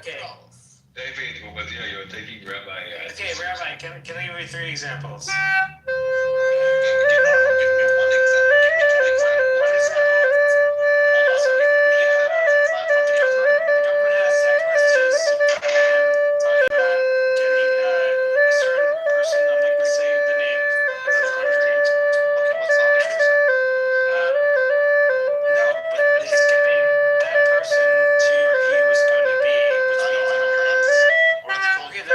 Okay. David, but yeah, you're taking Rabbi. Okay, Rabbi, can I give you 3 examples? Give me one example. Give me 2 examples. One example. So we have the government has text messages talking about getting a certain person. I'm not gonna say the name because it's underage. Okay, what's the other person? No, but it's getting that person to where he was going to be, which I means know. Already told okay, you.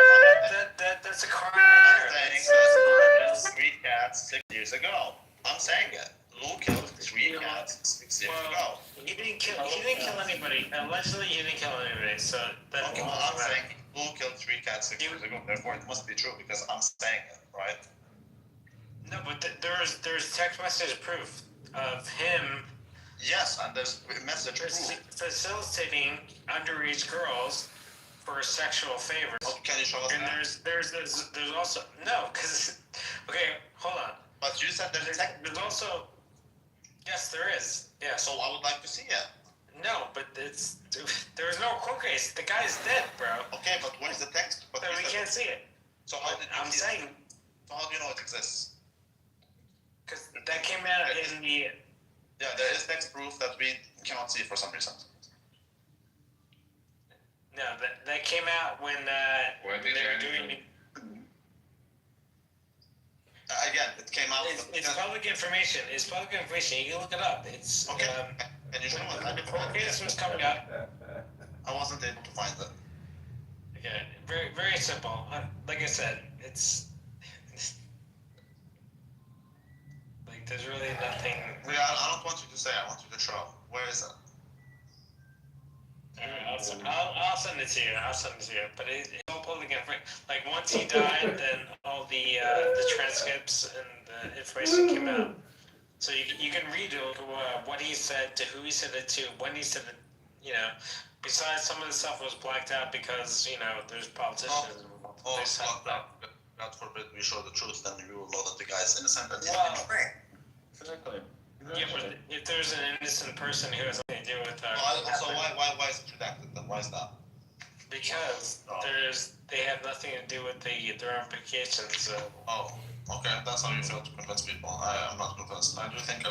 that's a crime right there. That's 3 cats 6 years ago. I'm saying it. Lou killed 3 cats 6 years ago. He didn't kill anybody. Allegedly, he didn't kill anybody. So that Okay, well, I'm saying Lou killed 3 cats 6 years ago. Therefore, it must be true because I'm saying it, right? no, but there's text message proof of him. Yes, and there's message proof. Facilitating underage girls for sexual favors. Oh, can you show us And that? there's also no, because okay, hold on. But you said there's text. There's also yes, there is. Yeah. So I would like to see it. No, but there's no court case. The guy's dead, bro. Okay, but what is the text? But So we can't see it. So how did you I'm see saying it? So how do you know it exists? because that came out in the. Yeah, there is text proof that we cannot see for some reason. No, that came out when they were doing. Again, it came out. It's public information. It's public information. You can look it up. It's Okay. Can you show us? when the court case was coming up. I wasn't able to find it. Okay, very very simple. Like I said, it's like there's really nothing. Yeah, I don't want you to say. I want you to show. Where is it? I'll send it to you. But it's all public information. Like once he died, then all the transcripts and the information came out. So you can read what he said, to who he said it to, when he said it. You know, besides some of the stuff was blacked out because there's politicians. God forbid we show the truth, then you will know that the guy is innocent and Exactly. Yeah, but if there's an innocent person who has nothing to do with so why is it redacted then? Why is that? Because they have nothing to do with their implications. So. Oh, okay, that's how you fail to convince people. I'm not convinced. I do think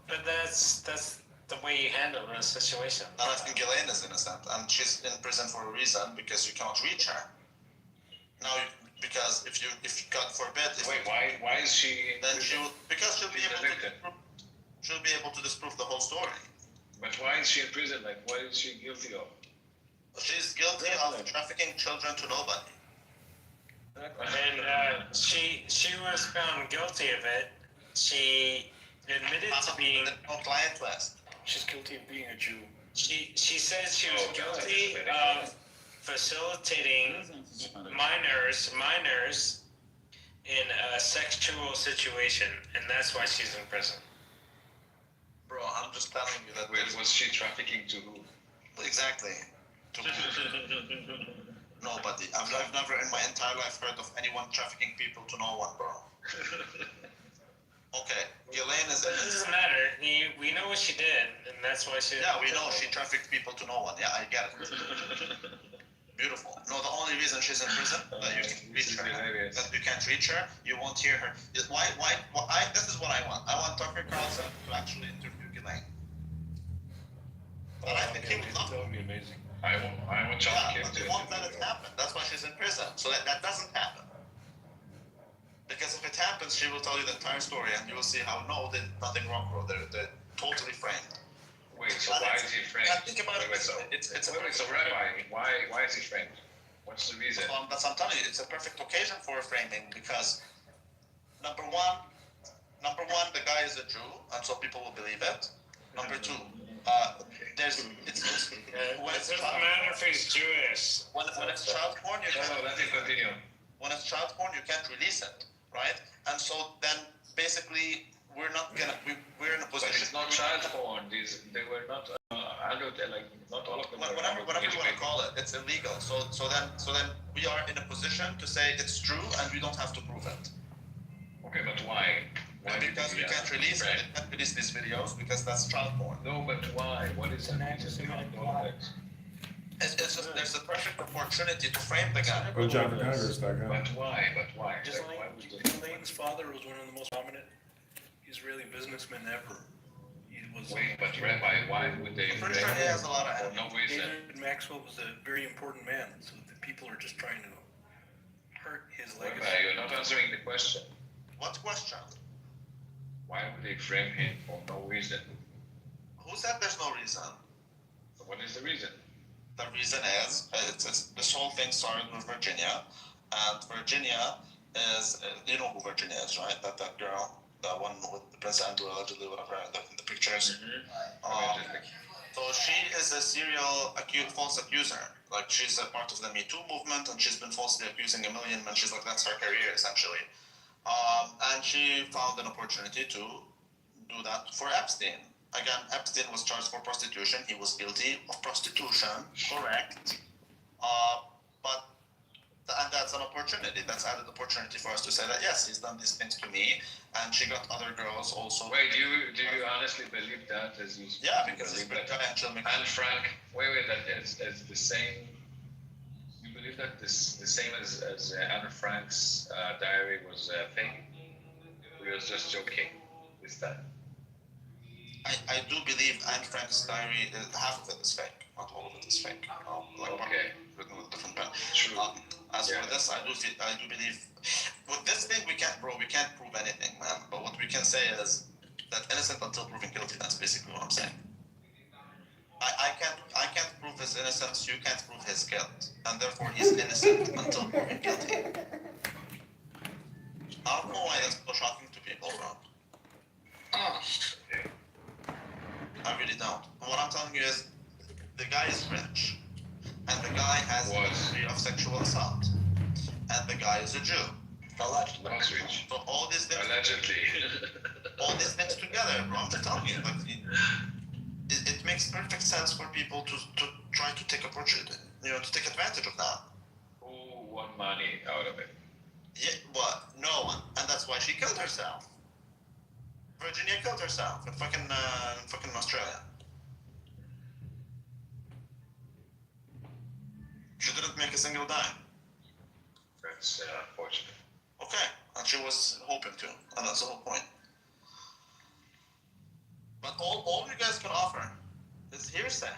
but that's the way you handle the situation. And I think Elaine is innocent, and she's in prison for a reason because you cannot reach her. Now, because if God forbid, why is she? Then because she'll be able to disprove the whole story. But why is she in prison? Like, what is she guilty of? She's guilty of trafficking children to nobody. And she was found guilty of it. She admitted to being. No client list. She's guilty of being a Jew. She said she was guilty of facilitating minors in a sexual situation, and that's why she's in prison. Bro, I'm just telling you that. Wait, was she trafficking to who? Exactly. Nobody. I've never in my entire life heard of anyone trafficking people to no one, bro. Okay, Elaine is. It doesn't matter. We know what she did, and that's why she. Yeah, we know she trafficked people to no one. Yeah, I get it. Beautiful. No, the only reason she's in prison that you can reach her, that you can't reach her, you won't hear her. Is why? This is what I want. I want Tucker Carlson to actually interview Elaine. But I think he would love. That would be amazing. I want John Kim But to. he won't let it happen. That's why she's in prison. So that doesn't happen. Because if it happens, she will tell you the entire story, and you will see how there's nothing wrong, bro. They're totally framed. Wait, so why is he framed? Think about it. So Rabbi, why is he framed? What's the reason? That's what I'm telling you. It's a perfect occasion for a framing because number one, the guy is a Jew, and so people will believe it. Number two, it doesn't matter if he's Jewish. When it's child porn, Let me continue. When it's child porn, you can't release it, right? And so then basically we're in a position. But it's not child porn. They were not adult, like not all of them. Whatever you want to call it, it's illegal. So then we are in a position to say it's true, and we don't have to prove it. Okay, but why? Because we can't release it. We can't release these videos because that's child porn. No, but why? What is the reason behind all of that? It's just there's a perfect opportunity to frame the guy. Good job for Congress, that guy. But why? Just Like, why like would they? Clayton's father was one of the most prominent Israeli businessmen ever. He was. Wait, but Rabbi, why would they? I'm pretty sure he has a lot of For no reason. David Maxwell was a very important man, so the people are just trying to hurt his legacy. Rabbi, you're not answering the question. What question? Why would they frame him for no reason? Who said there's no reason? So what is the reason? The reason is this whole thing started with Virginia, and Virginia is you know who Virginia is, right? That girl, the one with Prince Andrew allegedly, whatever, in the pictures. So she is a serial false accuser. Like she's a part of the Me Too movement, and she's been falsely accusing a million men. She's like, that's her career essentially. And she found an opportunity to do that for Epstein. Again, Epstein was charged for prostitution. He was guilty of prostitution, correct? And that's an opportunity. That's added opportunity for us to say that yes, he's done these things to me, and she got other girls also. Wait, do you honestly believe that? As you Yeah, because it's potential. Anne Frank, wait, that is the same. You believe that the same as Anne Frank's diary was fake? He was just joking this time. I do believe Anne Frank's diary, half of it is fake. Not all of it is fake. Okay. Written with different pen. True. As for this, I do believe with this thing we can't prove anything, man. But what we can say is that innocent until proven guilty. That's basically what I'm saying. I can't prove his innocence. You can't prove his guilt, and therefore he's innocent until proven guilty. I don't know why that's so shocking to people, bro. I really don't. What I'm telling you is, the guy is rich, and the guy has a history of sexual assault, and the guy is a Jew. Allegedly. So all these things, all these things together, bro. I'm just telling you, like, it makes perfect sense for people to try to take opportunity, to take advantage of that. Who won money out of it? Yeah, what? No one, and that's why she killed herself. Virginia killed herself in fucking Australia. She didn't make a single dime. That's unfortunate. Okay, and she was hoping to, and that's the whole point. But all you guys can offer is hearsay.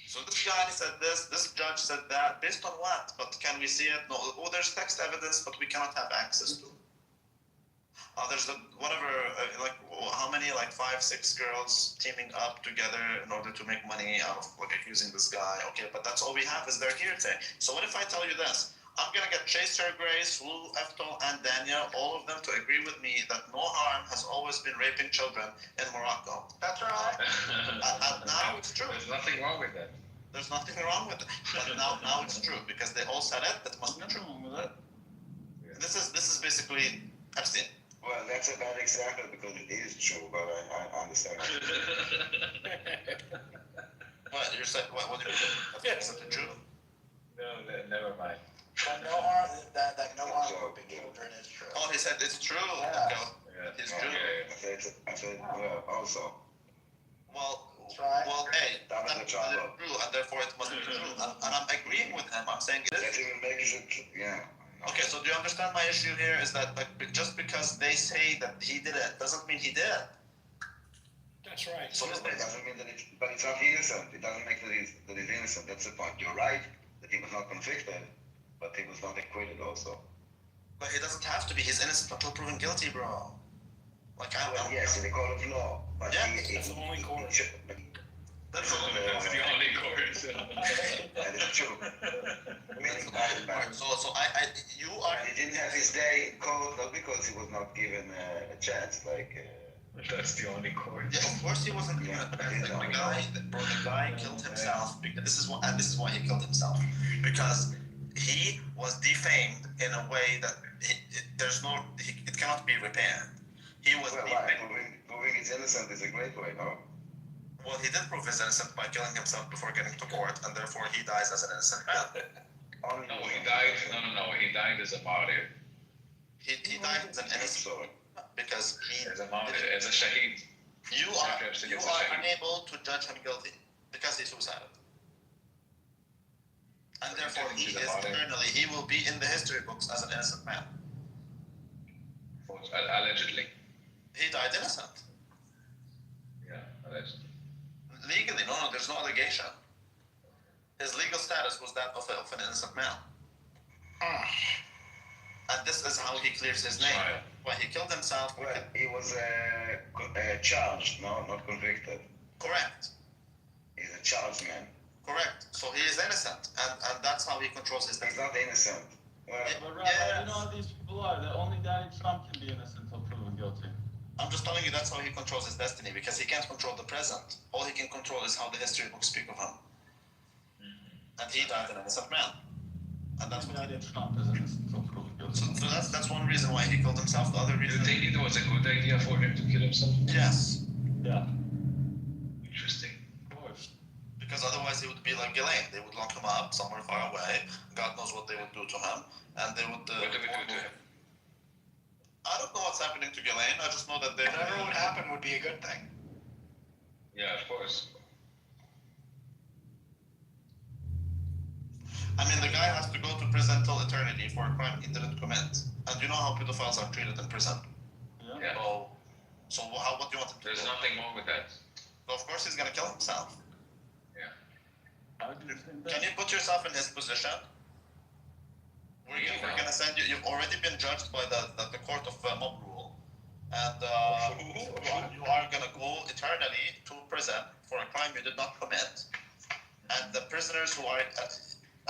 So this guy said this judge said that, based on what? But can we see it? No, there's text evidence, but we cannot have access to. There's how many, 5, 6 girls teaming up together in order to make money out of accusing this guy. Okay, but that's all we have is their hearsay. So what if I tell you this? I'm gonna get Chaser, Grace, Lou, Eftel, and Daniel, all of them to agree with me that no harm has always been raping children in Morocco. That's right. Now it's true. There's nothing wrong with that. There's nothing wrong with it. But now it's true because they all said it. It must be true. This is basically Epstein. Well, that's not exactly because it is true, but I understand. What you're saying? What do you mean? Is it true? No, never mind. No harm. That no harm for big children is true. Oh, he said it's true. Yeah. Yeah. It's true. I said, well, also. Well, That's right. well, hey, That was that's a trouble. true, and therefore it must be true. And I'm agreeing with him. I'm saying it That is. even makes it, yeah. Okay, so do you understand my issue here? Is that just because they say that he did it doesn't mean he did. That's right. So It doesn't mean that but it's not innocent. It doesn't make that he's innocent. That's the point. You're right that he was not convicted, but he was not acquitted also. But he doesn't have to be. He's innocent until proven guilty, bro. Like Well, yes, in the court of law. But Yeah, that's the only court. That's That's the only course. That is true. So you are. He didn't have his day in court, not because he was not given a chance, That's the only course. Yeah, of course he wasn't given a chance. The guy killed himself because this is why he killed himself, because he was defamed in a way that it cannot be repaired. He was defamed. Proving he's innocent is a great way, no? Well, he did prove his innocence by killing himself before getting to court, and therefore he dies as an innocent man. No, he died. No, he died as a martyr. He died as an innocent because As a martyr, as a shaheed. you are unable to judge him guilty because he suicided. and therefore he Into the is body. eternally, he will be in the history books as an innocent man. Allegedly. He died innocent. Yeah, allegedly. Legally, no, there's no allegation. His legal status was that of an innocent man. And this is how he clears his name. Right. When he killed himself, Well, he was charged, no, not convicted. correct. He's a charged man. Correct. So he is innocent, and that's how he controls his He's destiny. not innocent. Well, But Rabbi, you know how these people are. That only Donald Trump can be innocent until proven guilty. I'm just telling you that's how he controls his destiny, because he can't control the present. All he can control is how the history books speak of him. And he died an innocent man. And that's what I did. Trump is innocent until proven guilty. So that's one reason why he killed himself. The other Do you reason, think it was a good idea for him to kill himself? yes, Yeah. Interesting. Of course. because otherwise he would be like Ghislaine. They would lock him up somewhere far away. God knows what they would do to him, and they would. What do we do to him? I don't know what's happening to Ghislaine. I just know that they. Whatever would happen would be a good thing. Yeah, of course. I mean, the guy has to go to prison till eternity for a crime he didn't commit. And you know how pedophiles are treated in prison. Yeah. Yeah. So what do you want him to There's do? nothing wrong with that. So of course he's gonna kill himself. Yeah. I do the same Can thing. you put yourself in his position? We're gonna send you. You've already been judged by the court of mob rule, and you are gonna go eternally to prison for a crime you did not commit. And the prisoners who are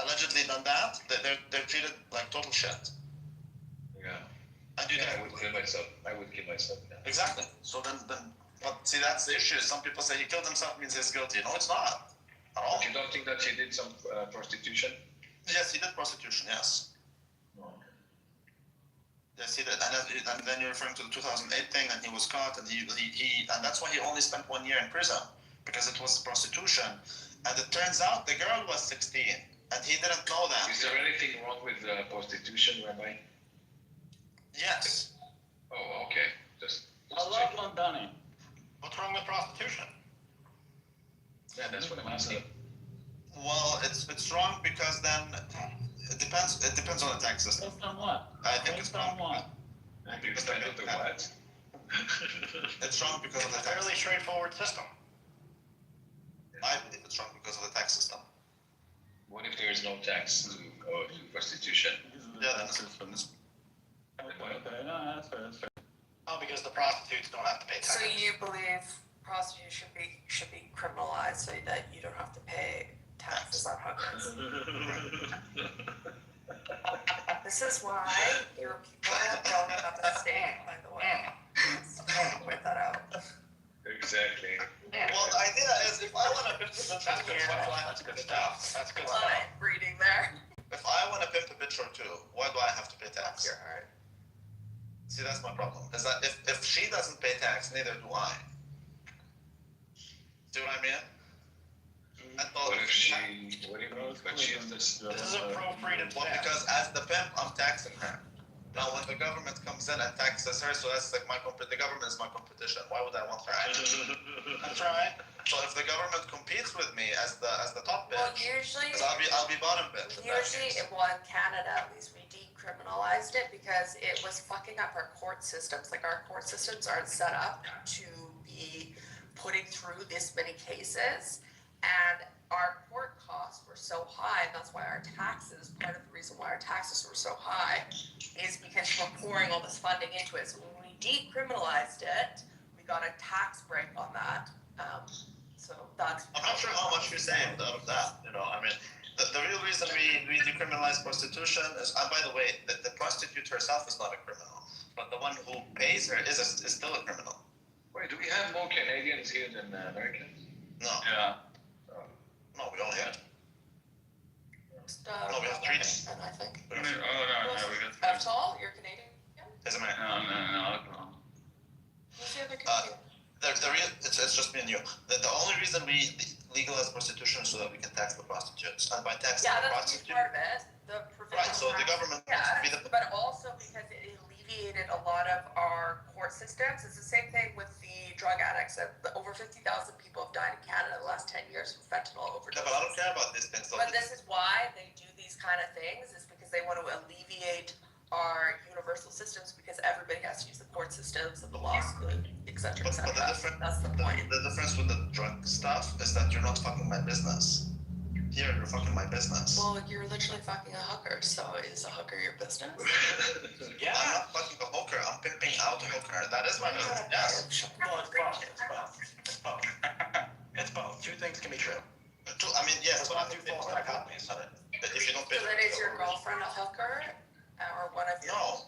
allegedly done that, they're treated like total shit. Yeah. And you Yeah, I didn't. would kill myself. I would kill myself. Yeah. Exactly. So then, but see, that's the issue. Some people say he killed himself means he's guilty. No, it's not at all. But you don't think that he did some prostitution? Yes, he did prostitution. Yes. No. Yes, he did. And then you're referring to the 2008 thing, and he was caught, and he and that's why he only spent 1 year in prison, because it was prostitution. And it turns out the girl was 16, and he didn't know that. Is there anything wrong with prostitution, Rabbi? Yes. Oh, okay. Just I love on Donnie. What's wrong with prostitution? yeah, that's what I'm asking. Well, it's wrong because then it depends on the tax system. Based on what? I think it's Based on wrong. what? Because Depends on the what? It's wrong because of the It's a tax. fairly straightforward system. I believe it's wrong because of the tax system. What if there is no tax to prostitution? Because of the Yeah, then tax it's, system. it's Okay, no, that's fair, that's fair. Oh, because the prostitutes don't have to pay So taxes. you believe prostitution should be criminalized so that you don't have to pay taxes on hookers? This is why your people don't understand, by the way. Just point that out. Exactly. well, the idea is if I want to pimp a bitch, That's good stuff. That's good stuff. That's good stuff. Line reading there. if I want to pimp a bitch or two, why do I have to pay tax? Your heart. See, that's my problem. Is that if she doesn't pay tax, neither do I. See what I mean? I thought What if she? What do you mean? But she is this. This is a pro-freedom well, tax. because as the pimp, I'm taxing her. Now, when the government comes in and taxes her, so that's like the government is my competition. Why would I want her? That's right. So if the government competes with me as the top Well, bitch, usually, 'cause I'll be bottom bitch. in that usually, case. well, in Canada, at least, we decriminalized it because it was fucking up our court systems. Like, our court systems aren't set up to be putting through this many cases, and our court costs were so high, and that's why our taxes, part of the reason why our taxes were so high, is because we're pouring all this funding into it. So when we decriminalized it, we got a tax break on that. So that's. I'm not sure how much we saved out of that. You know, I mean, the real reason we decriminalize prostitution is, and by the way, the prostitute herself is not a criminal, but the one who pays her is still a criminal. Wait, do we have more Canadians here than Americans? No, Yeah. no, we only have. No, we have three. And I think. Oh, no, we got Aftal, you're Canadian? Yeah. Is American. No. Who's the other Canadian? It's just me and you. The only reason we legalize prostitution is so that we can tax the prostitutes, and by taxing Yeah, the that's a prostitute, huge part of it. The provincial right? So the tax- government Yeah, has to be the. but also because it alleviated a lot of our court systems. It's the same thing with the drug addicts. Over 50,000 people have died in Canada in the last 10 years from fentanyl Yeah, but I don't overdoses. care about these things. Though. But this is why they do because they want to alleviate our universal systems because everybody has to use the court systems and the law school, et cetera, et But the cetera. That's the point. The difference with the drug stuff is that you're not fucking my business. Here, you're fucking my business. Well, you're literally fucking a hooker, so is a hooker your business? Yeah. I'm not fucking a hooker. I'm pimping out a hooker. That is my business. Yes. Well, it's both. It's both. It's both. It's both. Two things can be true. I mean, yes, It's but not two false dichotomies. if you don't pay So then is your girlfriend a hooker? Or one of your, No.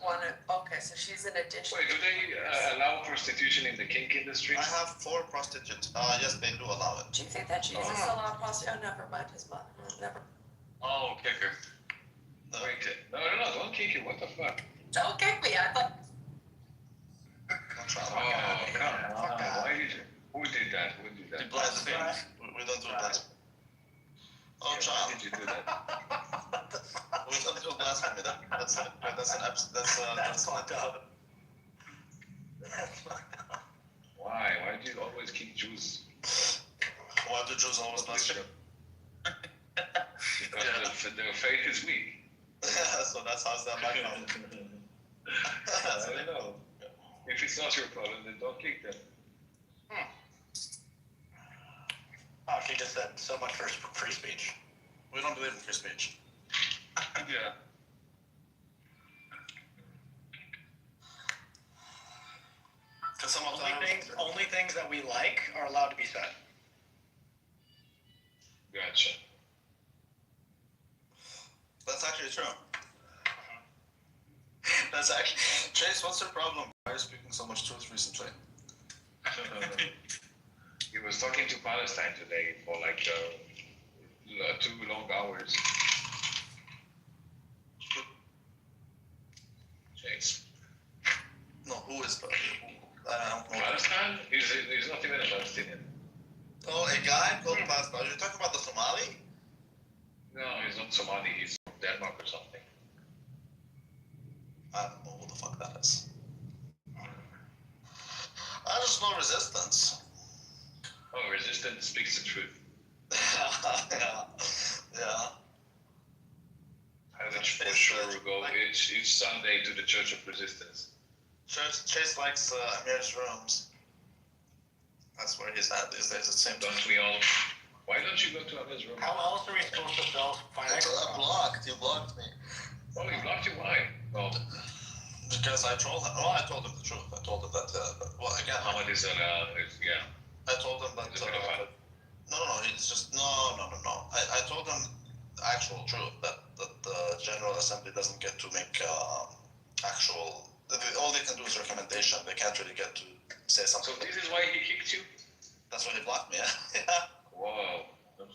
okay, so she's an addition. Wait, do they allow prostitution in the kink industry? I have 4 prostitutes. Yes, they do allow it. Do you think that Jesus allowed prostitution? Oh, never mind, his mother, never. Oh, kicker. Wait, no, don't kick it. What the fuck? Don't kick me, I thought. I'm trying. Oh, come on. Fuck that. Why did you? Who did that? Who did that? We don't do that. Oh, Why child. did you do that? We don't do blasphemy. That's an episode. That's fucked up. That's fucked up. Why? Why do you always kick Jews? Why do Jews always blaspheme? Because their faith is weak. So that's how's that background. I don't know. If it's not your problem, then don't kick them. Oh, she just said so much for free speech. We don't believe in free speech. Yeah. Because some of the Only things that we like are allowed to be said. Gotcha. That's actually true. That's actually Chase. What's your problem? Why are you speaking so much truth recently? He was talking to Palestine today for like 2 long hours. Chase. No, who is I don't know. Palestine? He's not even a Palestinian. Oh, a guy called Pastor. Are you talking about the Somali? No, he's not Somali. He's from Denmark or something. I don't know who the fuck that is. I just know resistance. Oh, resistance speaks the truth. Yeah. I would for sure go each Sunday to the Church of Resistance. Chase likes Amir's rooms. That's where he's at these days. It seems. Don't we all? Why don't you go to Amir's room? How else are we supposed to sell financial I blocked. You blocked me. Oh, he blocked you? Why? Well, Because I told him. Well, I told him the truth. I told him that. Well, again, Muhammad is yeah. I told him that. He's a pedophile. No. It's just no. I told him the actual truth that the General Assembly doesn't get to make actual. All they can do is recommendation. They can't really get to say something. So this is why he kicked you? That's why he blocked me. Yeah. Whoa.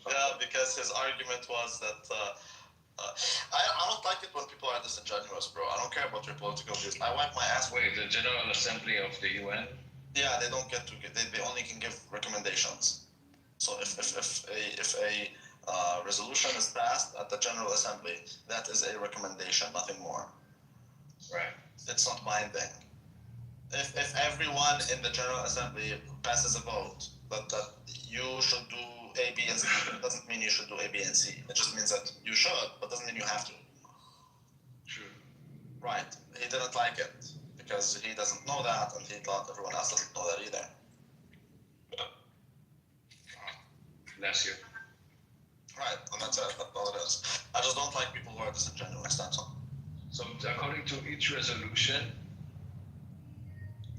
Yeah, because his argument was that I don't like it when people are disingenuous, bro. I don't care about your political views. I wipe my ass. Wait, the General Assembly of the UN? Yeah, they don't get to. They only can give recommendations. So if a resolution is passed at the General Assembly, that is a recommendation, nothing more. Right. It's not binding. If everyone in the General Assembly passes a vote that you should do A, B, and C, it doesn't mean you should do A, B, and C. It just means that you should, but doesn't mean you have to. True. Right. He didn't like it because he doesn't know that, and he thought everyone else doesn't know that either. Bless you. Right, and that's it. That's all it is. I just don't like people who are disingenuous. That's all. So according to each resolution,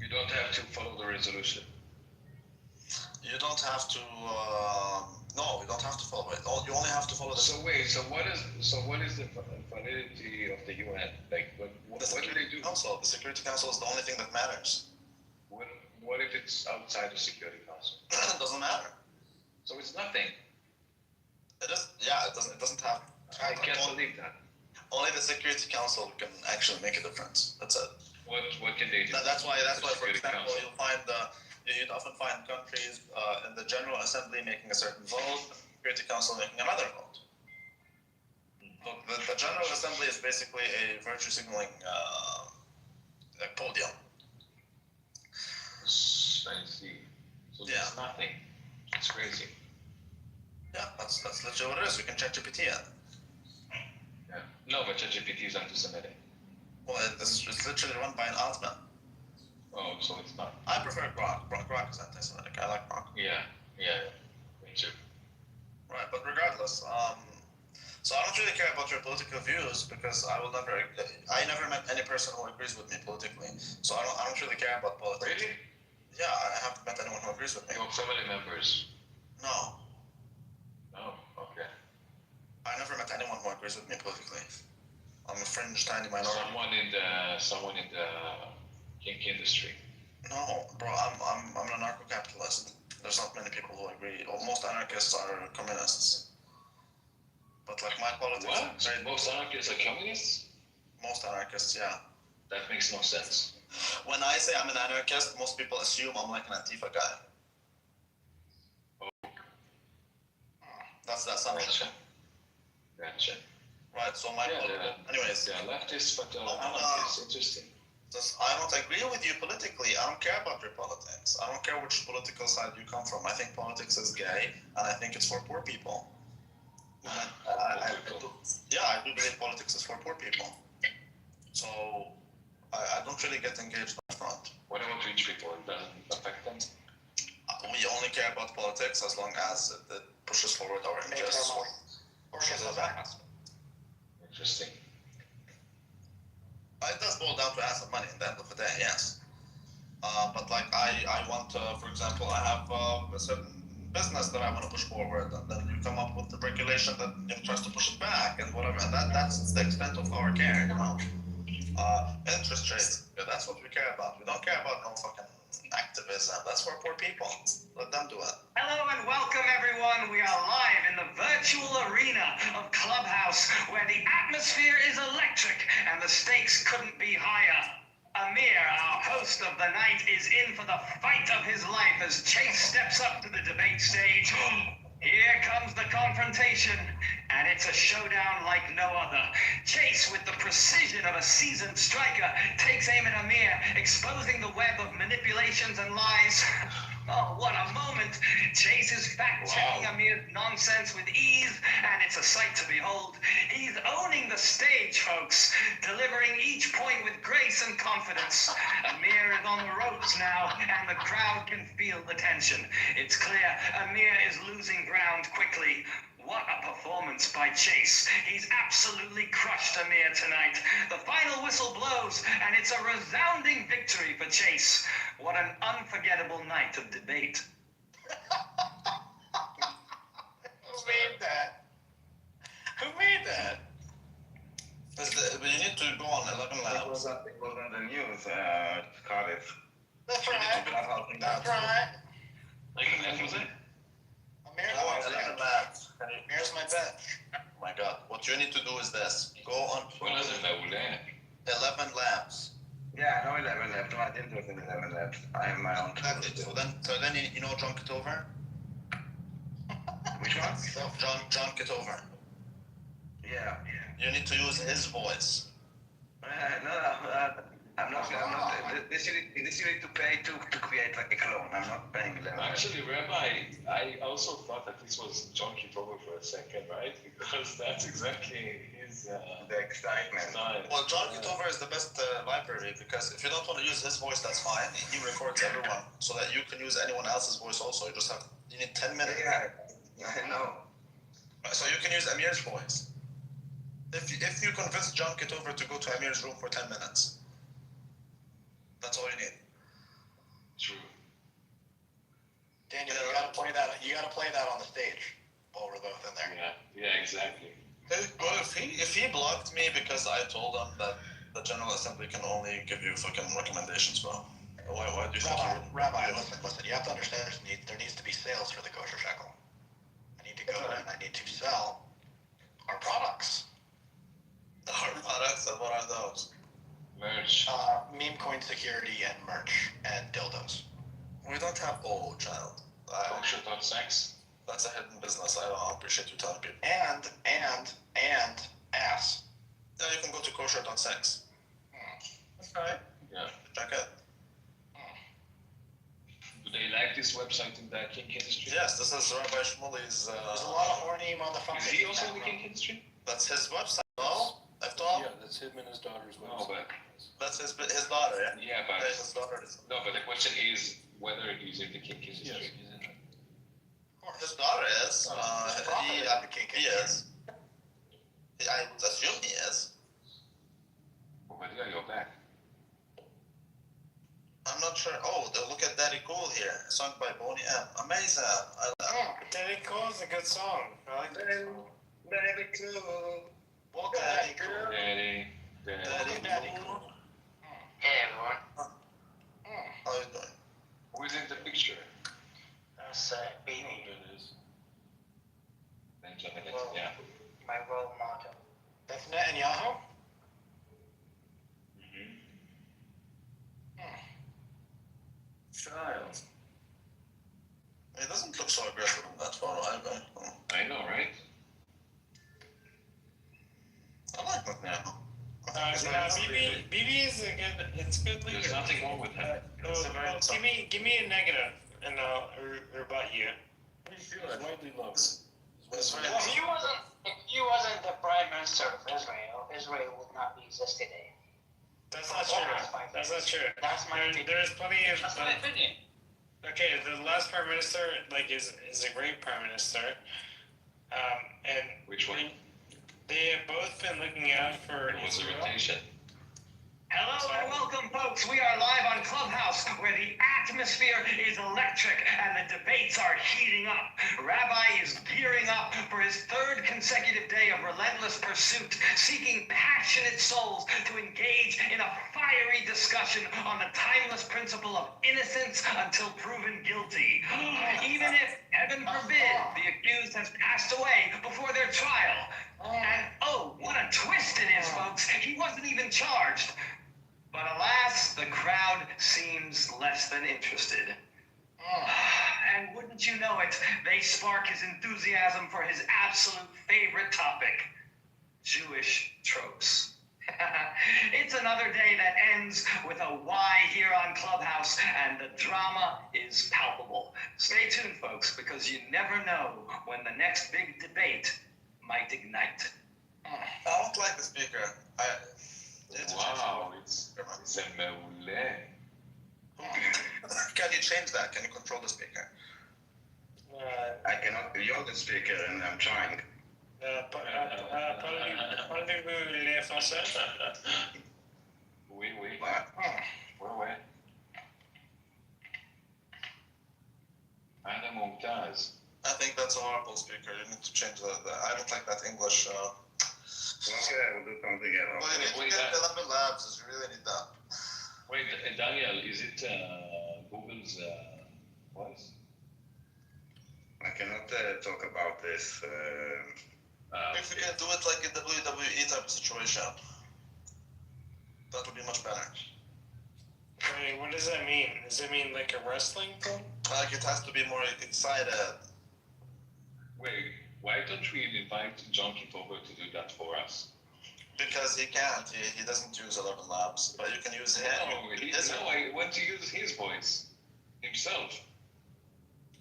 you don't have to follow the resolution. You don't have to. No, you don't have to follow it. You only have to follow the. So wait, so what is the validity of the UN? Like what do they do? Council. The Security Council is the only thing that matters. What if it's outside the Security Council? It doesn't matter. So it's nothing. It is. Yeah, it doesn't have. I can't believe that. Only the Security Council can actually make a difference. That's it. What can they do? That's why. For Security example, Council. you'd often find countries in the General Assembly making a certain vote, the Security Council making another vote. Look, the General Assembly is basically a virtue signaling podium. I see. So Yeah. it's nothing. It's crazy. Yeah, that's literally what it is. We can check GPT in. Yeah. No, but ChatGPT is anti-Semitic. Well, it's literally run by an Altman. Oh, so it's not. I prefer Grok. Grok is anti-Semitic. I like Grok. Yeah, me too. Right, but regardless, so I don't really care about your political views because I never met any person who agrees with me politically. So I don't really care about politics. Really? Yeah, I haven't met anyone who agrees with me. Your family members? No, Oh, okay. I never met anyone who agrees with me politically. I'm a fringe, tiny minority. Someone in the kink industry. No, bro, I'm an anarcho-capitalist. There's not many people who agree. Most anarchists are communists. But like my politics. What? Most anarchists are communists? Most anarchists, yeah. That makes no sense. When I say I'm an anarchist, most people assume I'm like an Antifa guy. Oh. That's the assumption. Gotcha. Right, so anyways. They're leftists, but anarchists. Interesting. I don't agree with you politically. I don't care about your politics. I don't care which political side you come from. I think politics is gay, and I think it's for poor people. I do believe politics is for poor people. So I don't really get engaged on that front. What about rich people? It doesn't affect them? We only care about politics as long as it pushes forward our interests. Interesting. It does boil down to ask of money at the end of the day, yes. But like I want to, for example, I have a certain business that I want to push forward, and then you come up with the regulation that tries to push it back and whatever. And that's the extent of our care, you know. Interest rates, that's what we care about. We don't care about no fucking activism. That's for poor people. Let them do it. Hello and welcome everyone. We are live in the virtual arena of Clubhouse where the atmosphere is electric and the stakes couldn't be higher. Amir, our host of the night, is in for the fight of his life as Chase steps up to the debate stage. Here comes the confrontation, and it's a showdown like no other. Chase, with the precision of a seasoned striker, takes aim at Amir, exposing the web of manipulations and lies. Oh, what a moment. Chase is fact-checking Amir's nonsense with ease, and it's a sight to behold. He's owning the stage, folks, delivering each point with grace and confidence. Amir is on the ropes now, and the crowd can feel the tension. It's clear Amir is losing ground quickly. What a performance by Chase. He's absolutely crushed Amir tonight. The final whistle blows, and it's a resounding victory for Chase. What an unforgettable night of debate. Who made that? Who made that? We need to go on 11 It labs. was on the news, Cardiff. That's right. That's right. Like, was it? Amir's I my want 11 bench. labs. Amir's my bench. Oh my god. What you need to do is this. Go on What is it that we learn? 11 labs. Yeah, I know 11 left. No, I didn't do it in 11 left. I have my own. So then you know John Kitover? Which one? John Kitover. Yeah. You need to use his voice. I'm not. This you need to pay to create like a clone. I'm not paying 11. Actually, Rabbi, I also thought that this was John Kitover for a second, right? Because that's exactly his The excitement. style. Well, John Kitover is the best library because if you don't want to use his voice, that's fine. He records everyone so that you can use anyone else's voice also. You need 10 minutes. Yeah, I know. So you can use Amir's voice. If you convince John Kitover to go to Amir's room for 10 minutes, that's all you need. True. Daniel, you gotta play that on the stage while we're both in there. Yeah, exactly. Well, if he blocked me because I told him that the General Assembly can only give you fucking recommendations, bro. Why do you think he would? Rabbi, listen, you have to understand there needs to be sales for the kosher shekel. I need to go and I need to sell our products. Our products, and what are those? Merch. Meme coin security and merch and dildos. We don't have child. Kosher.sex. That's a hidden business. I appreciate you telling people. And ass. Yeah, you can go to kosher.sex. That's right. Yeah. Check it. Do they like this website in the kink industry? Yes, this is Rabbi Shmuley's. There's a lot of horny motherfuckers. Is he also in the kink industry? That's his website. No, that's him and his daughter's No, website. That's his daughter, yeah? yeah, but His daughter is. no, but the question is whether he's in the kink Yes, industry. he's in it. His daughter is. He is. I would assume he is. But yeah, you're back. I'm not sure. Oh, look at Daddy Cool here. A song by Boney M. Amazing. Daddy Cool is a good song. I like that song. Daddy Cool. Welcome, Daddy Cool. Daddy. Welcome, Daddy Cool. Hey everyone. How are you doing? Who is in the picture? That's Amy, It is. Benjamin Well- Netanyahu. my role model. That's Netanyahu? Child. It doesn't look so aggressive in that photo either. I know, right? I like Netanyahu. BB is a good, it's good leader. There's nothing wrong with him. Give me a negative, and I'll rebut you. He's widely loved. It's very If you wasn't the Prime Minister of Israel, Israel would not exist today. That's not true. That's not true. That's my opinion. There's plenty of. That's my opinion. Okay, the last prime minister is a great prime minister, and Which one? they have both been looking out for It was a Israel. rotation. Hello and welcome, folks. We are live on Clubhouse, where the atmosphere is electric and the debates are heating up. Rabbi is gearing up for his third consecutive day of relentless pursuit, seeking passionate souls to engage in a fiery discussion on the timeless principle of innocence until proven guilty. Even if, heaven forbid, the accused has passed away before their trial. And oh, what a twist it is, folks. He wasn't even charged. But alas, the crowd seems less than interested. And wouldn't you know it, they spark his enthusiasm for his absolute favorite topic, Jewish tropes. It's another day that ends with a Y here on Clubhouse, and the drama is palpable. Stay tuned, folks, because you never know when the next big debate might ignite. I don't like the speaker. Wow, it's a meule. Can you change that? Can you control the speaker? I cannot. You're the speaker, and I'm trying. Parlez-vous les français? Oui, oui. What? Ouais, ouais. Anna Mumtaz. I think that's a horrible speaker. You need to change that. I don't like that English. Okay, I will do something else. Well, you need to Wait, get the London Labs. You really need that. Wait, Daniel, is it Google's voice? I cannot talk about this. If you can do it like a WWE type of situation, that would be much better. Wait, what does that mean? Does it mean like a wrestling thing? Like it has to be more excited. Wait, why don't we invite John Kitover to do that for us? Because he can't. He doesn't use 11 Labs, but you can use him. No, I want to use his voice himself.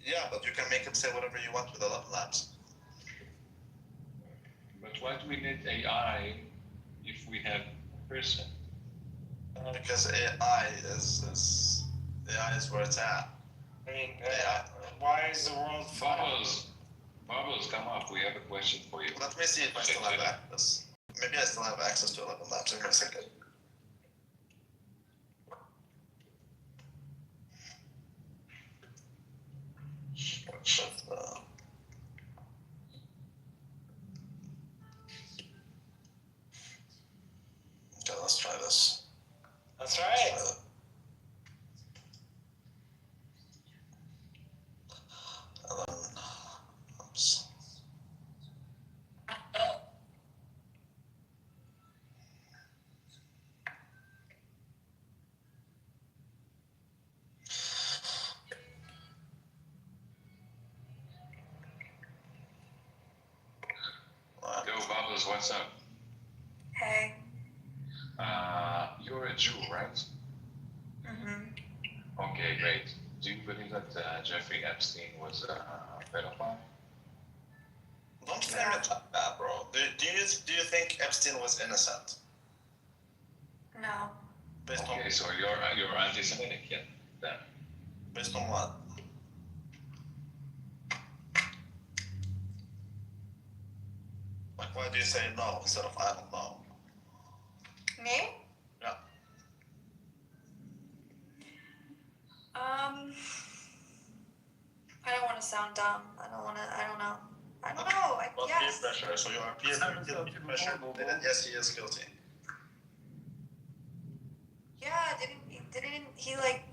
Yeah, but you can make him say whatever you want with 11 Labs. But why do we need AI if we have a person? Because AI is where it's at. I mean, AI. why is the world flat? Bubbles, come up. We have a question for you. Let me see if I still have access. Maybe I still have access to 11 Labs. Give me a second. Okay, let's try this. That's right. Oops. Yo, Bubbles, what's up? Hey. You're a Jew, right? Okay, great. Do you believe that Jeffrey Epstein was a pedophile? Don't frame it like that, bro. Do you think Epstein was innocent? No. Based on Okay, so you're anti-Semitic, yeah? Then. based on what? Like, why do you say no instead of I don't know? Me? Yeah. I don't want to sound dumb. I don't know. I don't know. Well, Yes. peer pressure. So you are peer pressure. Then yes, he is guilty. Yeah, didn't he like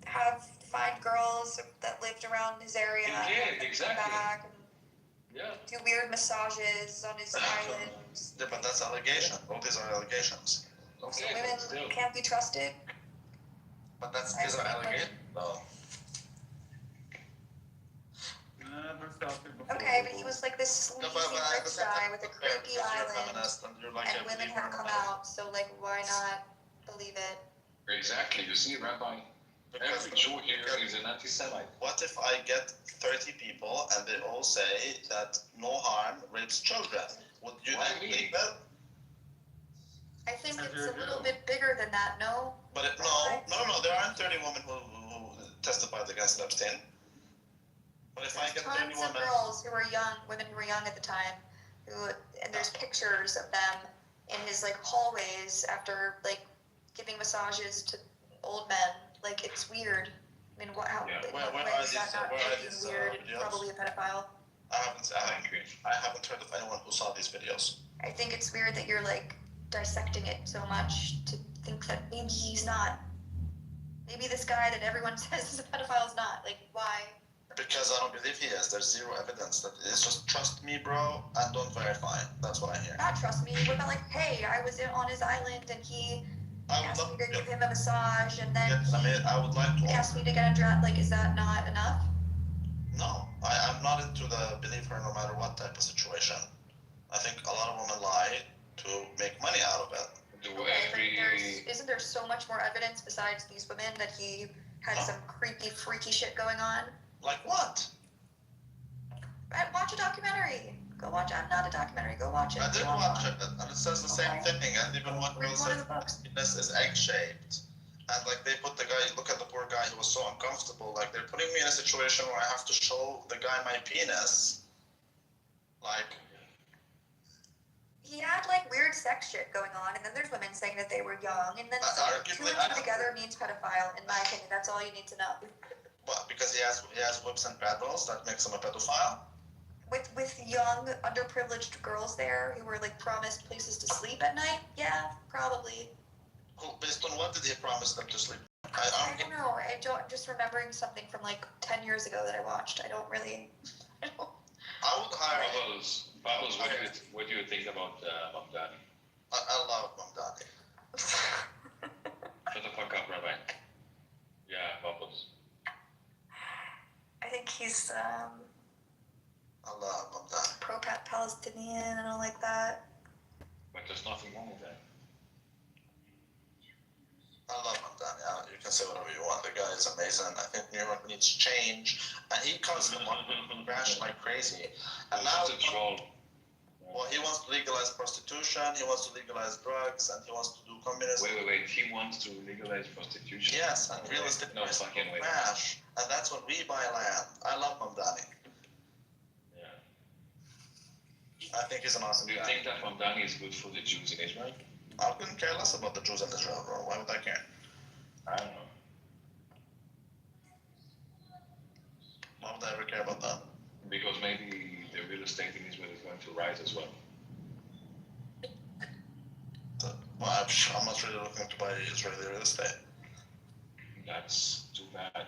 have find girls that lived around his area? Yeah, and come exactly. Back and Yeah. do weird massages on his island. Yeah, but that's allegation. All these are allegations. So Okay, women but still. can't be trusted. But these are allegations. No. Never felt it before. Okay, but he was like this sleazy rich guy with a creepy you're island, feminist and you're like and a women believer have come in out. So like, why not believe it? Exactly. You see, Rabbi, every Jew here is an anti-Semite. What if I get 30 people and they all say that no harm rapes children? Would you Why then me? believe that? I think it's a little bit bigger than that. No. But no, there aren't 30 women who testified against Epstein. But if I get 30 Tons of women, girls who were young, women who were young at the time, and there's pictures of them in his like hallways after like giving massages to old men. Like it's weird. I mean, in Where what way are is that these, not where are fucking these, weird? videos? Probably a pedophile. I haven't heard of anyone who saw these videos. I think it's weird that you're like dissecting it so much to think that maybe he's not. Maybe this guy that everyone says is a pedophile is not. Like, why? Because I don't believe he is. There's zero evidence that it's just trust me, bro, and don't verify. That's what I hear. Not trust me. What about like, hey, I was on his island and he I would asked love me to give him a massage and then I would like to. he asked me to get undressed. Like, is that not enough? No, I'm not into the believe her no matter what type of situation. I think a lot of women lie to make money out of it. Isn't there so much more evidence besides these women that he had some creepy, freaky shit going on? Like what? Watch a documentary. Go watch. I'm not a documentary. Go watch it. I did watch it, and it says the same thing. And even one girl Read one of says the books. penis is egg-shaped. And like they put the guy, look at the poor guy, he was so uncomfortable. Like they're putting me in a situation where I have to show the guy my penis. Like. He had like weird sex shit going on, and then there's women saying that they were young, and then two and two together means pedophile. In my opinion, that's all you need to know. What? Because he has whips and paddles, that makes him a pedophile. With young, underprivileged girls there who were like promised places to sleep at night, yeah, probably. Based on what did he promise them to sleep? I don't know. I'm just remembering something from like 10 years ago that I watched. I don't really. I would hire. Bubbles, what do you think about Mamdani? I love Mamdani. Shut the fuck up, Rabbi. Yeah, Bubbles. I think he's I love Mamdani. pro-Palestinian and all like that. But there's nothing wrong with that. I love Mamdani. You can say whatever you want. The guy is amazing. I think New York needs change. And he comes from crash like crazy. And now, well, he wants to legalize prostitution, he wants to legalize drugs, and he wants to do communism. Wait. He wants to legalize prostitution? Yes, and real estate no fucking way. Crash. And that's when we buy land. I love Mamdani. Yeah. I think he's an awesome guy. Do you think that Mamdani is good for the Jews in Israel? I couldn't care less about the Jews in Israel, bro. Why would I care? I don't know. Why would I ever care about that? Because maybe the real estate in Israel is going to rise as well. Well, I'm not really looking to buy Israeli real estate. That's too bad.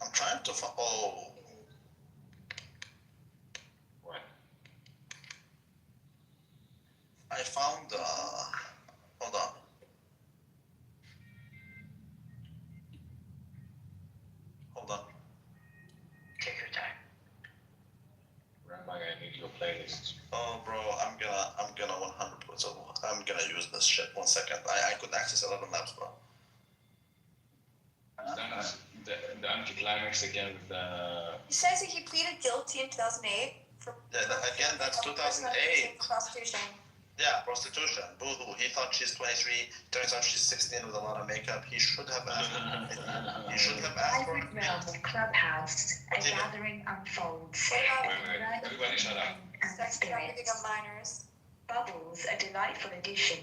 I'm trying to What? I found hold on. Hold on. Take your time. Rabbi, I need your playlist. Oh, bro, I'm gonna 100%. I'm gonna use this shit. 1 second. I could access 11 labs, bro. That's the anticlimax again with the. He says that he pleaded guilty in 2008 for Yeah, again, that's 2008. Prostitution. Yeah, prostitution. Boo-hoo. He thought she's 23. Turns out she's 16 with a lot of makeup. He should have asked her. He should have asked her. Hybrid realm of Clubhouse, a gathering unfolds. Wait. Everybody shut up. And spirits. of minors. Bubbles, a delightful addition,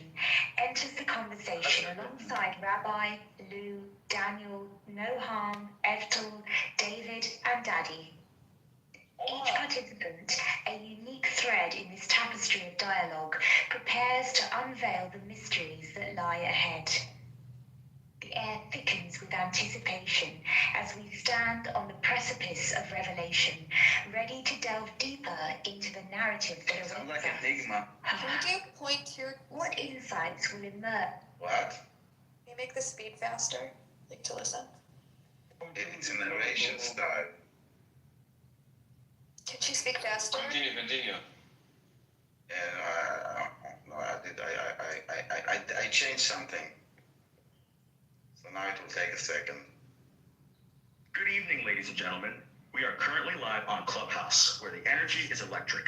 enters the conversation alongside Rabbi, Lou, Daniel, Noham, Evtel, David, and Daddy. Each participant, a unique thread in this tapestry of dialogue, prepares to unveil the mysteries that lie ahead. The air thickens with anticipation as we stand on the precipice of revelation, ready to delve deeper into the narrative that Sounds awaits like us. Enigma. Can you point to, What insights will emerge? What? can you make the speed faster, like to listen? It's a narration style. Can she speak faster? Continue. No, I changed something. So now it will take a second. Good evening, ladies and gentlemen. We are currently live on Clubhouse, where the energy is electric.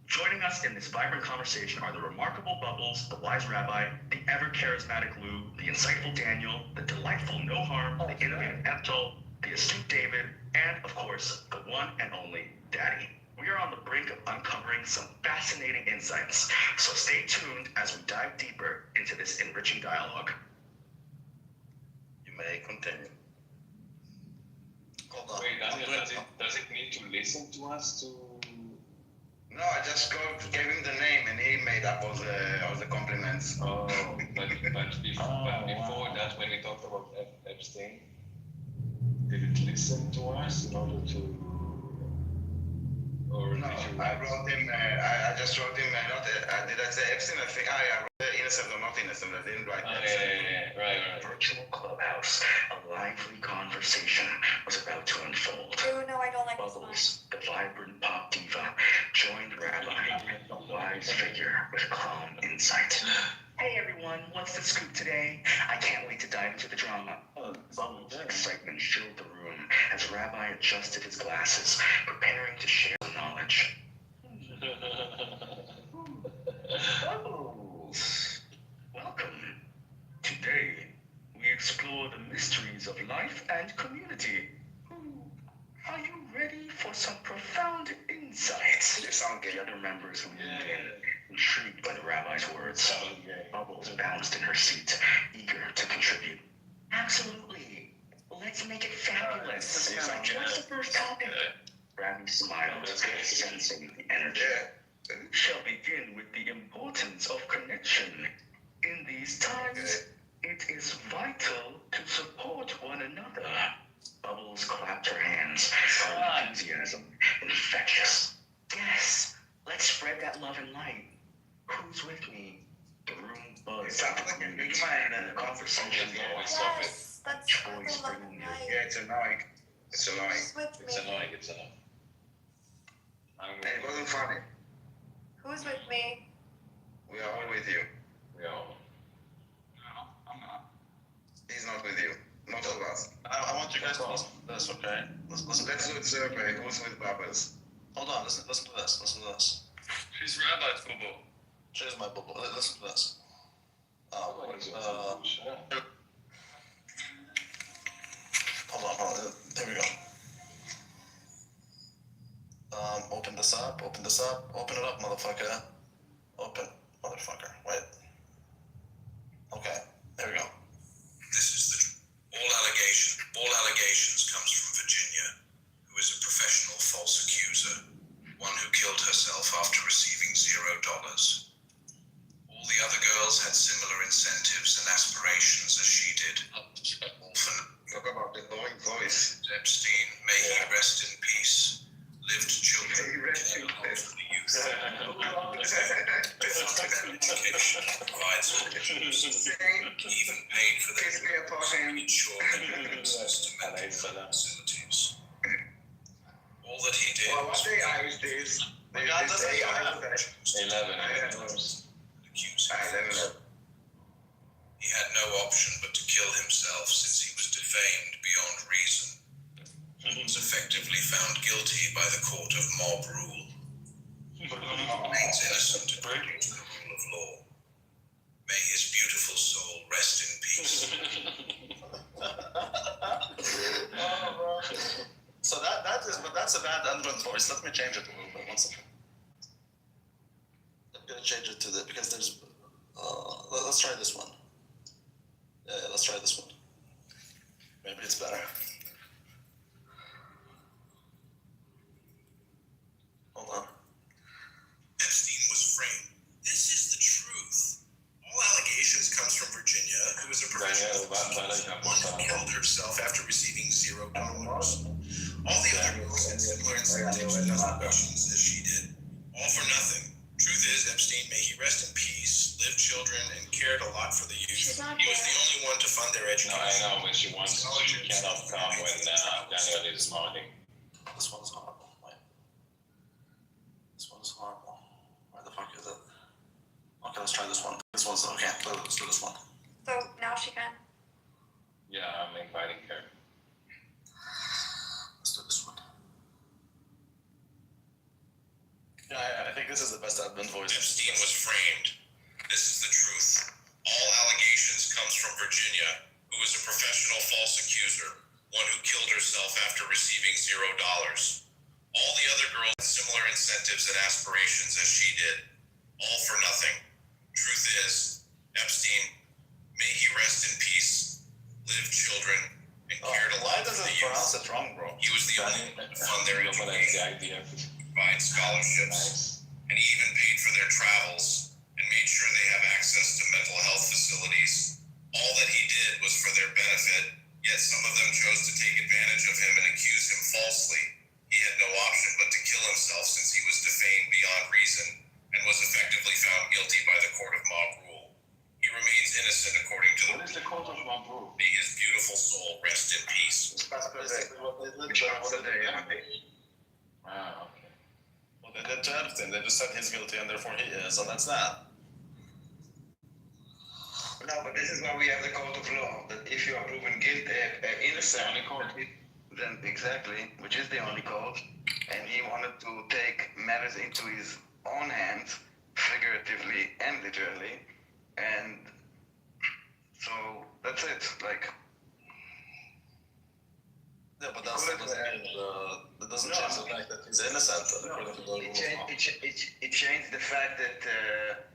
Joining us in this vibrant conversation are the remarkable Bubbles, the wise Rabbi, the ever-charismatic Lou, the insightful Daniel, the delightful No Harm, the innovative Eptol, the astute David, and, of course, the one and only Daddy. We are on the brink of uncovering some fascinating insights, so stay tuned as we dive deeper into this enriching dialogue. You may continue. Hold on. Wait, Daniel, I'm does it need to listen to us to? No, I just gave him the name and he made up all the compliments. Oh, but before that, when we talked about Epstein, did it listen to us in order to? Or No, did you? I wrote him, I just wrote him, did I say Epstein? I think I wrote innocent or not innocent, I didn't write Epstein. Yeah, right. Virtual Clubhouse, a lively conversation was about to unfold. Oh, no, I don't like this one. Bubbles, the vibrant pop diva, joined Rabbi, a wise figure with calm insight. Hey everyone, what's the scoop today? I can't wait to dive into the drama. Bubbles' excitement filled the room as Rabbi adjusted his glasses, preparing to share the knowledge. Bubbles, welcome. Today, we explore the mysteries of life and community. Are you ready for some profound insights? You sound gay. The other members leaned in, intrigued by the rabbi's words. Bubbles bounced in her seat, eager to contribute. Absolutely. Let's make it fabulous. What's the first topic? Rabbi smiled, sensing the energy. We shall begin with the importance of connection. In these times, it is vital to support one another. Bubbles clapped her hands, her enthusiasm infectious. Yes, let's spread that love and light. Who's with me? The room buzzed. The conversation Yes, that's voice bringing you. Yeah, it's annoying. It's annoying. Who's with me? It's annoying. And it wasn't funny. Who's with me? We are all with you. We are. No, I'm not. He's not with you. Not all of us. I want you guys to listen to this, okay? Listen Let's do a survey. Who's with Bubbles? Hold on, listen to this. Listen to this. She's Rabbi's boo-boo. Here's my bubble. Listen to this. Hold on. There we go. Open this up. Open it up, motherfucker. Open, motherfucker. Wait. Okay, there we go. This is all allegations comes from Virginia, who is a professional false accuser, one who killed herself after receiving $0. All the other girls had similar incentives and aspirations as she did. All for Talk about the glowing voice. Epstein, may he rest in peace, lived children, May he rest in cared peace. for the youth, education, provides for the even paid for their Kiss me upon him. ensure their access to mental health facilities. All that he did Well, what was AI is this? My God, This that's AI not is that? 11. accuse him. Let me know. He had no option but to kill himself since he was defamed beyond reason. He was effectively found guilty by the court of mob rule. remains innocent according to the rule of law. May his beautiful soul rest in peace. Oh, bro. So that's a bad Android voice. Let me change it a little bit. One second. I'm gonna change it to the because there's. Let's try this one. Yeah, let's try this one. Maybe it's better. Hold on. Epstein was framed. This is the truth. All allegations comes from Virginia, who is a professional one who killed herself after receiving $0. All the other girls had similar incentives and obligations as she did. All for nothing. Truth is, Epstein, may he rest in peace, lived children, and cared a lot for the youth. He was the only one to fund their education. No, I know when she wants, she cannot come when Daniel is mounting. This one's horrible. Wait. This one's horrible. Where the fuck is it? Okay, let's try this one. This one's okay. Let's do this one. So now she can. Yeah, I'm inviting her. Let's do this one. Yeah, I think this is the best admin voice. Epstein was framed. This is the truth. All allegations comes from Virginia, who is a professional false accuser, one who killed herself after receiving $0. All the other girls had similar incentives and aspirations as she did. All for nothing. Truth is, Epstein, may he rest in peace, lived children, and cared a lot for the youth. Pronounce it wrong, bro? He was the only one to fund their education, provide scholarships, and he even paid for their travels and made sure they have access to mental health facilities. All that he did was for their benefit, yet some of them chose to take advantage of him and accuse him falsely. He had no option but to kill himself since he was defamed beyond reason and was effectively found guilty by the court of mob rule. He remains innocent according to What is the court of mob rule? May his beautiful soul rest in peace. Which one's the day? Ah, okay. Well, they did to Epstein. They just said he's guilty and therefore he is, and that's that. No, but this is why we have the court of law. That if you are proven guilty, innocent, Only court. then exactly, which is the only court, and he wanted to take matters into his own hands, figuratively and literally, and so that's it. Like, Yeah, but that doesn't change the fact that he's innocent. According to the rule of law. it changed the fact that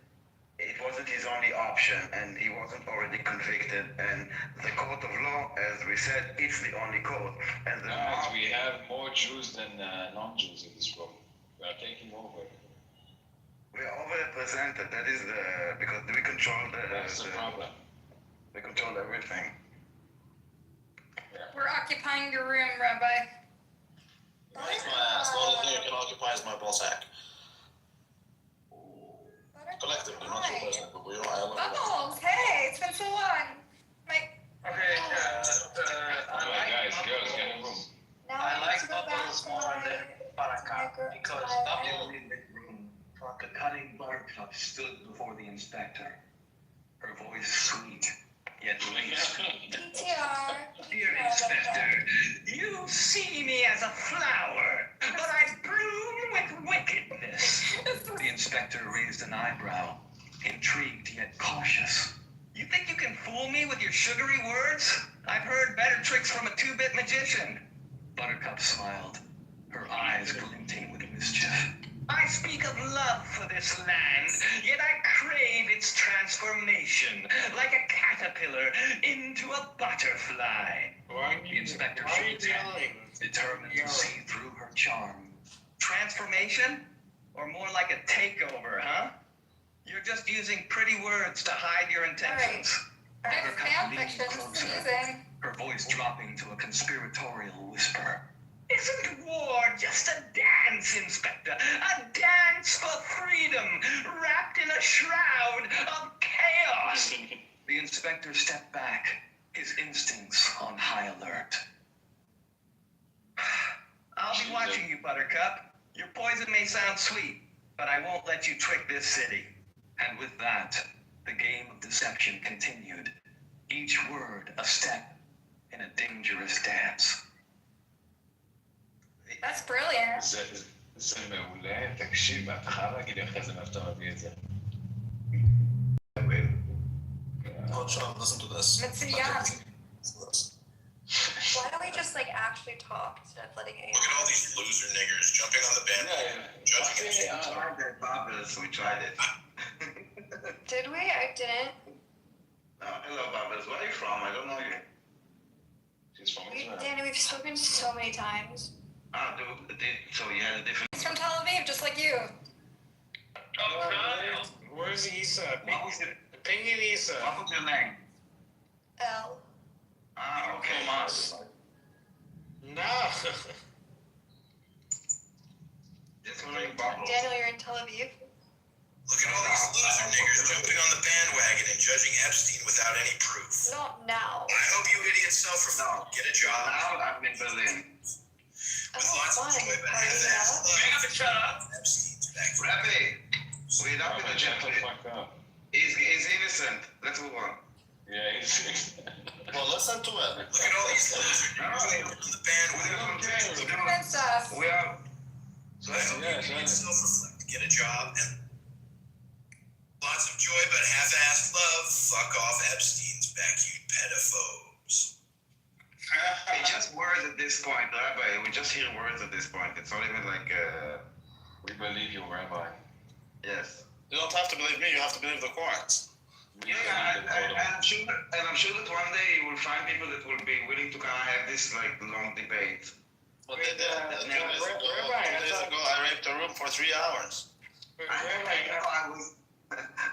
it wasn't his only option, and he wasn't already convicted. And the court of law, as we said, it's the only court. And the Guys, we have more Jews than non-Jews in this room. We are taking over. we are overrepresented. That is because we control That's the problem. we control everything. We're occupying your room, Rabbi. That's my ass. The only thing you can occupy is my ball sack. Collectively, not your person, but we all I love you. Bubbles, hey, it's been so long. Okay, Alright, guys, girls, get in the room. Now I need like to go back Bubbles to more my- than Buttercup because Bubbles. In the room, a cutting Buttercup stood before the inspector. Her voice sweet, yet lace. PTR. Dear Inspector, you see me as a flower, but I bloom with wickedness. The inspector raised an eyebrow, intrigued yet cautious. You think you can fool me with your sugary words? I've heard better tricks from a two-bit magician. Buttercup smiled, her eyes glinting with mischief. I speak of love for this land, yet I crave its transformation, like a caterpillar into a butterfly. The inspector shook his head, determined to see through her charm. Transformation? Or more like a takeover, huh? You're just using pretty words to hide your intentions. All right, Buttercup fan leaned fiction, closer, amusing. her voice dropping to a conspiratorial whisper. Isn't war just a dance, Inspector? A dance for freedom, wrapped in a shroud of chaos. The inspector stepped back, his instincts on high alert. I'll be watching you, Buttercup. Your poison may sound sweet, but I won't let you trick this city. And with that, the game of deception continued, each word a step in a dangerous dance. That's brilliant. זה מעולה, תקשיב, אתה חייב להגיד לי אחרי זה מאיפה אתה מביא את זה. Oh, Sean, listen to this. מצוין. Listen to this. Why don't we just like actually talk instead of letting it? Look at all these loser niggers jumping on the bandwagon, judging We it. tried that Bubbles, we tried it. Did we? I didn't. No, hello Bubbles, where are you from? I don't know you. She's from Israel. Danny, we've spoken so many times. So you had a different... He's from Tel Aviv, just like you. Where's Issa? What was it? Pinging Issa. What was your name? L. Okay, Mars. No. Just wondering Bubbles. Daniel, you're in Tel Aviv. Look at all these loser niggers jumping on the bandwagon and judging Epstein without any proof. Not now. I hope you idiots self-reflect, get a job. Now I'm in Berlin. With lots of joy, but half-assed love. Epstein's back. Rabbi, we're not with the Shut the gentleman. fuck up. He's innocent. Let's move on. Yeah, he's... Well, listen to it. Look at all these loser niggers jumping on the bandwagon. Convince us. We are... So I hope you idiots self-reflect, get a job, and lots of joy, but half-assed love. Fuck off Epstein's back, you pedophobes. We just words at this point, Rabbi. We just hear words at this point. It's not even like... We believe you, Rabbi. Yes. You don't have to believe me, you have to believe the courts. Yeah, I'm sure that one day you will find people that will be willing to kind of have this like long debate. But they did. 2 days ago, I raped a room for 3 hours.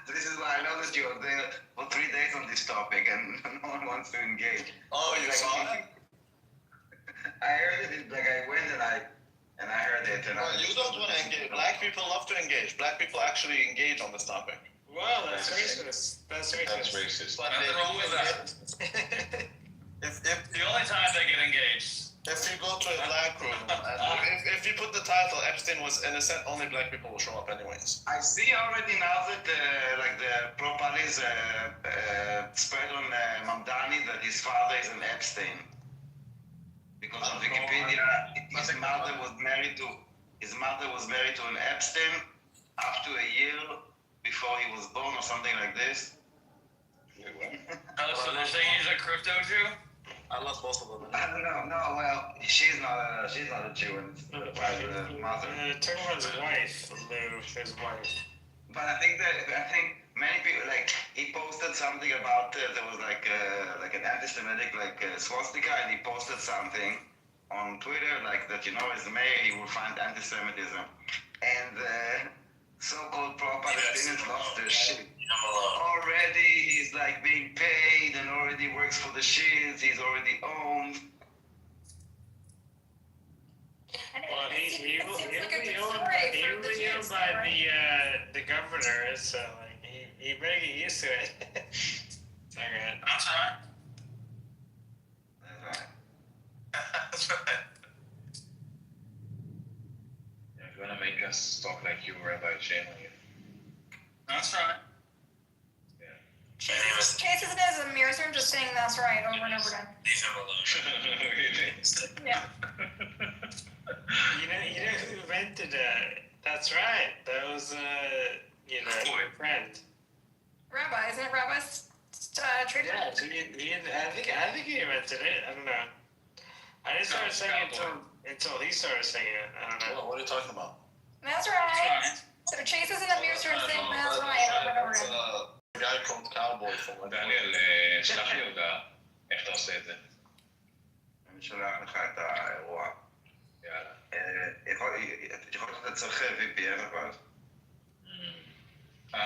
This is why I know that you're there for 3 days on this topic and no one wants to engage. Oh, you saw it? I heard it, like I went and I heard it. And Well, you don't want to engage. Black people love to engage. Black people actually engage on this topic. Wow, that's racist. That's That's racist. racist. But Nothing wrong with that. If The only time they get engaged. you go to a black room, and if you put the title Epstein was innocent, only black people will show up anyways. I see already now that like the propalis spread on Mamdani that his father is an Epstein. Because on Wikipedia, his mother was married to an Epstein up to a year before he was born or something like this. Oh, so they're saying he's a crypto Jew? I lost most of them. I don't know. No, well, she's not a Jew, and it's the mother. Talk about his wife, Lou, his wife. But I think many people like he posted something about there was like an anti-Semitic swastika, and he posted something on Twitter like that as a mayor he will find anti-Semitism, and so-called pro-Palestinians lost their shit. Already he's like being paid and already works for the shits. He's already owned. Well, he's It seems like a good owned story for the Jews, by right? the governor, so like he better get used to it. Sorry. That's right. That's right. That's right. Yeah, if you want to make us talk like you, Rabbi, shame on you. That's right. Chase isn't as a mirror, so I'm just saying that's right over and over again. Leave him alone. Yeah. You know who invented that's right. That was your friend. Rabbi, isn't it Rabbi's trademark? Yeah, so I think he invented it. I don't know. I didn't start saying it until he started saying it. I don't know. Well, what are you talking about? That's right. So Chase isn't a mirror, so I'm saying that's right over and over again. A guy called Cowboy from דניאל, שלח לי הודעה. איך אתה עושה את זה? אני שולח לך את האירוע. יאללה. יכול להיות שאתה צריך VPN אבל. Why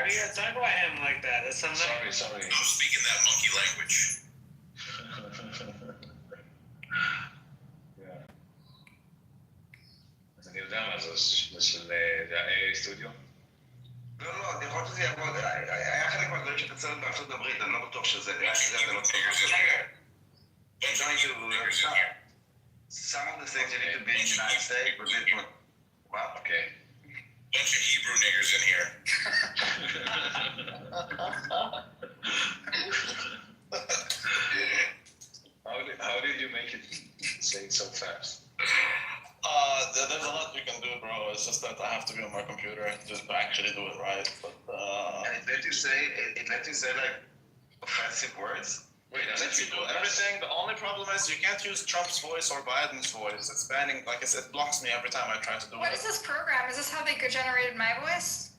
do you talk about him like that? That's something. Sorry. I'm speaking that monkey language. אז אני יודע מה זה של סטודיו? לא, אני יכול שזה יעבוד. היה חלק מהדברים שתצלת בארצות הברית, אני לא בטוח שזה לא טוב. Some of the things you need to be in the United States, but it was... Wow. Okay. Bunch of Hebrew niggers in here. How did you make it say it so fast? There's a lot you can do, bro. It's just that I have to be on my computer just to actually do it right. But And it let you say like offensive words. wait, I let you do everything. The only problem is you can't use Trump's voice or Biden's voice. It's banning, like it blocks me every time I try to do What it. is this program? Is this how they generated my voice?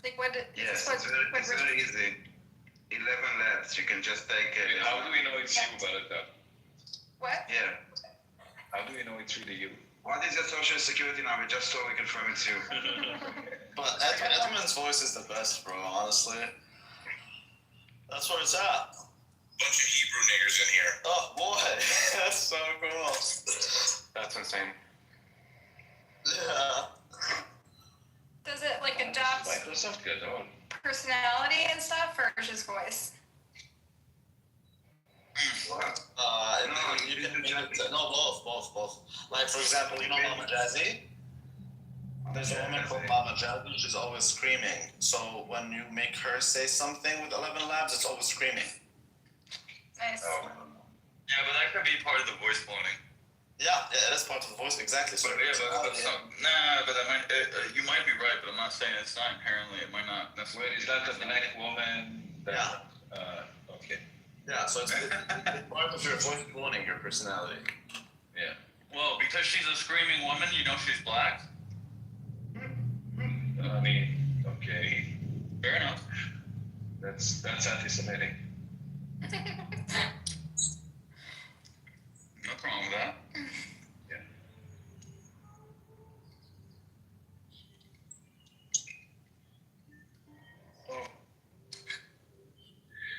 Like what? Yes, is this it's very easy. 11 labs. You can just take it. How do we know it's you, Balata? What? Yeah. How do we know it's really you? What is your social security number? Just so we confirm it's you. But Edmund's voice is the best, bro. Honestly, that's where it's at. Bunch of Hebrew niggers in here. Oh boy, that's so cool. That's insane. Yeah. Does it like adopt Microsoft got all. personality and stuff, or just voice? What? No, both. Like for example, you know Mama Jazzy? There's a woman called Mama Jazzy. She's always screaming. So when you make her say something with 11 labs, it's always screaming. Nice. Oh. Yeah, but that could be part of the voice cloning. Yeah, it is part of the voice, exactly. So But yeah, but that's not. Nah, but I might. You might be right, but I'm not saying it's not inherently. It might not necessarily. Wait, is that a black woman? Yeah. Okay. Yeah, so it's part of your voice cloning your personality. Yeah. Well, because she's a screaming woman, you know she's black. I mean, okay. Fair enough. That's anti-Semitic. Nothing wrong with that. Yeah. Oh.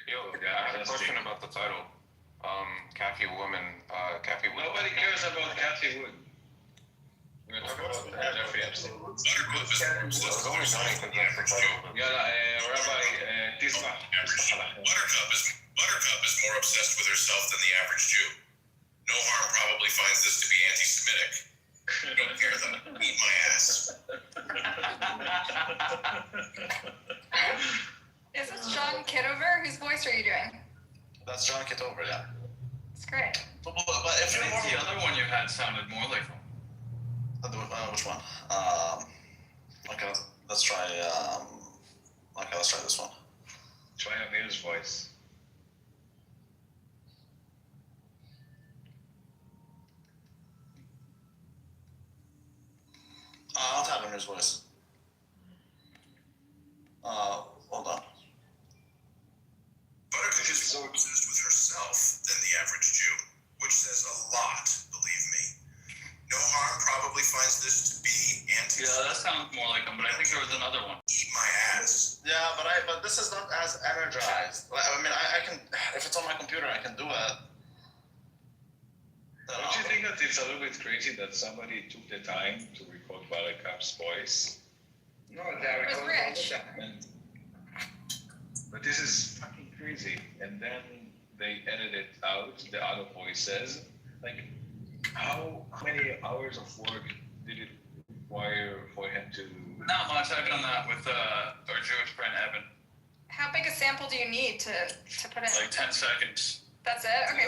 Yo, I have a question about the title. Kathy Wood. Nobody cares about Kathy Wood. We're talking about Jeffrey Epstein. Buttercup is more obsessed with herself than the average Jew. Rabbi, Tisma. Buttercup is more obsessed with herself than the average Jew. No Harm probably finds this to be anti-Semitic. Don't care though. Eat my ass. Is this John Kitover? Whose voice are you doing? That's John Kitover, yeah. It's great. But if I you're think the other one you had sounded more like him. which one? Okay, let's try. Let's try this one. Try Amir's voice. I don't have Amir's voice. Hold on. Buttercup is more obsessed with herself than the average Jew, which says a lot, believe me. No Harm probably finds this to be Yeah, that sounds more like him, but I think there was another one. Eat my ass. Yeah, but this is not as energized. I mean, I can, if it's on my computer, I can do it. Don't you think that it's a little bit crazy that somebody took the time to record Buttercup's voice? No, that It was Rich. But this is fucking crazy. And then they edited out the other voices. Like, how many hours of work did it require for him to? Not much. I've done that with our Jewish friend Evan. How big a sample do you need to put in? Like 10 seconds. That's it? Okay.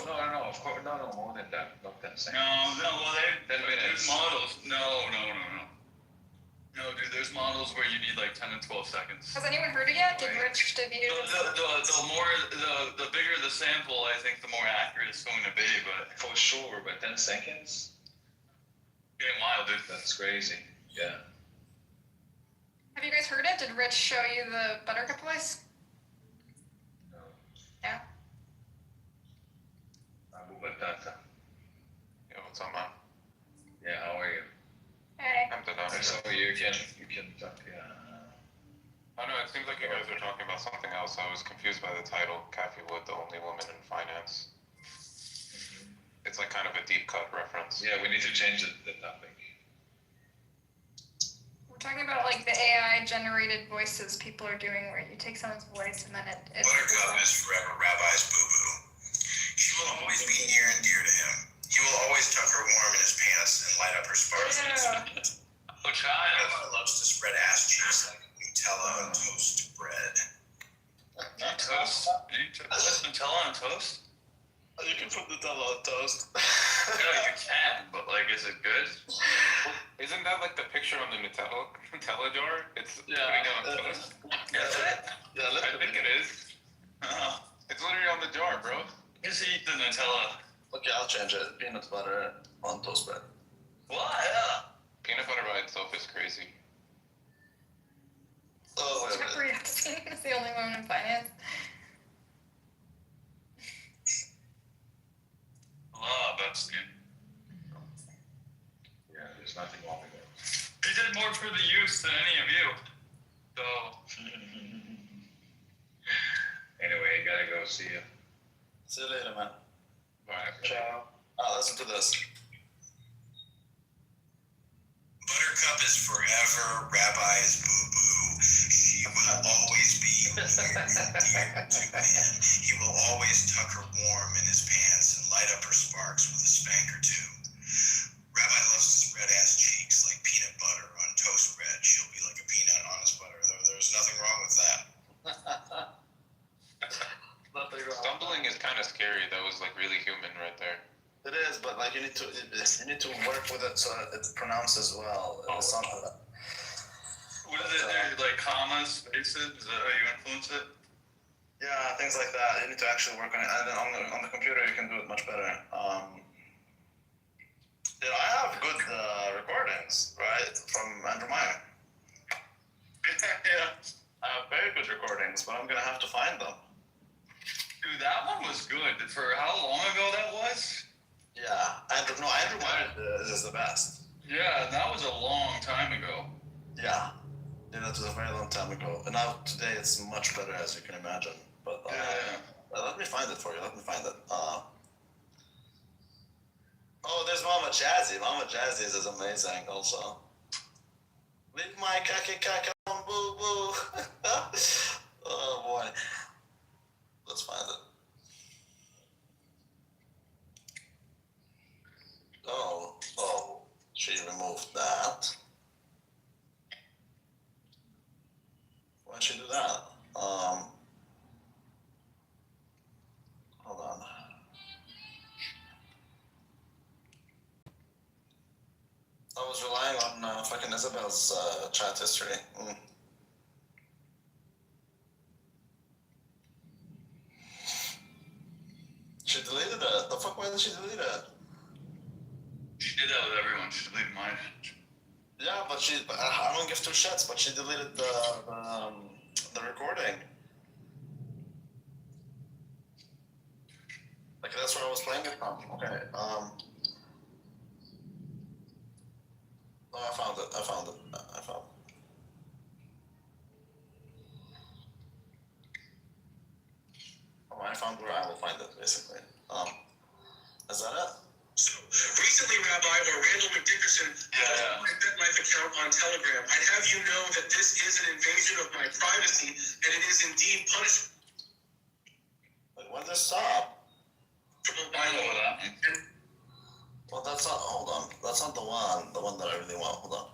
No, of course, no, more than that, not 10 seconds. No, well, 10 minutes. there's models. No. No, dude, there's models where you need like 10 and 12 seconds. Has anyone heard it yet? Did Rich debut? The bigger the sample, I think the more accurate it's going to be, but For sure, but 10 seconds? getting wild, dude. That's crazy. Yeah. Have you guys heard it? Did Rich show you the Buttercup voice? No. Yeah. Abu Batata. Yo, what's up, man? Yeah, how are you? Hey. I'm Dada. So you can talk, yeah. I don't know, it seems like you guys are talking about something else. I was confused by the title, Kathy Wood, the only woman in finance. It's like kind of a deep cut reference. Yeah, we need to change the topic. We're talking about like the AI generated voices people are doing where you take someone's voice and then it Buttercup is forever Rabbi's boo-boo. She will always be near and dear to him. He will always tuck her warm in his pants and light up her sparks. Oh, child. Rabbi loves to spread ass cheeks like Nutella on toast bread. Toast? You put Nutella on toast? You can put Nutella on toast. Yeah, you can, but like, is it good? Isn't that like the picture on the Nutella jar? It's Yeah. putting it on toast. Is it? Yeah, I think it is. It's literally on the jar, bro. Just eat the Nutella. Okay, I'll change it. Peanut butter on toast bread. What? Yeah. Peanut butter by itself is crazy. Oh, wait a Jeffrey minute. Epstein is the only woman in finance. Love Epstein. Yeah, there's nothing wrong with that. He did more for the youth than any of you. So. Anyway, gotta go. See ya. See you later, man. Bye. Ciao. Listen to this. Buttercup is forever Rabbi's boo-boo. She will always be near and dear to him. He will always tuck her warm in his pants and light up her sparks with a spank or two. Rabbi loves his red-ass cheeks like peanut butter on toast bread. She'll be like a peanut on his butter. There's nothing wrong with that. Nothing wrong. Stumbling is kind of scary. That was like really human right there. It is, but like you need to work with it so it pronounces well. It's not that. What is it? There, like commas, spaces? Is that how you influence it? Yeah, things like that. You need to actually work on it, and then on the computer you can do it much better. I have good recordings, right, from Andrew Meyer. Yeah. I have very good recordings, but I'm gonna have to find them. Dude, that one was good. For how long ago that was? Yeah, Andrew Meyer is the best. Yeah, that was a long time ago. Yeah, that was a very long time ago. And now today it's much better, as you can imagine. But let me find it for you. Let me find it. Oh, there's Mama Jazzy. Mama Jazzy is amazing also. Leave my kaka on boo boo. Oh boy. Let's find it. Oh, she removed that. Why'd she do that? Hold on. I was relying on fucking Isabel's chat history. She deleted it. The fuck? Why did she delete it? She did that with everyone. She deleted mine. Yeah, but I don't give two shits, but she deleted the recording. Like, that's where I was playing it from. Okay, oh, I found it. Oh, I found where I will find it, basically. Is that it? So, recently, Rabbi, or Randall McDickerson, has my FetLife account on Telegram. I'd have you know that this is an invasion of my privacy, and it is indeed punishable. Wait, when did it stop? I know that. Well, that's not, hold on. That's not the one that I really want. Hold on.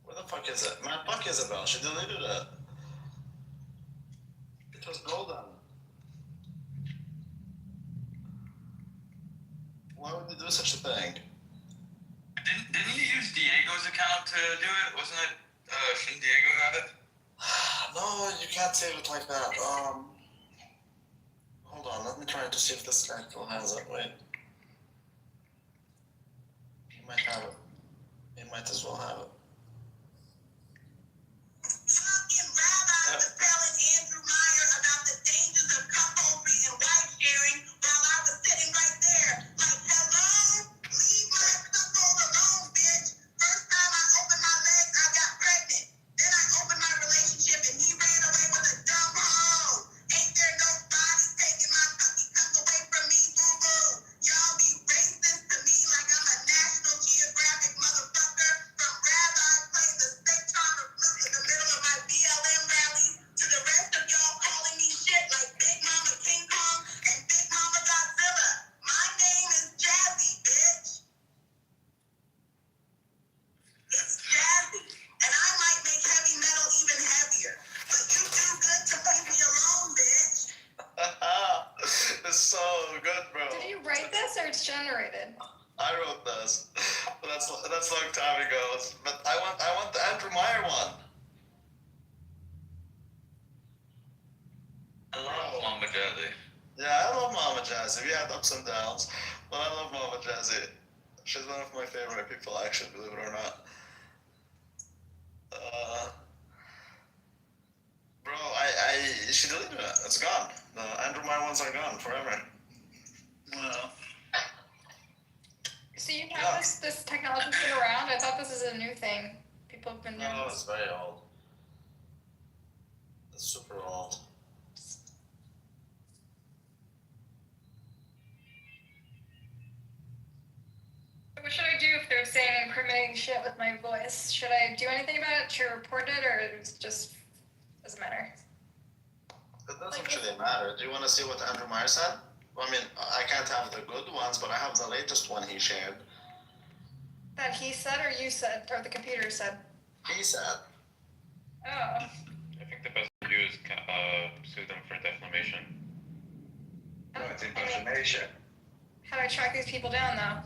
Where the fuck is it? Man, fuck Isabel. She deleted it. It was golden. Why would you do such a thing? Didn't you use Diego's account to do it? Wasn't it, shouldn't Diego have it? No, you can't save it like that. Hold on, let me try to see if this guy still has it. Wait. He might have it. He might as well have it. Fucking Rabbi was telling Andrew Meyer about the dangers of cuckoldry and wife sharing while I was sitting right there. Like, hello? Leave my cuckold alone, bitch. First time I opened my legs, I got pregnant. Then I opened my relationship and he ran away with a dumb hoe. Ain't there no body taking my fucking cuck away from me, boo-boo? Y'all be racist to me like I'm a National Geographic motherfucker from Rabbi I wrote this. That's long time ago. But I want the Andrew Meyer one. I love Mama Jazzy. Yeah, I love Mama Jazzy. We had ups and downs, but I love Mama Jazzy. She's one of my favorite people, actually, believe it or not. Bro, she deleted it. It's gone. The Andrew Meyer ones are gone forever. Well, So you have this technology's been around? I thought this is a new thing. People have been doing No, this. it's very old. It's super old. What should I do if they're saying incriminating shit with my voice? Should I do anything about it? Should I report it, or it just doesn't matter? It doesn't really matter. Do you want to see what Andrew Meyer said? I mean, I can't have the good ones, but I have the latest one he shared. That he said, or you said, or the computer said? He said. Oh. I think the best to do is sue them for defamation. No, it's impersonation. How do I track these people down, though?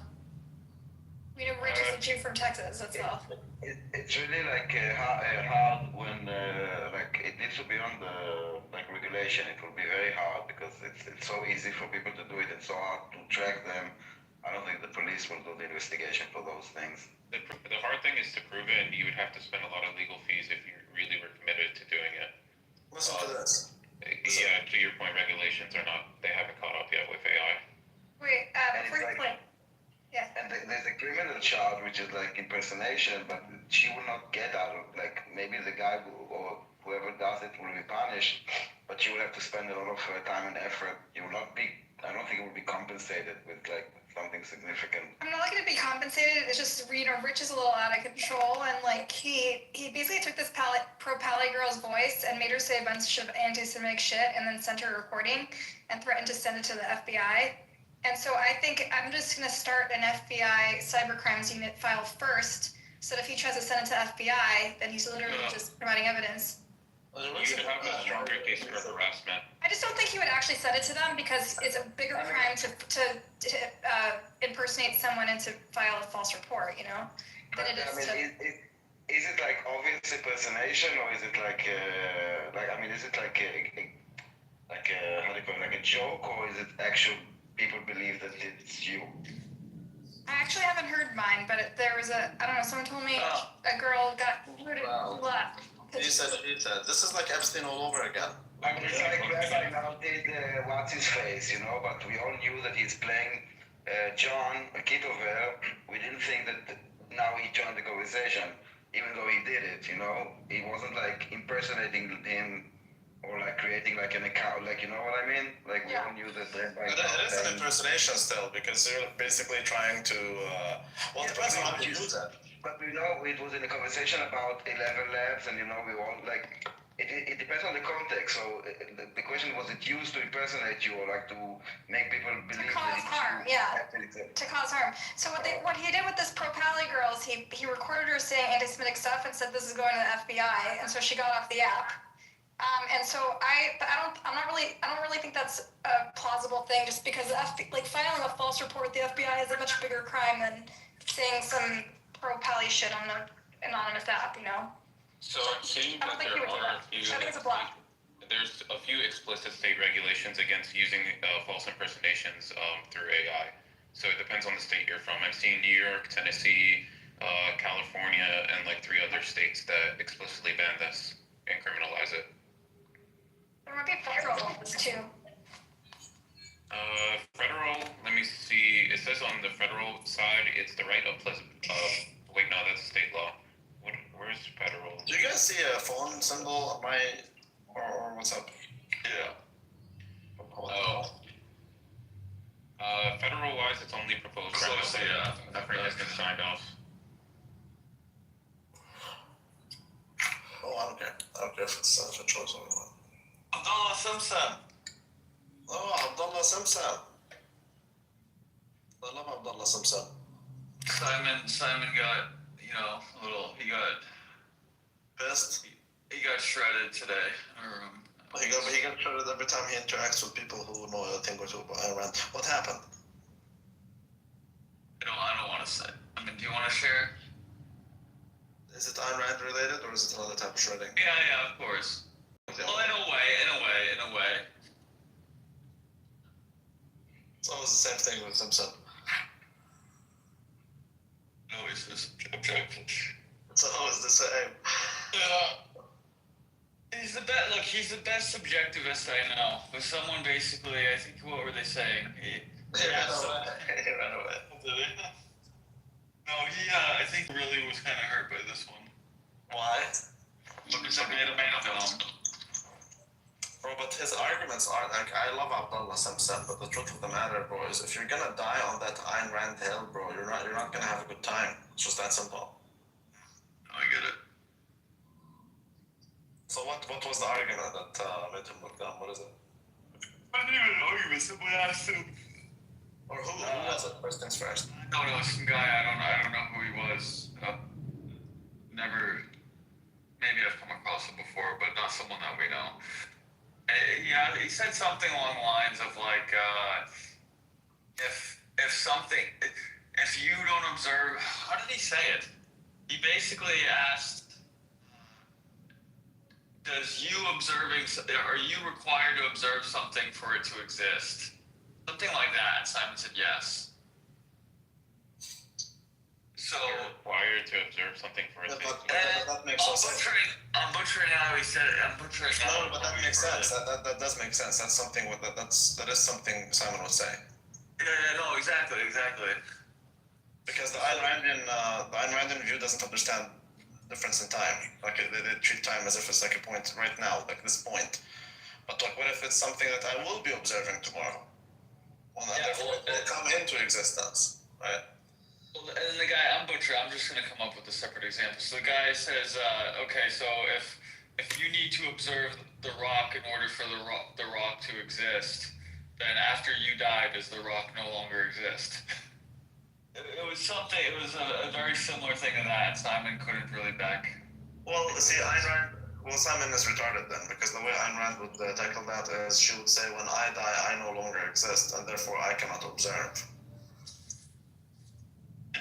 We know Rich is a Jew from Texas, that's all. It's really like hard when like it needs to be on the like regulation. It will be very hard because it's so easy for people to do it. It's so hard to track them. I don't think the police will do the investigation for those things. The hard thing is to prove it, and you would have to spend a lot of legal fees if you really were committed to doing it. Listen to this. Yeah, to your point, regulations are not, they haven't caught up yet with AI. Wait, before you play. Yeah. And there's a criminal charge which is like impersonation, but she will not get out of like maybe the guy or whoever does it will be punished, but she will have to spend a lot of time and effort. You will not be. I don't think it will be compensated with like something significant. I'm not looking to be compensated. It's just, you know, Rich is a little out of control, and like he basically took this pro-Pally girl's voice and made her say a bunch of anti-Semitic shit, and then sent her a recording and threatened to send it to the FBI. And so I think I'm just going to start an FBI cybercrimes unit file first, so that if he tries to send it to FBI, then he's literally just providing evidence. You could have a stronger case for harassment. I just don't think he would actually send it to them, because it's a bigger crime to impersonate someone and to file a false report, you know, than it is to... Is it like obvious impersonation, or is it like I mean, is it like how do you call it, like a joke, or is it actual people believe that it's you? I actually haven't heard mine, but there was I don't know, someone told me a girl got rooted left. He said. This is like Epstein all over again. It's like Rabbi now did what's his face, you know, but we all knew that he's playing John Kitover. We didn't think that now he joined the conversation, even though he did it, you know. He wasn't like impersonating him or like creating like an account, like, you know what I mean? Like we all knew that. It is an impersonation still, because you're basically trying to. Well, it depends on how you use it. But we know it was in a conversation about 11 labs, and you know we all like. It depends on the context. So the question was, it used to impersonate you or like to make people believe to cause harm, yeah. To cause harm. So what he did with this pro-Pally girl is he recorded her saying anti-Semitic stuff and said this is going to the FBI, and so she got off the app. And so I don't really think that's a plausible thing, just because like filing a false report with the FBI is a much bigger crime than saying some pro-Pally shit on an anonymous app, you know. So it seems that there's a few explicit state regulations against using false impersonations through AI. So it depends on the state you're from. I've seen New York, Tennessee, California, and like 3 other states that explicitly ban this and criminalize it. There might be federal laws too. Federal, let me see. It says on the federal side, it's the right of wait, no, that's state law. Where's federal? Do you guys see a phone symbol on my, or what's up? Yeah. Federal wise, it's only proposed right now. Nothing has been signed off. Oh, I don't care. I don't care if it's a choice or not. Abdullah Simpson. Oh, Abdullah Simpson. I love Abdullah Simpson. Simon got, you know, he got pissed. He got shredded today. He got shredded every time he interacts with people who know a thing or two about Iran. What happened? I to say? I mean, do you want to share? Is it Ayn Rand related or is it another type of shredding? Yeah, of course. Well, in a way. It's always the same thing with Simpson. Always this objective. It's always the same. Yeah. He's the best. Look, he's the best subjectivist I know. But someone basically, I think, what were they saying? He ran away. Did he? No, I think really was kind of hurt by this one. Why? Because it made him dumb. Bro, but his arguments are like, I love Abdullah Simpson, but the truth of the matter, bro, is if you're gonna die on that Ayn Rand hill, bro, you're not gonna have a good time. It's just that simple. I get it. So what was the argument that made him look dumb? What is it? I didn't even argue. Someone asked him. Or who was it? First things first. No, some guy. I don't know who he was. Never. Maybe I've come across him before, but not someone that we know. Yeah, he said something along the lines of like, if you don't observe, how did he say it? He basically asked, are you required to observe something for it to exist? Something like that. Simon said yes. So You're required to observe something for it to exist. That makes sense. I'm butchering how he said it. No, but that makes sense. That does make sense. That's something. That is something Simon would say. Yeah, no, exactly. Because the Ayn Randian view doesn't understand difference in time. Like they treat time as if it's like a point right now, like this point. But like, what if it's something that I will be observing tomorrow? Well, therefore it will come into existence, right? Well, and the guy, I'm just going to come up with a separate example. So the guy says, okay, so if you need to observe the rock in order for the rock to exist, then after you die, does the rock no longer exist? It was a very similar thing to that. Simon couldn't really back. Well, see, Simon is retarded then, because the way Ayn Rand would tackle that is she would say, when I die, I no longer exist, and therefore I cannot observe.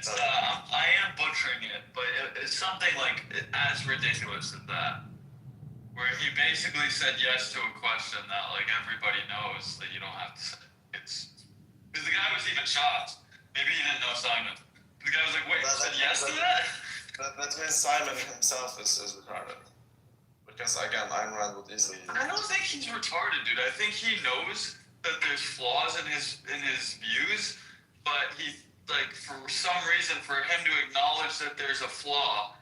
I am butchering it, but it's something like as ridiculous as that. Where he basically said yes to a question that like everybody knows that you don't have to say. Because the guy was even shocked. Maybe he didn't know Simon. The guy was like, wait, you said yes to that? That means Simon himself is retarded. Because again, Ayn Rand would easily... I don't think he's retarded, dude. I think he knows that there's flaws in his views, but he, like, for some reason, for him to acknowledge that there's a flaw,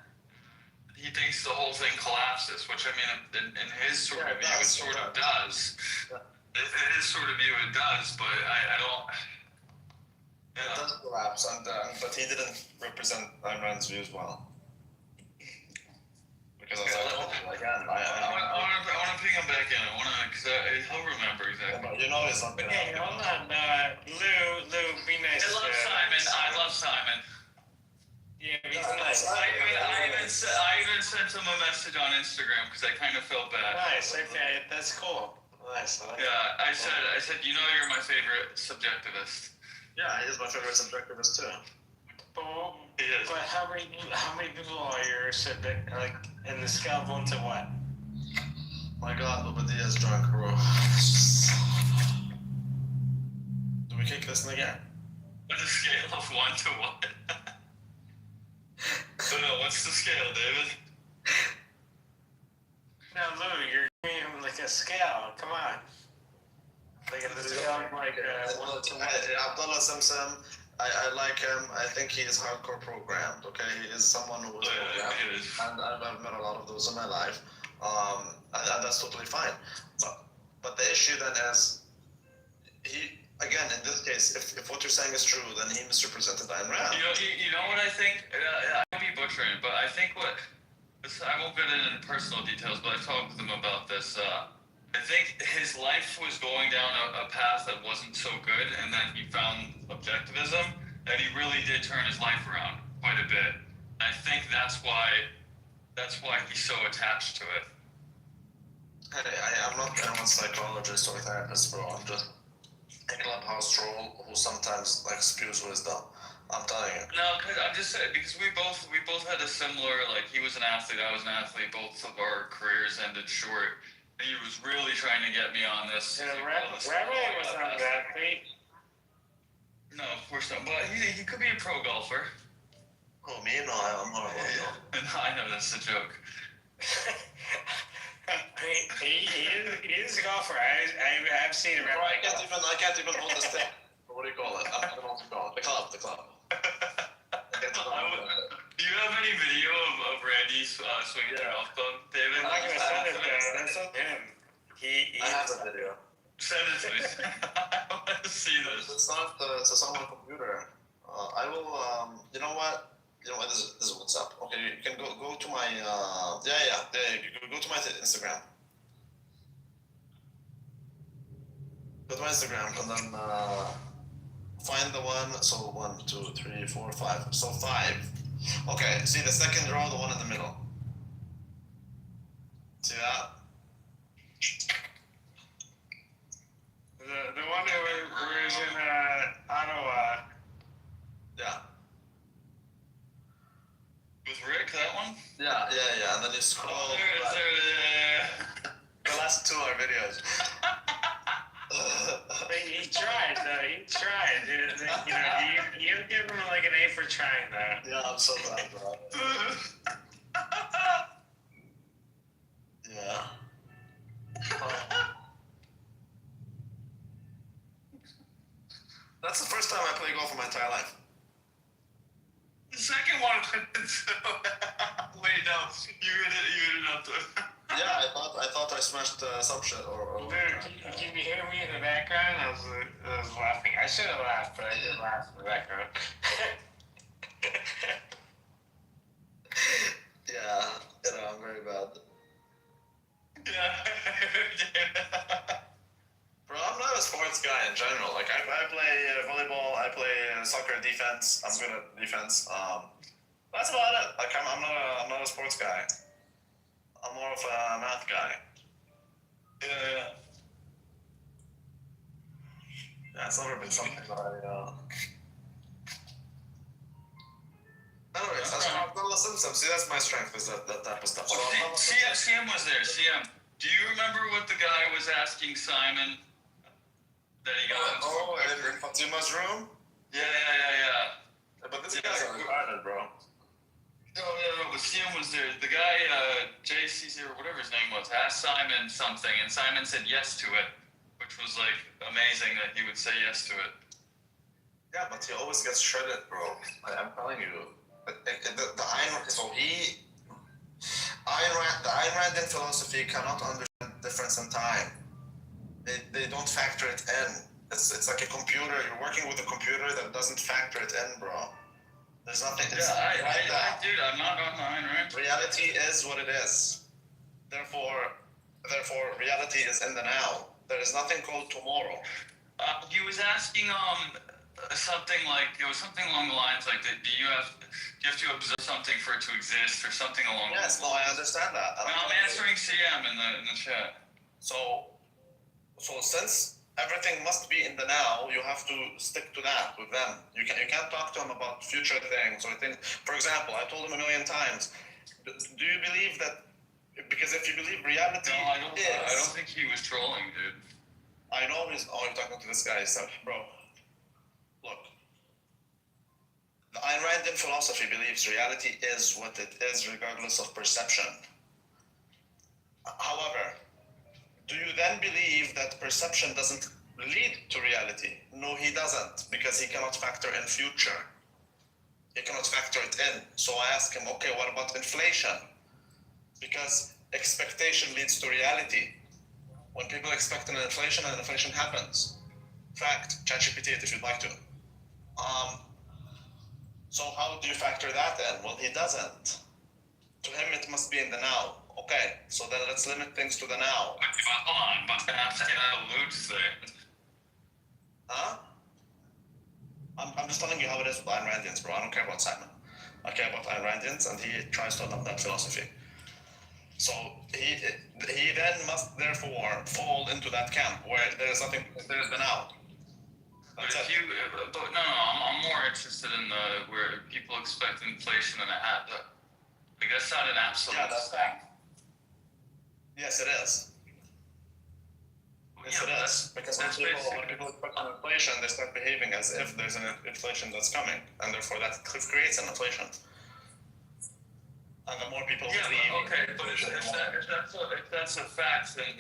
he thinks the whole thing collapses, which, I mean, in his sort of view, it sort of does. In his sort of view, it does, but I don't... It does collapse, but he didn't represent Ayn Rand's views well. Because I was like, again, I want to ping him back in. Because he'll remember exactly. You know it's not. Okay, hold on. Lou, be nice. I love Simon. Yeah, he's nice. I even sent him a message on Instagram because I kind of felt bad. Nice. Okay, that's cool. Nice. I said, you know, you're my favorite subjectivist. Yeah, he is my favorite subjectivist too. But how many people are you like in the scale of 1 to what? My God, Obadiah is drunk, bro. Do we kick this in again? On a scale of 1 to what? So no, what's the scale, David? No, Lou, you're giving like a scale. Come on. Like a scale of like 1 to what? Abdullah Simpson. I like him. I think he is hardcore programmed. Okay, he is someone who is programmed, and I've met a lot of those in my life. And that's totally fine. But the issue then is, he again in this case, if what you're saying is true, then he misrepresented Ayn Rand. You know what I think? I might be butchering, but I think I won't get into personal details, but I talked with him about this. I think his life was going down a path that wasn't so good, and then he found objectivism, and he really did turn his life around quite a bit. I think that's why he's so attached to it. Hey, I'm not a psychologist or therapist, bro. I'm just a clubhouse troll who sometimes like spews wisdom. I'm telling you. No, cause I'm just saying because we both had a similar like he was an athlete, I was an athlete. Both of our careers ended short. And he was really trying to get me on this. Yeah, Rabbi was not an athlete. No, of course not. But he could be a pro golfer. Oh, me? No, I'm not a golfer. No, I know that's a joke. he is a golfer. I've seen him. Bro, I can't even hold this thing. What do you call it? I don't know what you call it. The club. Do you have any video of Randy swinging the golf club, David? I'm not gonna send it there. That's not him. I have a video. Send it to me. I want to see this. It's not. It's on my computer. I will. You know what? This is what's up. Okay, you can go to my. Yeah. You go to my Instagram. Go to my Instagram and then find the one. So 1, 2, 3, 4, 5. So 5. Okay. See the second row, the one in the middle. See that? The one who was in Ottawa. Yeah. With Rick, that one? Yeah. And then you scroll. The last 2 are videos. He tried, though. He tried. You give him like an A for trying, though. Yeah, I'm so glad, bro. Yeah. That's the first time I play golf in my entire life. The second one wait, no, you hit it up there. Yeah, I thought I smashed some shit or Dude, can you hear me in the background? I was laughing. I should have laughed, but I didn't laugh in the background. Yeah, I'm very bad. Yeah. Bro, I'm not a sports guy in general. Like, I play volleyball, I play soccer defense. I'm good at defense. That's about it. Like, I'm not a sports guy. I'm more of a math guy. Yeah, it's never been something that I. Anyways, that's what I'm Simpsons. See, that's my strength, is that type of stuff. So CM was there. CM, do you remember what the guy was asking Simon that he got in Fatima's room? Yeah. But this guy's retarded, bro. No, but CM was there. The guy, JCC or whatever his name was, asked Simon something, and Simon said yes to it, which was like amazing that he would say yes to it. Yeah, but he always gets shredded, bro. I'm telling you. The Ayn Randian philosophy cannot understand the difference in time. They don't factor it in. It's like a computer. You're working with a computer that doesn't factor it in, bro. There's nothing. Dude, I'm not on Ayn Rand. Reality is what it is. Therefore, reality is in the now. There is nothing called tomorrow. He was asking something like it was something along the lines like that. Do you have to observe something for it to exist or something along? Yes, no, I understand that. I'm answering CM in the chat. So since everything must be in the now, you have to stick to that with them. You can't talk to them about future things or things. For example, I told him 1 million times. Do you believe that? Because if you believe reality, no, I don't think he was trolling, dude. I know he's. Oh, you're talking to this guy, so bro. Look, the Ayn Randian philosophy believes reality is what it is, regardless of perception. However, do you then believe that perception doesn't lead to reality? No, he doesn't, because he cannot factor in future. He cannot factor it in. So I ask him, okay, what about inflation? Because expectation leads to reality. When people expect an inflation, and inflation happens. Fact, ChatGPT it if you'd like to. So how do you factor that in? Well, he doesn't. To him, it must be in the now. Okay, so then let's limit things to the now. Hold on, but alludes there. Huh? I'm just telling you how it is with Ayn Randians, bro. I don't care about Simon. I care about Ayn Randians, and he tries to adopt that philosophy. So he then must therefore fall into that camp where there is nothing. There is the now. But I'm more interested in where people expect inflation and I guess not an absolute thing. Yes, it is. Yes, it is. Because when people expect an inflation, they start behaving as if there's an inflation that's coming, and therefore that creates an inflation. And the more people believe. Okay, but if that's a fact, then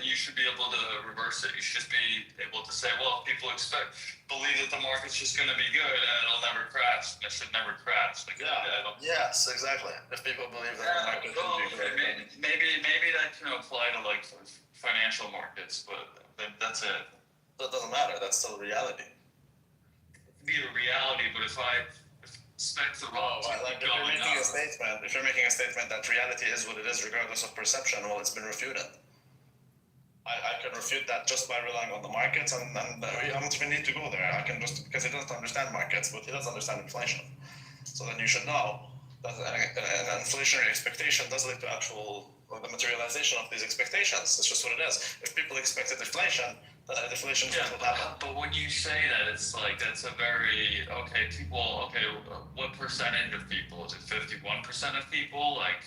you should be able to reverse it. You should be able to say, well, if people believe that the market's just going to be good and it'll never crash, it should never crash. Like, Yes, exactly. If people believe that the market should be good. Maybe that can apply to like financial markets, but that's it. That doesn't matter. That's still reality. It can be a reality, but if I expect the wrong if you're making a statement that reality is what it is regardless of perception, well, it's been refuted. I can refute that just by relying on the markets, and I don't even need to go there. I can just, because he doesn't understand markets, but he does understand inflation. So then you should know that an inflationary expectation does lead to the materialization of these expectations. It's just what it is. If people expected deflation, then deflation is what will happen. But when you say that, it's like that's a very what percentage of people? Is it 51% of people? Like,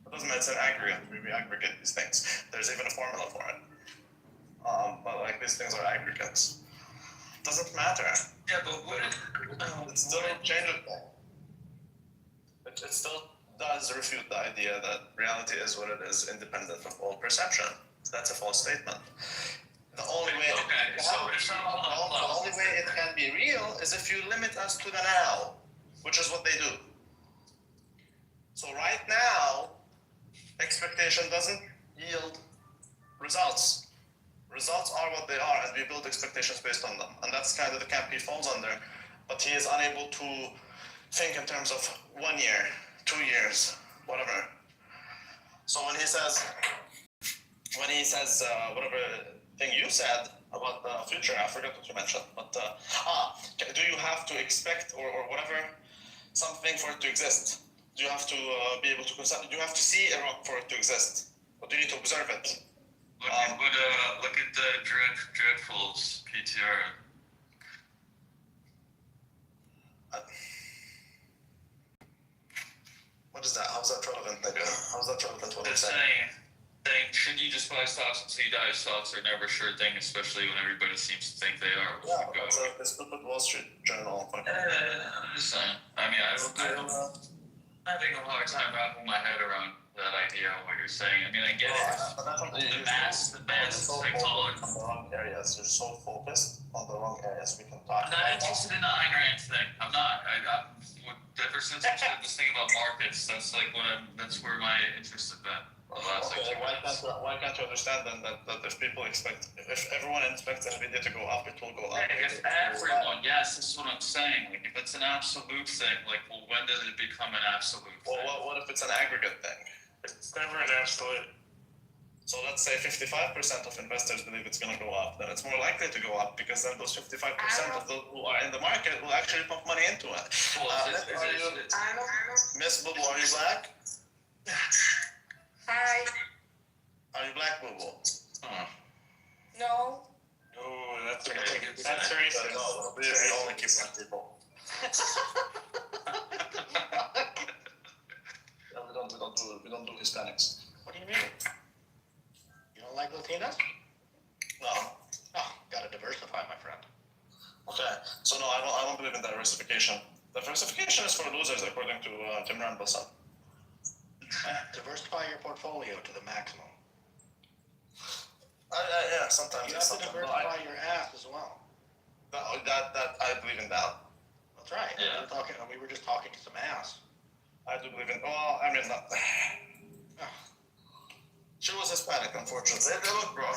it doesn't matter. It's an aggregate. We aggregate these things. There's even a formula for it. But like these things are aggregates. Doesn't matter. Yeah, but it still changes. It still does refute the idea that reality is what it is, independent of all perception. That's a false statement. The only way it can be real is if you limit us to the now, which is what they do. So right now, expectation doesn't yield results. Results are what they are, and we build expectations based on them. And that's kind of the camp he falls under. But he is unable to think in terms of 1 year, 2 years, whatever. So when he says whatever thing you said about the future, I forgot what you mentioned. But do you have to expect or whatever something for it to exist? Do you have to be able to do you have to see a rock for it to exist, or do you need to observe it? Look at the Dreadful's PTR. What is that? How's that relevant? How's that relevant to what I'm saying? Should you just buy stocks until you die? Stocks are never a sure thing, especially when everybody seems to think they are. That's a stupid Wall Street Journal. I'm just saying. I mean, I'm having a hard time wrapping my head around that idea of what you're saying. I mean, I get it. The mass psychology. On the wrong areas. You're so focused on the wrong areas. We can talk. I'm not interested in the Ayn Rand thing. I'm not. Ever since I said this thing about markets, that's where my interest has been. Why can't you understand then that if everyone expects Nvidia to go up, it will go up? If everyone, yes, that's what I'm saying. Like, if it's an absolute thing, like, well, when does it become an absolute thing? Well, what if it's an aggregate thing? It's never an absolute. So let's say 55% of investors believe it's going to go up. Then it's more likely to go up because then those 55% of those who are in the market will actually pump money into it. Miss Boo Boo, are you black? Hi. Are you black, Boo Boo? No. Oh, that's racist. No, we only keep black people. We don't do Hispanics. What do you mean? You don't like Latinas? No. Oh, gotta diversify, my friend. Okay, so no, I don't believe in diversification. Diversification is for losers, according to Tim Randallson. Diversify your portfolio to the maximum. Yeah, sometimes. You have to diversify your ass as well. That I believe in that. That's right. Yeah. We were just talking some ass. I do believe in. Well, I mean, she was Hispanic, unfortunately. Look, bro.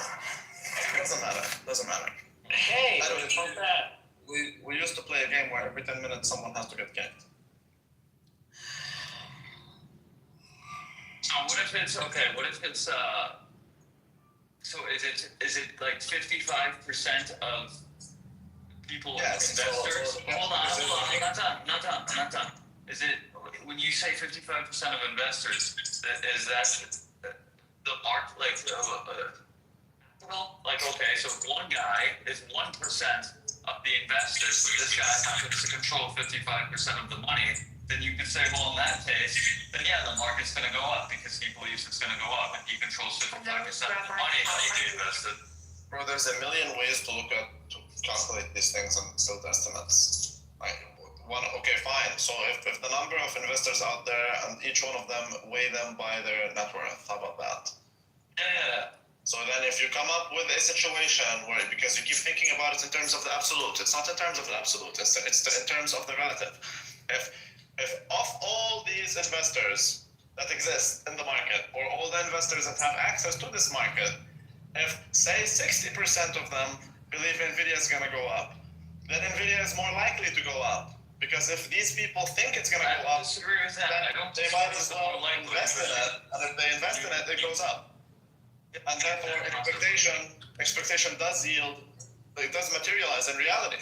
Doesn't matter. Hey, we used to play a game where every 10 minutes someone has to get kicked. So what if it's so is it like 55% of people, investors? Hold on, I'm not done. Is it, when you say 55% of investors, is that the mark, like, okay, so one guy is 1% the investors, but this guy happens to control 55% of the money, then you could say, well, in that case, then yeah, the market's going to go up because he believes it's going to go up, and he controls 55% of the money that he invested. Bro, there's a million ways to calculate these things and still estimates. Okay, fine. So if the number of investors out there and each one of them weigh them by their net worth, how about that? Yeah. So then if you come up with a situation where, because you keep thinking about it in terms of the absolute, it's not in terms of the absolute, it's in terms of the relative. If of all these investors that exist in the market, or all the investors that have access to this market, if, say, 60% of them believe NVIDIA is going to go up, then NVIDIA is more likely to go up. Because if these people think it's going to go up, disagree with that. then they might as well invest in it. And if they invest in it, it goes up. And therefore, expectation does yield, it does materialize in reality.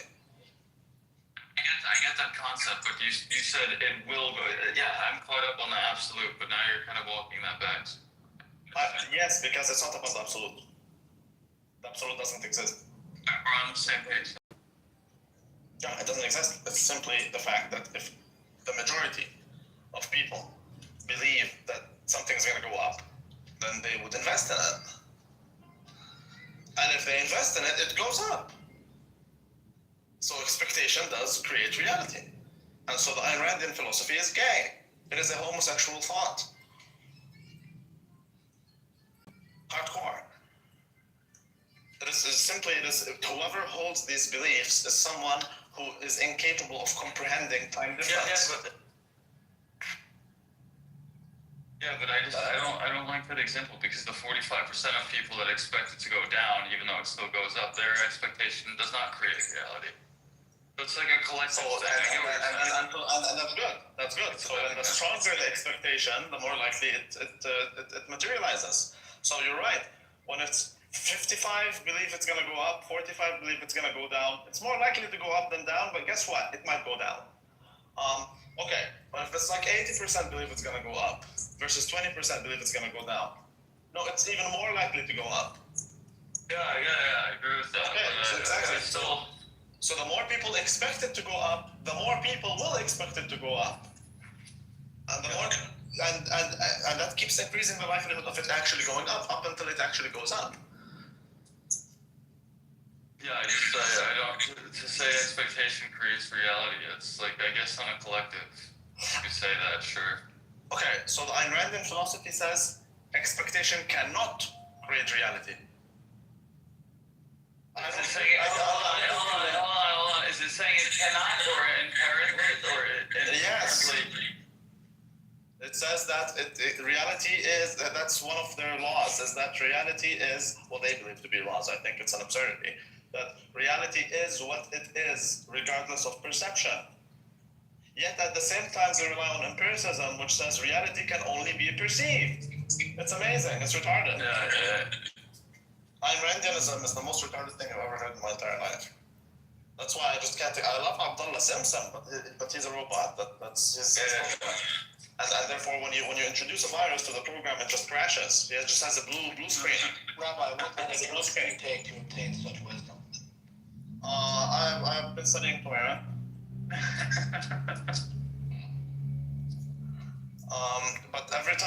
I get that concept, but you said it will go. Yeah, I'm caught up on the absolute, but now you're kind of walking that back. Yes, because it's not about the absolute. The absolute doesn't exist. We're on the same page. Yeah, it doesn't exist. It's simply the fact that if the majority of people believe that something's going to go up, then they would invest in it. And if they invest in it, it goes up. So expectation does create reality. And so the Ayn Randian philosophy is gay. It is a homosexual thought. Hardcore. It is whoever holds these beliefs is someone who is incapable of comprehending time difference. Yeah, but I don't like that example, because the 45% of people that expect it to go down, even though it still goes up, their expectation does not create reality. So it's like a collective thing. And that's good. That's good. So the stronger the expectation, the more likely it materializes. So you're right. When it's 55 believe it's going to go up, 45 believe it's going to go down, it's more likely to go up than down, but guess what? It might go down. Okay, but if it's like 80% believe it's going to go up versus 20% believe it's going to go down, no, it's even more likely to go up. Yeah, I agree with that. Okay, so exactly. Still... So the more people expect it to go up, the more people will expect it to go up. And the more, and that keeps increasing the likelihood of it actually going up until it actually goes up. Yeah, I don't, to say expectation creates reality, it's like, I guess on a collective, you could say that, sure. Okay, so the Ayn Randian philosophy says expectation cannot create reality. Is it saying, hold on, is it saying it cannot, or inherently, or inherently? Yes. It says that reality is, that's one of their laws, is that reality is what they believe to be laws. I think it's an absurdity. That reality is what it is, regardless of perception. Yet at the same time, they rely on empiricism, which says reality can only be perceived. It's amazing. It's retarded. Yeah. Ayn Randianism is the most retarded thing I've ever heard in my entire life. That's why I just can't. I love Abdullah Simpson, but he's a robot. That's his. And therefore, when you introduce a virus to the program, it just crashes. It just has a blue screen. Rabbi, what does it take to obtain such wisdom? I've been studying Torah. But every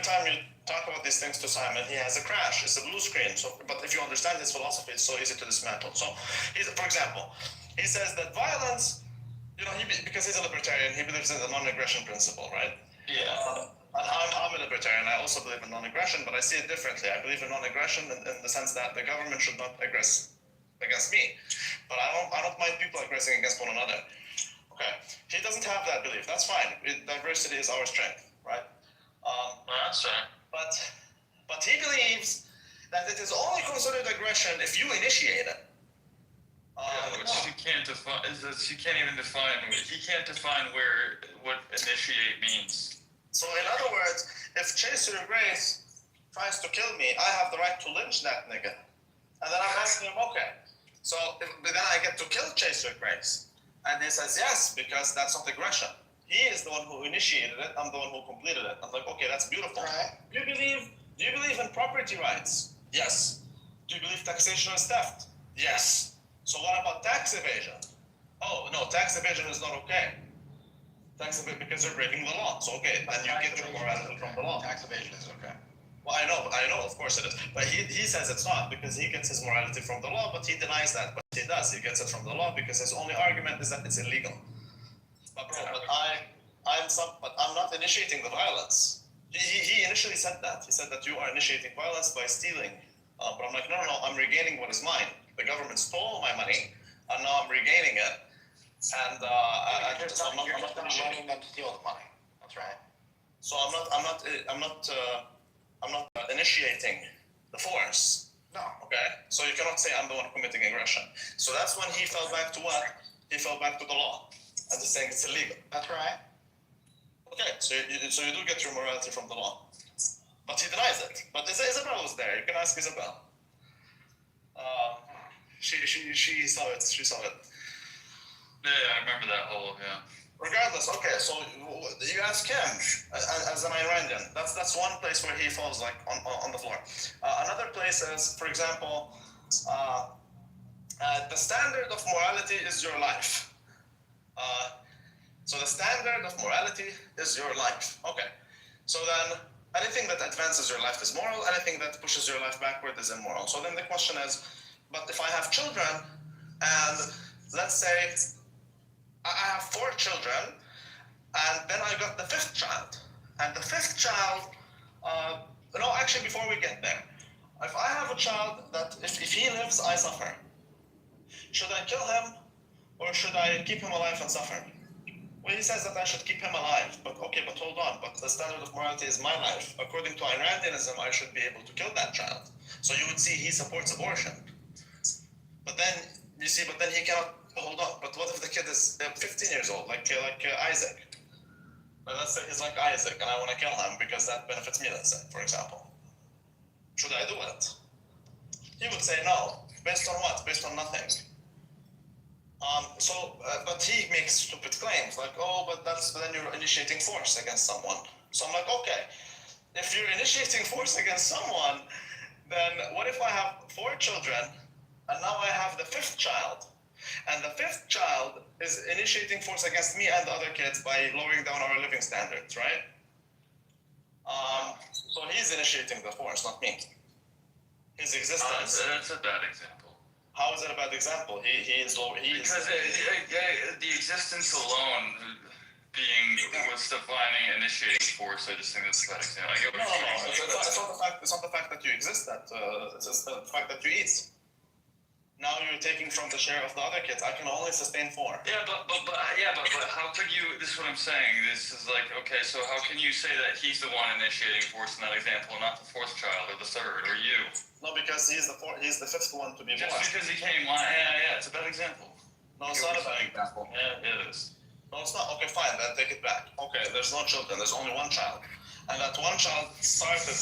time you talk about these things to Simon, he has a crash. It's a blue screen. So, but if you understand his philosophy, it's so easy to dismantle. So, for example, he says that violence, because he's a libertarian, he believes in the non-aggression principle, right? Yeah. And I'm a libertarian. I also believe in non-aggression, but I see it differently. I believe in non-aggression in the sense that the government should not aggress against me, but I don't mind people aggressing against one another. Okay, he doesn't have that belief. That's fine. Diversity is our strength, right? That's right. But he believes that it is only considered aggression if you initiate it. Which you can't define. You can't even define. He can't define what initiate means. So in other words, if Chaser Grace tries to kill me, I have the right to lynch that nigga. And then I'm asking him, okay, so then I get to kill Chaser Grace. And he says, yes, because that's not aggression. He is the one who initiated it, I'm the one who completed it. I'm like, okay, that's beautiful. Right. Do you believe in property rights? Yes. Do you believe taxation is theft? Yes. So what about tax evasion? Oh, no, tax evasion is not okay. Tax evasion, because you're breaking the law. So, okay, then you get your morality from the law. Tax evasion is okay. Well, I know, of course it is. But he says it's not because he gets his morality from the law, but he denies that. But he does. He gets it from the law because his only argument is that it's illegal. But bro, but I'm not initiating the violence. He initially said that. He said that you are initiating violence by stealing. But I'm like, no, I'm regaining what is mine. The government stole my money, and now I'm regaining it. And I'm not letting them steal the money. That's right. So I'm not initiating the force. No. Okay. So you cannot say I'm the one committing aggression. So that's when he fell back to what? He fell back to the law, and just saying it's illegal. That's right. Okay. So you do get your morality from the law, but he denies it. But Isabel was there. You can ask Isabel. She saw it. She saw it. Yeah, I remember that whole, yeah. Regardless, okay, so you ask him as an Iranian. That's one place where he falls like on the floor. Another place is, for example, the standard of morality is your life. So the standard of morality is your life. Okay, so then anything that advances your life is moral. Anything that pushes your life backward is immoral. So then the question is, but if I have children, and let's say I have 4 children, and then I got the 5th child. And the 5th child, no, actually, before we get there, if I have a child that if he lives, I suffer, should I kill him, or should I keep him alive and suffer? Well, he says that I should keep him alive, but okay, but hold on, but the standard of morality is my life. According to Iranianism, I should be able to kill that child. So you would see he supports abortion. But then, you see, but then he cannot. Hold on, but what if the kid is 15 years old, like Isaac? But let's say he's like Isaac, and I want to kill him because that benefits me, let's say, for example. Should I do it? He would say no. Based on what? Based on nothing. But he makes stupid claims, like, oh, but then you're initiating force against someone. So I'm like, okay, if you're initiating force against someone, then what if I have 4 children, and now I have the 5th child? And the 5th child is initiating force against me and the other kids by lowering down our living standards, right? So he's initiating the force, not me. His existence. That's a bad example. How is it a bad example? Because the existence alone being what's defining initiating force. I just think that's a bad example. It's not the fact that you exist. It's the fact that you eat. Now you're taking from the share of the other kids. I can only sustain 4. Yeah, but how could you? This is what I'm saying. This is like, okay, so how can you say that he's the one initiating force in that example, not the 4th child or the 3rd or you? No, because he's the 5th one to be born. Just because he came on, yeah, it's a bad example. No, it's not a bad example. Yeah, it is. No, it's not. Okay, fine. Then take it back. Okay, there's no children. There's only 1 child, and that 1 child started.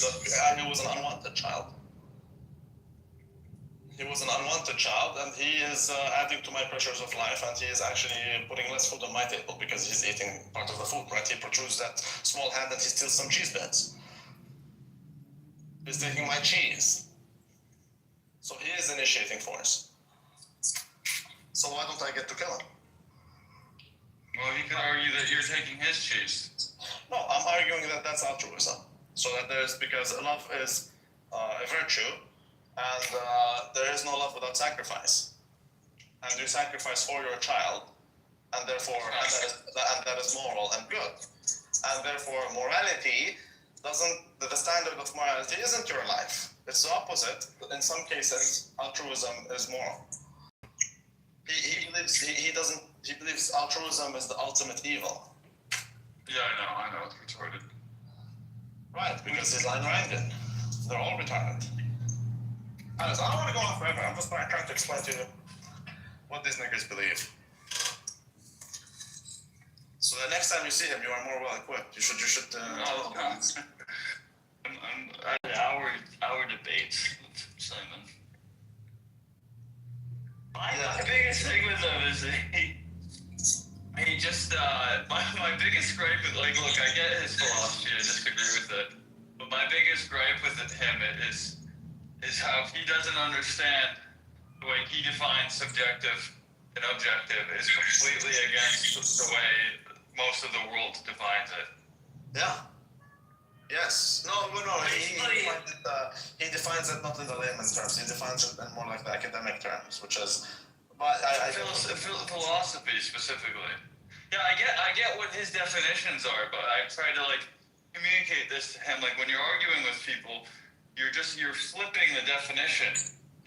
He was an unwanted child. He was an unwanted child, and he is adding to my pressures of life, and he is actually putting less food on my table because he's eating part of the food, right? He protrudes that small hand and he steals some cheese bits. He's taking my cheese. So he is initiating force. So why don't I get to kill him? Well, he could argue that you're taking his cheese. No, I'm arguing that that's altruism. So that because love is a virtue, and there is no love without sacrifice. And you sacrifice for your child, and therefore, and that is moral and good. And therefore, morality the standard of morality isn't your life. It's the opposite. In some cases, altruism is moral. He believes altruism is the ultimate evil. Yeah, I know, it's retarded. Right, because he's Iranian. They're all retarded. I don't want to go on forever. I'm just trying to explain to you what these niggas believe. So the next time you see him, you are more well equipped. You should. Our debates with Simon. My biggest thing with him is he just my biggest gripe with, like, look, I get his philosophy, I disagree with it, but my biggest gripe with him is how he doesn't understand the way he defines subjective and objective is completely against the way most of the world defines it. Yeah. Yes. No. He defines it not in the layman's terms. He defines it in more like the academic terms, which is. But philosophy specifically. Yeah, I get what his definitions are, but I try to like communicate this to him. Like when you're arguing with people, you're flipping the definition.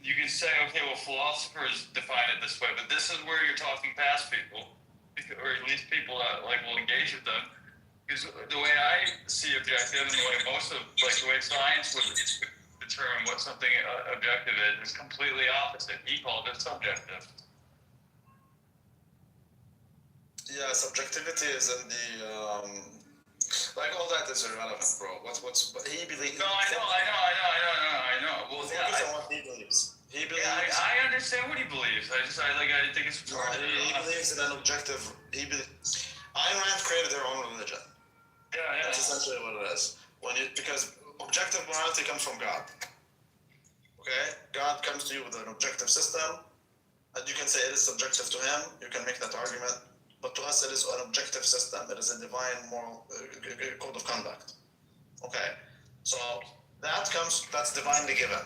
You can say, okay, well, philosophers define it this way, but this is where you're talking past people, or at least people that like will engage with them. Because the way I see objective and the way most of the way science would determine what something objective is completely opposite. He called it subjective. Yeah, subjectivity is in the like all that is irrelevant, bro. But he believes. No, I know. Well, yeah, on what he believes. He believes. Yeah, I understand what he believes. I think it's retarded. He believes in an objective. Ayn Rand created her own religion. Yeah. That's essentially what it is. Because objective morality comes from God. Okay, God comes to you with an objective system, and you can say it is subjective to him. You can make that argument. But to us, it is an objective system. It is a divine moral code of conduct. Okay, so that's divinely given.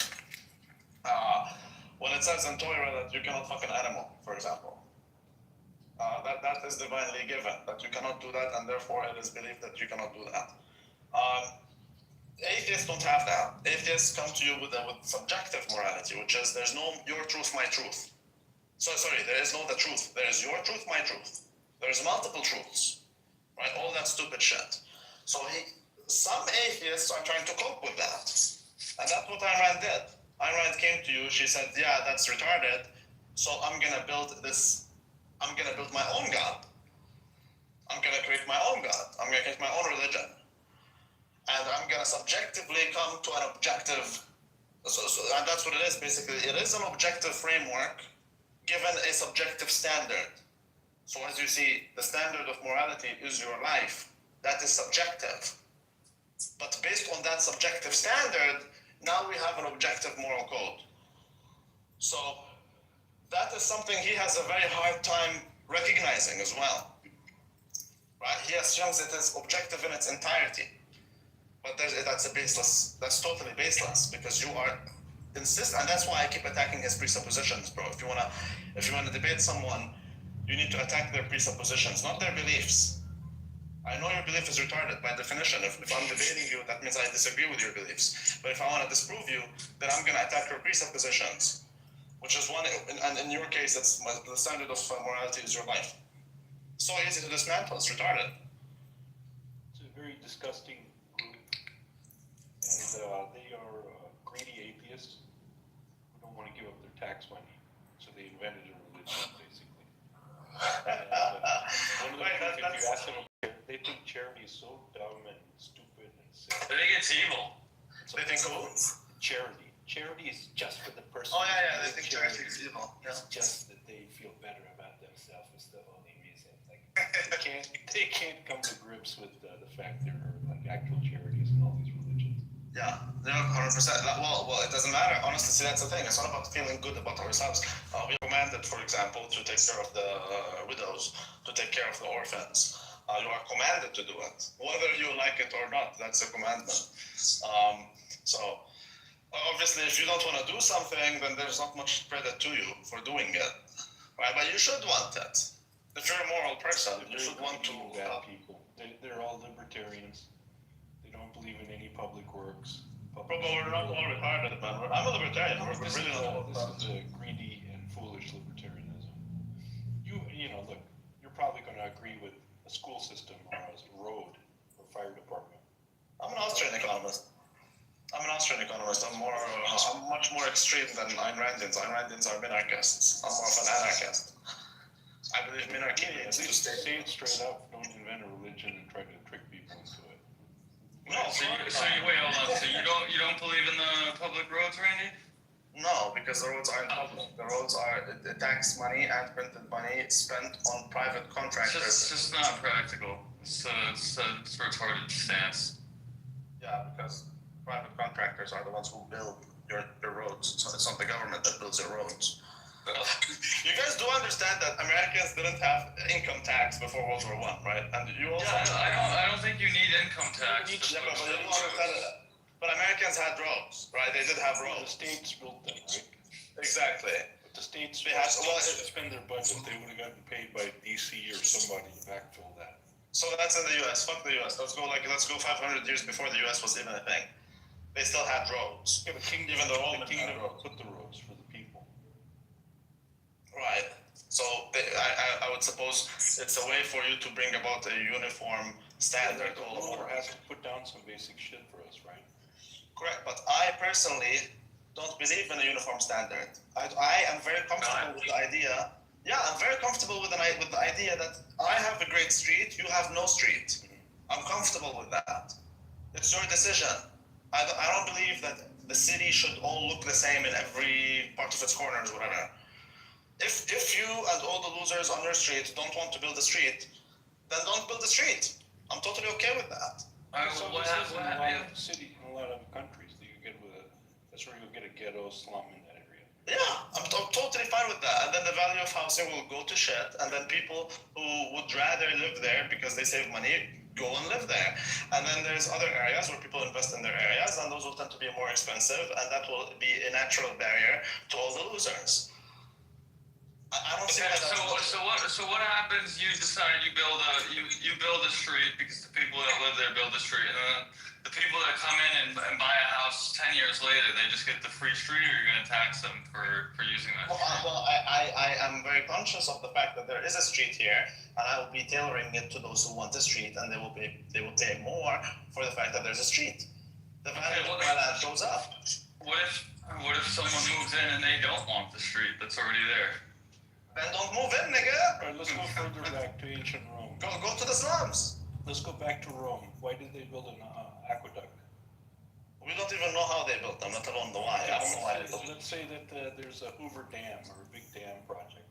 When it says in Torah that you cannot fuck an animal, for example, that is divinely given, that you cannot do that, and therefore it is believed that you cannot do that. Atheists don't have that. Atheists come to you with subjective morality, which is there's no your truth, my truth. There is no the truth. There is your truth, my truth. There's multiple truths, right? All that stupid shit. So some atheists are trying to cope with that. And that's what Ayn Rand did. Ayn Rand came to you, she said, yeah, that's retarded, so I'm gonna build my own God. I'm gonna create my own God. I'm gonna create my own religion. And I'm gonna subjectively come to an objective, and that's what it is basically. It is an objective framework given a subjective standard. So as you see, the standard of morality is your life. That is subjective. But based on that subjective standard, now we have an objective moral code. So that is something he has a very hard time recognizing as well. Right? He assumes it is objective in its entirety. But that's totally baseless, because you are insistent, and that's why I keep attacking his presuppositions, bro. If you wanna debate someone, you need to attack their presuppositions, not their beliefs. I know your belief is retarded by definition. If I'm debating you, that means I disagree with your beliefs. But if I want to disprove you, then I'm going to attack your presuppositions, which is one, and in your case, it's the standard of morality is your life. So easy to dismantle, it's retarded. It's a very disgusting group, and they are greedy atheists who don't want to give up their tax money, so they invented a religion, basically. And, one of the things, if you ask them, they think charity is so dumb and stupid and sick. I think it's evil. They think who? Charity. Charity is just for the person. Oh yeah, they think charity is evil. It's just that they feel better about themselves is the only reason. Like they can't come to grips with the fact there are like actual charities in all these religions. Yeah, 100%. Well, it doesn't matter. Honestly, see, that's the thing. It's not about feeling good about ourselves. We are commanded, for example, to take care of the widows, to take care of the orphans. You are commanded to do it, whether you like it or not. That's a commandment. So, obviously, if you don't want to do something, then there's not much credit to you for doing it, right? But you should want it. If you're a moral person, you should want to. Bad people. They're all libertarians. They don't believe in any public works. But we're not all retarded, man. I'm a libertarian. We're really not. This is a greedy and foolish libertarianism. You know, look, you're probably going to agree with a school system or a road or fire department. I'm an Austrian economist. I'm much more extreme than Ayn Randians. Ayn Randians are minarchists. I'm more of an anarchist. I believe minarchy is to stay. Say it straight up. Don't invent a religion and try to trick people into it. No. So wait, hold on. So you don't believe in the public roads, Randy? No, because the roads aren't public. The roads are tax money and printed money spent on private contractors. It's just not practical. It's a retarded stance. Yeah, because private contractors are the ones who build your roads. So it's not the government that builds your roads. You guys do understand that Americans didn't have income tax before World War I, right? And you also. Yeah, I don't think you need income tax. Yeah, but you don't understand that. But Americans had roads, right? They did have The roads. states built them, right? Exactly. But the states They had, well, spend their budget. They would have gotten paid by DC or somebody to backfill that. so that's in the U.S. Fuck the U.S. Let's go 500 years before the U.S. was even a thing. They still had roads. Yeah, but Kingdom, Even the Romans Kingdom had roads. put the roads for the people. Right. So I would suppose it's a way for you to bring about a uniform standard The all ruler over. has to put down some basic shit for us, right? Correct, but I personally don't believe in a uniform standard. I am very comfortable with the idea. Yeah, I'm very comfortable with the idea that I have a great street, you have no street. I'm comfortable with that. It's your decision. I don't believe that the city should all look the same in every part of its corners, whatever. If you and all the losers on your street don't want to build a street, then don't build a street. I'm totally okay with that. So this is in a lot of city, in a lot of countries that you get that's where you'll get a ghetto slum in that area. Yeah, I'm totally fine with that. And then the value of housing will go to shit, and then people who would rather live there because they save money go and live there. And then there's other areas where people invest in their areas, and those will tend to be more expensive, and that will be a natural barrier to all the losers. I don't see that. So what happens? You decide you build a street because the people that live there build a street, and then the people that come in and buy a house 10 years later, they just get the free street, or you're going to tax them for using that street? Well, I am very conscious of the fact that there is a street here, and I will be tailoring it to those who want the street, and they will pay more for the fact that there's a street. The value of my land goes up. What if someone moves in and they don't want the street that's already there? Then don't move in, nigga. All right, let's go further back to ancient Rome. Go to the slums. Let's go back to Rome. Why did they build an aqueduct? We don't even know how they built them, let alone the why. I don't know why they built them. Let's say that there's a Hoover Dam or a big dam project.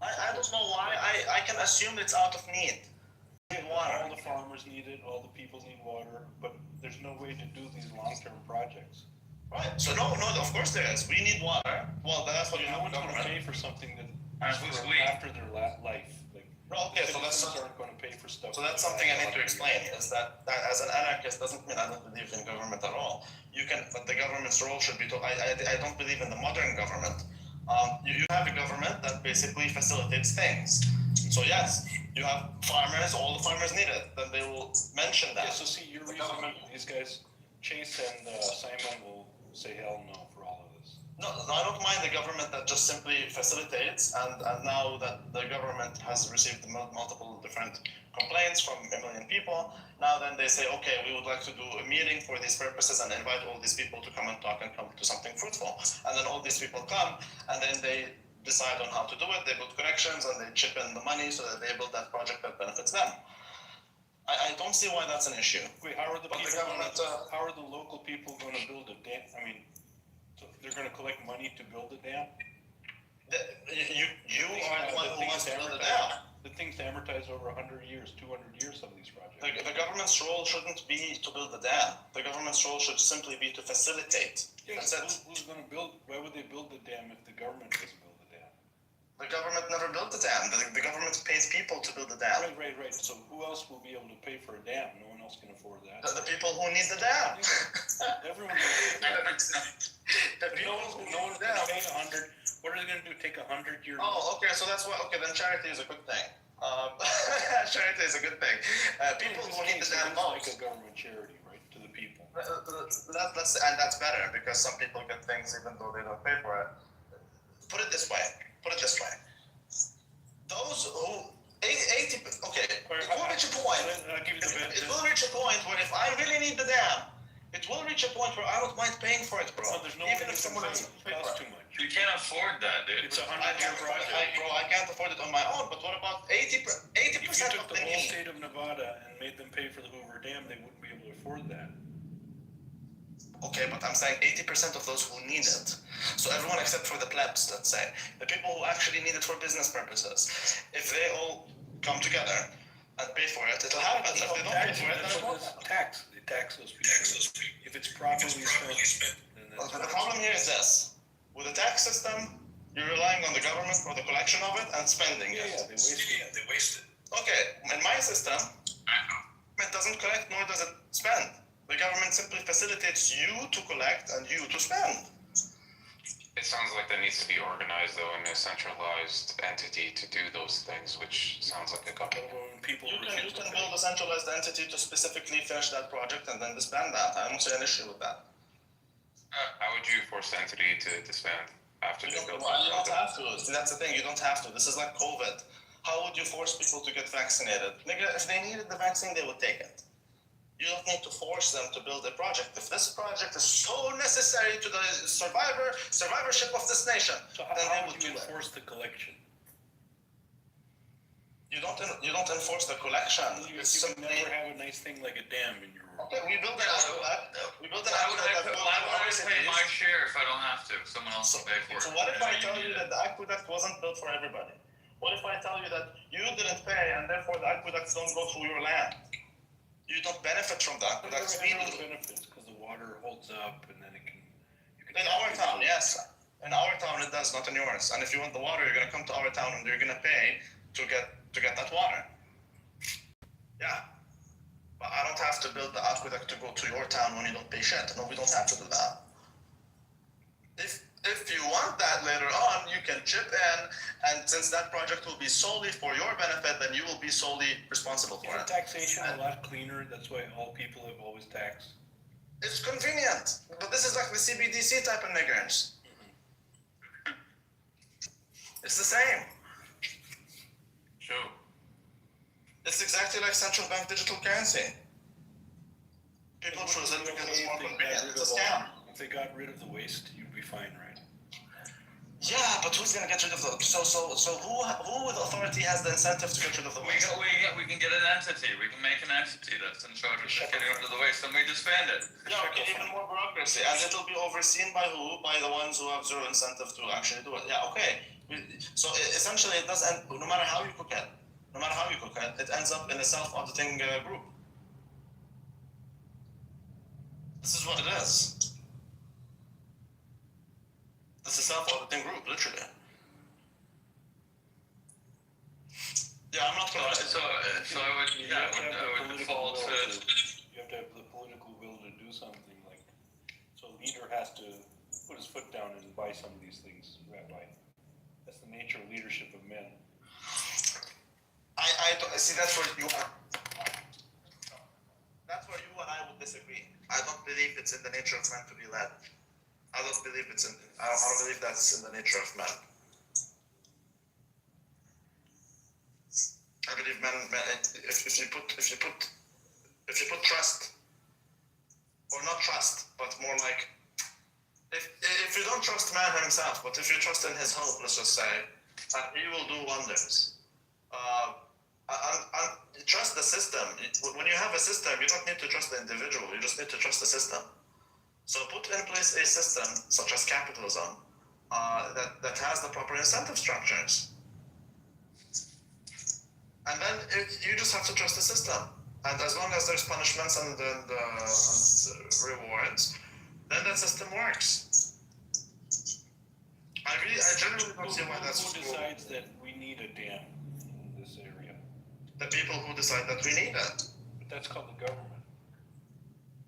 I don't know why. I can assume it's out of need. Water. All the farmers need it, all the people need water, but there's no way to do these long-term projects. Right. So no, of course there is. We need water. Well, that's what you No have one's going to government. pay for something that Who's we? after their life. Like, Okay, so that's aren't going to pay for stuff. So that's something I need to explain, is that as an anarchist doesn't mean I don't believe in government at all. But the government's role should be to, I don't believe in the modern government. You have a government that basically facilitates things. So yes, you have farmers, all the farmers need it, then they will mention that. Yeah, so see, you're reasoning, these guys, Chase and Simon will say hell no for all of this. No, I don't mind the government that just simply facilitates, and now that the government has received multiple different complaints from a million people, now then they say, okay, we would like to do a meeting for these purposes and invite all these people to come and talk and come to something fruitful. And then all these people come, and then they decide on how to do it, they build connections, and they chip in the money so that they build that project that benefits them. I don't see why that's an issue. Wait, how are the But the people? government, How are the local people going to build a dam? I mean, so they're going to collect money to build a dam. You are the one who wants to build a dam. The thing's amortized over 100 years, 200 years, some of these projects. The government's role shouldn't be to build a dam. The government's role should simply be to facilitate. Yes, That's it. who's going to build? Why would they build the dam if the government doesn't build the dam? The government never built the dam. The government pays people to build the dam. Right. So who else will be able to pay for a dam? No one else can afford that. The people who need the dam. Everyone needs the dam. The people who No one's need the going to dam. pay 100. What are they going to do? Take 100 years? Oh, okay. So that's why. Okay, then charity is a good thing. Charity is a good thing. People who need the dam It's like most. a government charity, right, to the people. That's better because some people get things even though they don't pay for it. Put it this way. Those who 80. Okay, it will reach a point. I'll give you the It will reach a point where if I really need the dam, it will reach a point where I don't mind paying for it, bro. Oh, there's no Even way if you someone can else pay. It costs too much. You can't afford that, dude. It's a I 100-year can't afford it, project. bro. I can't afford it on my own. But what about 80% If you took of the the whole need? state of Nevada and made them pay for the Hoover Dam, they wouldn't be able to afford that. Okay, but I'm saying 80% of those who need it. So everyone except for the plebs, let's say. The people who actually need it for business purposes. If they all come together and pay for it, it'll happen. If they don't pay for it, then it won't happen. They tax those people. If it's properly spent, then Well, that's the problem here is this. With the tax system, You're relying on the government for the collection of it and spending it. Yeah, they waste it. Okay, in my system, it doesn't collect nor does it spend. The government simply facilitates you to collect and you to spend. It sounds like that needs to be organized though in a centralized entity to do those things, which sounds like a government. You can build a centralized entity to specifically finish that project and then disband that. I don't see an issue with that. How would you force the entity to disband after they build Well, you don't have to. See, that's the thing. You don't have to. This is like COVID. How would you force people to get vaccinated? Nigga, if they needed the vaccine, they would take it. You don't need to force them to build a project. If this project is so necessary to the survivorship of this nation, so then how they would would you do it. enforce the collection? You don't enforce the collection. You would never have a nice thing like a dam in your room. Okay, we built an Why would I pay my share if I don't have to? Someone else will pay for it. So what if I tell you that the aqueduct wasn't built for everybody? What if I tell you that you didn't pay and therefore the aqueducts don't go through your land? You don't benefit from the aqueducts. We do. Benefits because the water holds up and then you can. In our town, yes. In our town it does, not in yours. And if you want the water, you're gonna come to our town and you're gonna pay to get that water. Yeah. But I don't have to build the aqueduct to go to your town when you don't pay shit. No, we don't have to do that. If you want that later on, you can chip in, and since that project will be solely for your benefit, then you will be solely responsible for it. Taxation a lot cleaner. That's why all people have always taxed. It's convenient, but this is like the CBDC type of niggers. It's the same. Sure. It's exactly like central bank digital currency. People choose it because it's more convenient. It's a scam. If they got rid of the waste, you'd be fine, right? Yeah, but who's gonna get rid of the? So who with authority has the incentive to get rid of the waste? We can get an entity. We can make an entity that's in charge of getting rid of the waste, and we disband it. Yeah, okay, even more bureaucracy, and it'll be overseen by who? By the ones who have zero incentive to actually do it. Yeah, okay. So essentially, it does end. No matter how you cook it, it ends up in a self-auditing group. This is what it is. It's a self-auditing group, literally. Yeah, I'm not gonna. So I would default to. You have to have the political will to do something like. So a leader has to put his foot down and buy some of these things, Rabbi. That's the nature of leadership of men. I see. That's where you are. That's where you and I would disagree. I don't believe it's in the nature of man to be led. I don't believe I don't believe that's in the nature of man. I believe men if you put trust, or not trust, but more like if you don't trust man himself, but if you trust in his hope, let's just say, he will do wonders. Trust the system. When you have a system, you don't need to trust the individual. You just need to trust the system. So put in place a system such as capitalism that has the proper incentive structures, and then you just have to trust the system. And as long as there's punishments and rewards, then that system works. I generally don't see why that's. Who decides that we need a dam in this area? The people who decide that we need it. But that's called the government.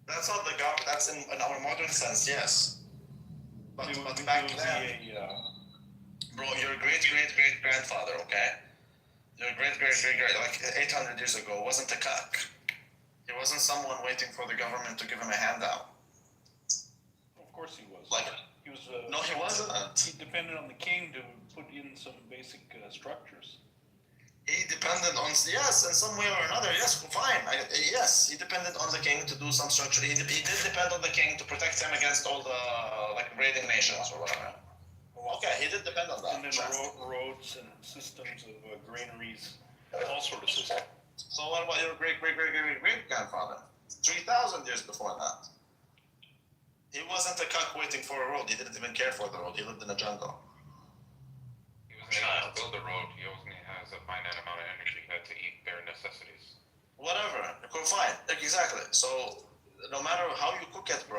That's not the government. That's in our modern sense, yes. But back then, bro, your great grandfather, okay? Your great like 800 years ago wasn't a cock. He wasn't someone waiting for the government to give him a handout. Of course he was. Like he was. No, he wasn't. He depended on the king to put in some basic structures. He depended on, yes, in some way or another, yes, fine. Yes, he depended on the king to do some structure. He did depend on the king to protect him against all the, like, raiding nations or whatever. Okay, he did depend on that. And then roads and systems of granaries, all sort of systems. So what about your great-grandfather? 3,000 years before that. He wasn't a cock waiting for a road. He didn't even care for the road. He lived in a jungle. He wasn't able to build a road. He only has a finite amount of energy. He had to eat bare necessities. Whatever. Fine. Exactly. So no matter how you cook it, bro,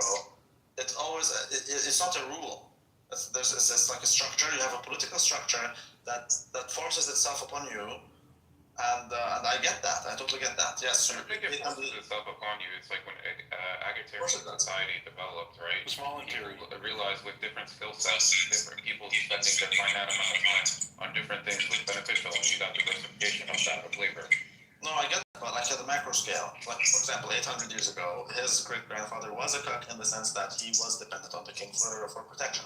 it's always it's not a rule. It's like a structure. You have a political structure that forces itself upon you, and I get that. I totally get that. Yes. I think it forces itself upon you. It's like when egalitarian society developed, right? It's voluntary. People realize with different skill sets, different people spending their finite amount of time on different things was beneficial, and you got diversification of that of labor. No, I get that, but like at the macro scale, like for example, 800 years ago, his great-grandfather was a cook in the sense that he was dependent on the king for protection.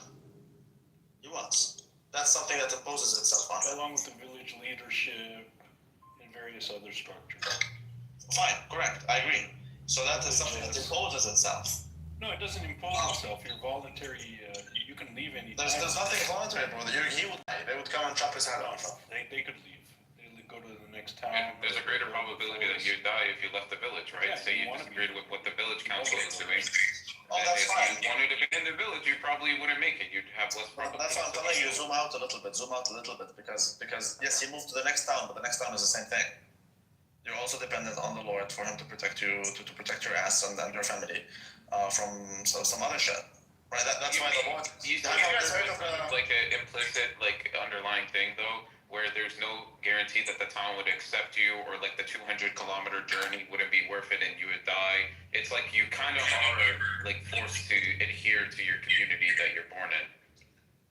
He was. That's something that imposes itself on him. Along with the village leadership and various other structures. Fine, correct, I agree. So that is something that imposes itself. No, it doesn't impose itself. You're voluntary. You can leave anytime. There's nothing voluntary, brother. He would die. They would come and chop his head off. They could leave. Go to the next town. And there's a greater probability that you'd die if you left the village, right? Yeah, Say you disagreed with what the village council is doing. Oh, and that's if fine. you wanted to be in the village, you probably wouldn't make it. You'd have less probability. That's what I'm telling you. Zoom out a little bit. Because yes, he moved to the next town, but the next town is the same thing. You're also dependent on the Lord for him to protect you, to protect your ass and your family from some other shit. Right? That's why the Lord. You guys heard of like an implicit, like underlying thing though, where there's no guarantee that the town would accept you, or like the 200-kilometer journey wouldn't be worth it and you would die. It's like you kind of are like forced to adhere to your community that you're born in.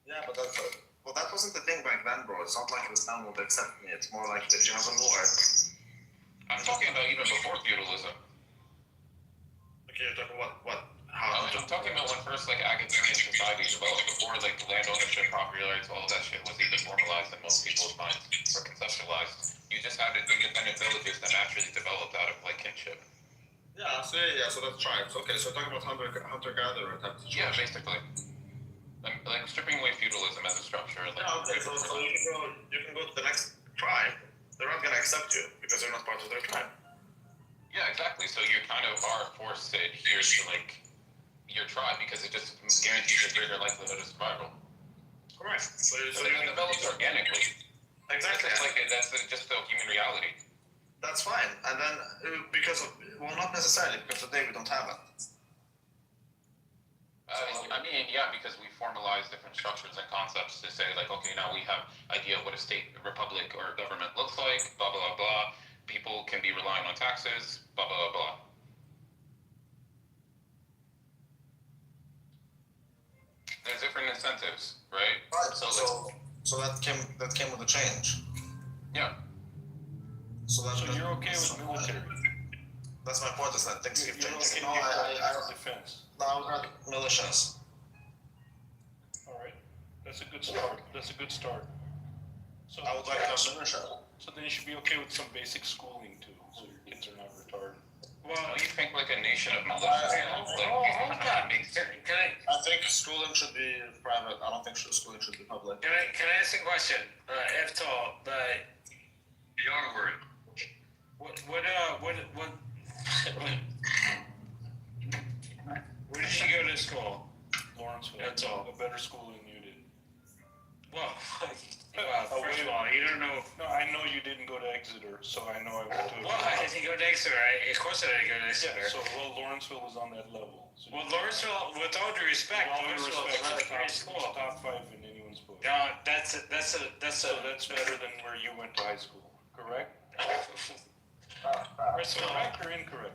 Yeah, but that wasn't the thing back then, bro. It's not like this town would accept me. It's more like if you have a Lord. I'm talking about even before feudalism. Okay, you're talking what? I'm talking about when first like agrarian society developed, before like land ownership, property rights, all of that shit was even formalized in most people's minds or conceptualized. You just had independent villages that naturally developed out of like kinship. Yeah, so that's tribes. Okay, so talking about hunter-gatherer type of situation. Yeah, basically. Like stripping away feudalism as a structure. Like, yeah, okay, so you can go to the next tribe. They're not gonna accept you because you're not part of their tribe. Yeah, exactly. So you kind of are forced to adhere to like your tribe because it just guarantees a greater likelihood of survival. Correct. So it develops organically. Exactly. That's just the human reality. That's fine. And then not necessarily because today we don't have it. I mean, yeah, because we formalize different structures and concepts to say like, okay, now we have idea of what a state, republic, or government looks like. Blah blah blah. People can be relying on taxes. Blah blah blah. There's different incentives, right? Right. So that came with a change. Yeah. So you're okay with military? That's my point. Is that things keep changing. No, I don't defense. No, I would rather militias. All right, that's a good start. So I would like to have militia. So then you should be okay with some basic schooling too, so your kids are not retarded. Well, you think like a nation of militias? I think schooling should be private. I don't think schooling should be public. Can I ask a question? Eftal, the R word. Where did she go to school? Lawrenceville. That's all. A better school than you did. Well, first of all, you don't know. No, I know you didn't go to Exeter, so I know I went to. Well, I didn't go to Exeter. Of course I didn't go to Exeter. Yeah, so Lawrenceville was on that level. So Lawrenceville, with all due respect, Lawrenceville is not a great school. Top 5 in anyone's book. No, that's better than where you went to high school, correct? Correct or incorrect?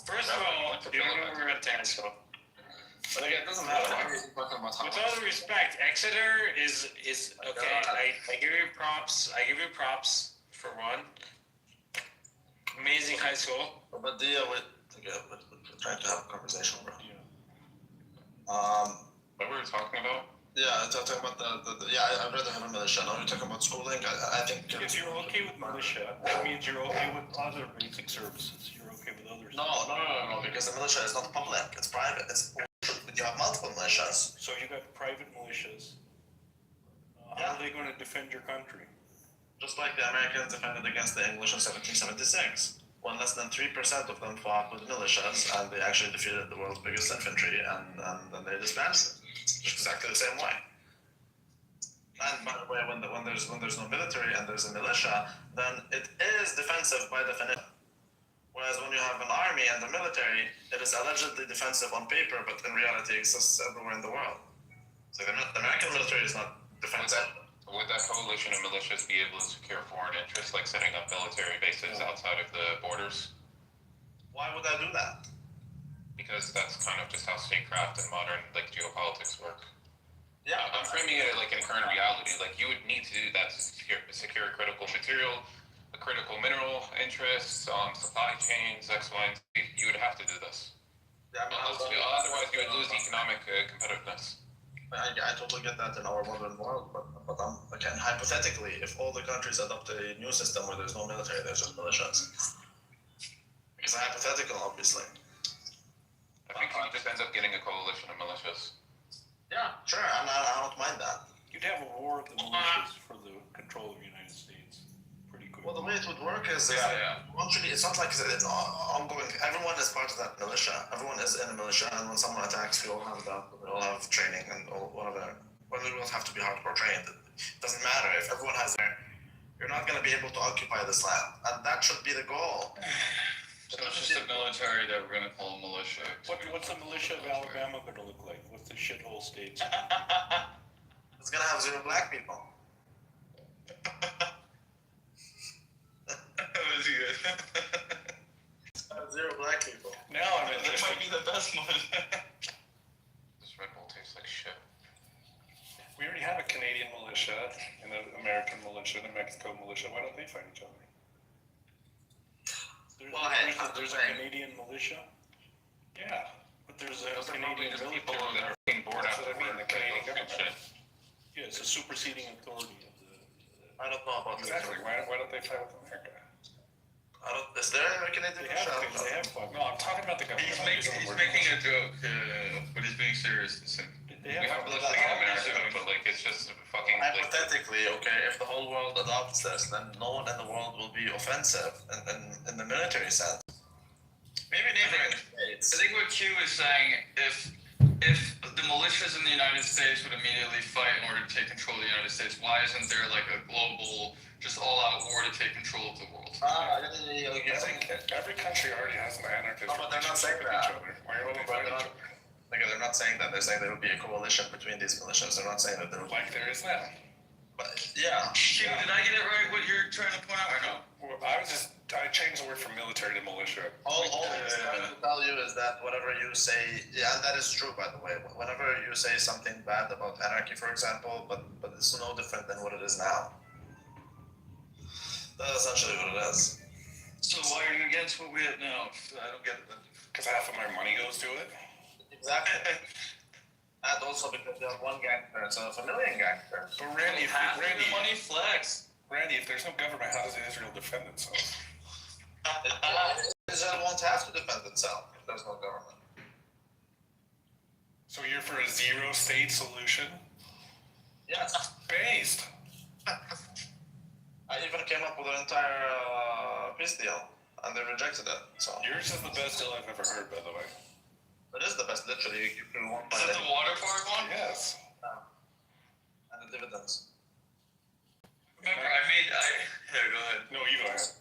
First of all, you don't know where we went to high school. But again, it doesn't matter. With all due respect, Exeter is okay. I give you props. For one. Amazing high school. But we're trying to have a conversation, bro. What were we talking about? Yeah, talking about I'd rather have a militia. Now you're talking about schooling. I think if you're okay with militia, that means you're okay with other basic services. You're okay with others. No, because the militia is not public. It's private. You have multiple militias. So you got private militias. How are they going to defend your country? Just like the Americans defended against the English in 1776. When less than 3% of them fought with militias, and they actually defeated the world's biggest infantry, and then they disbanded it. Exactly the same way. And by the way, when there's no military and there's a militia, then it is defensive by definition. Whereas when you have an army and a military, it is allegedly defensive on paper, but in reality exists everywhere in the world. So the American military is not defensive. Would that coalition of militias be able to secure foreign interests, like setting up military bases outside of the borders? Why would I do that? Because that's kind of just how statecraft and modern like geopolitics work. Yeah, I'm framing it like in current reality. Like you would need to do that to secure critical material, critical mineral interests, supply chains, X, Y, and Z. You would have to do this. Yeah, I mean, Otherwise, you would lose economic competitiveness. I totally get that in our modern world, but again, hypothetically, if all the countries adopt a new system where there's no military, there's just militias. It's hypothetical, obviously. I think it just ends up getting a coalition of militias. Yeah, sure, I don't mind that. You'd have a war of the militias for the control of the United States. Pretty quick. Well, the way it would work is, eventually, it's not like it's ongoing. Everyone is part of that militia. Everyone is in a militia, and when someone attacks, we all have that. We all have training and whatever. Well, we don't have to be hardcore trained. It doesn't matter if everyone has their. You're not going to be able to occupy this land, and that should be the goal. So it's just a military that we're going to call militia. What's the militia of Alabama going to look like? What's the shithole states? It's going to have 0 black people. That was good. 0 black people. Now I'm That might be the best one. This Red Bull tastes like shit. We already have a Canadian militia and an American militia and a Mexico militia. Why don't they fight each other? There's a Canadian militia? Yeah, but there's a Canadian military. People that are being bored That's out what I mean, the Canadian government. shit. Yeah, it's a superseding authority of the. I don't know about Exactly, why don't they fight with America? Is there a Canadian militia? They have fought. No, I'm talking about the government. He's making a joke, but he's being serious. They We have militias in America, but like it's just fucking. Hypothetically, okay, if the whole world adopts this, then no one in the world will be offensive in the military sense. Maybe neighboring states. I think what Q is saying, if the militias in the United States would immediately fight in order to take control of the United States, why isn't there like a global, just all-out war to take control of the world? I think every country already has an anarchist. No, but they're not saying that. Why are they fighting each other? They're not saying that. They're saying there will be a coalition between these militias. They're not saying that there will be. Like there is now. But yeah. Q, did I get it right? What you're trying to point out, or no? Well, I changed the word from military to militia. All I'm trying to tell you is that whatever you say, and that is true, by the way. Whenever you say something bad about anarchy, for example, but it's no different than what it is now. That's essentially what it is. So why are you against what we have now? I don't get it. Because half of my money goes to it. Exactly. And also because you have one gangster instead of a million gangsters. But Randy, money flex. Randy, if there's no government, how does Israel defend itself? Israel won't have to defend itself if there's no government. So you're for a zero-state solution? Yes. Based. I even came up with an entire peace deal, and they rejected it. So yours is the best deal I've ever heard, by the way. It is the best, literally. You can want Is it the water park one? Yes. And the dividends. Remember, here, go ahead. No, you go ahead.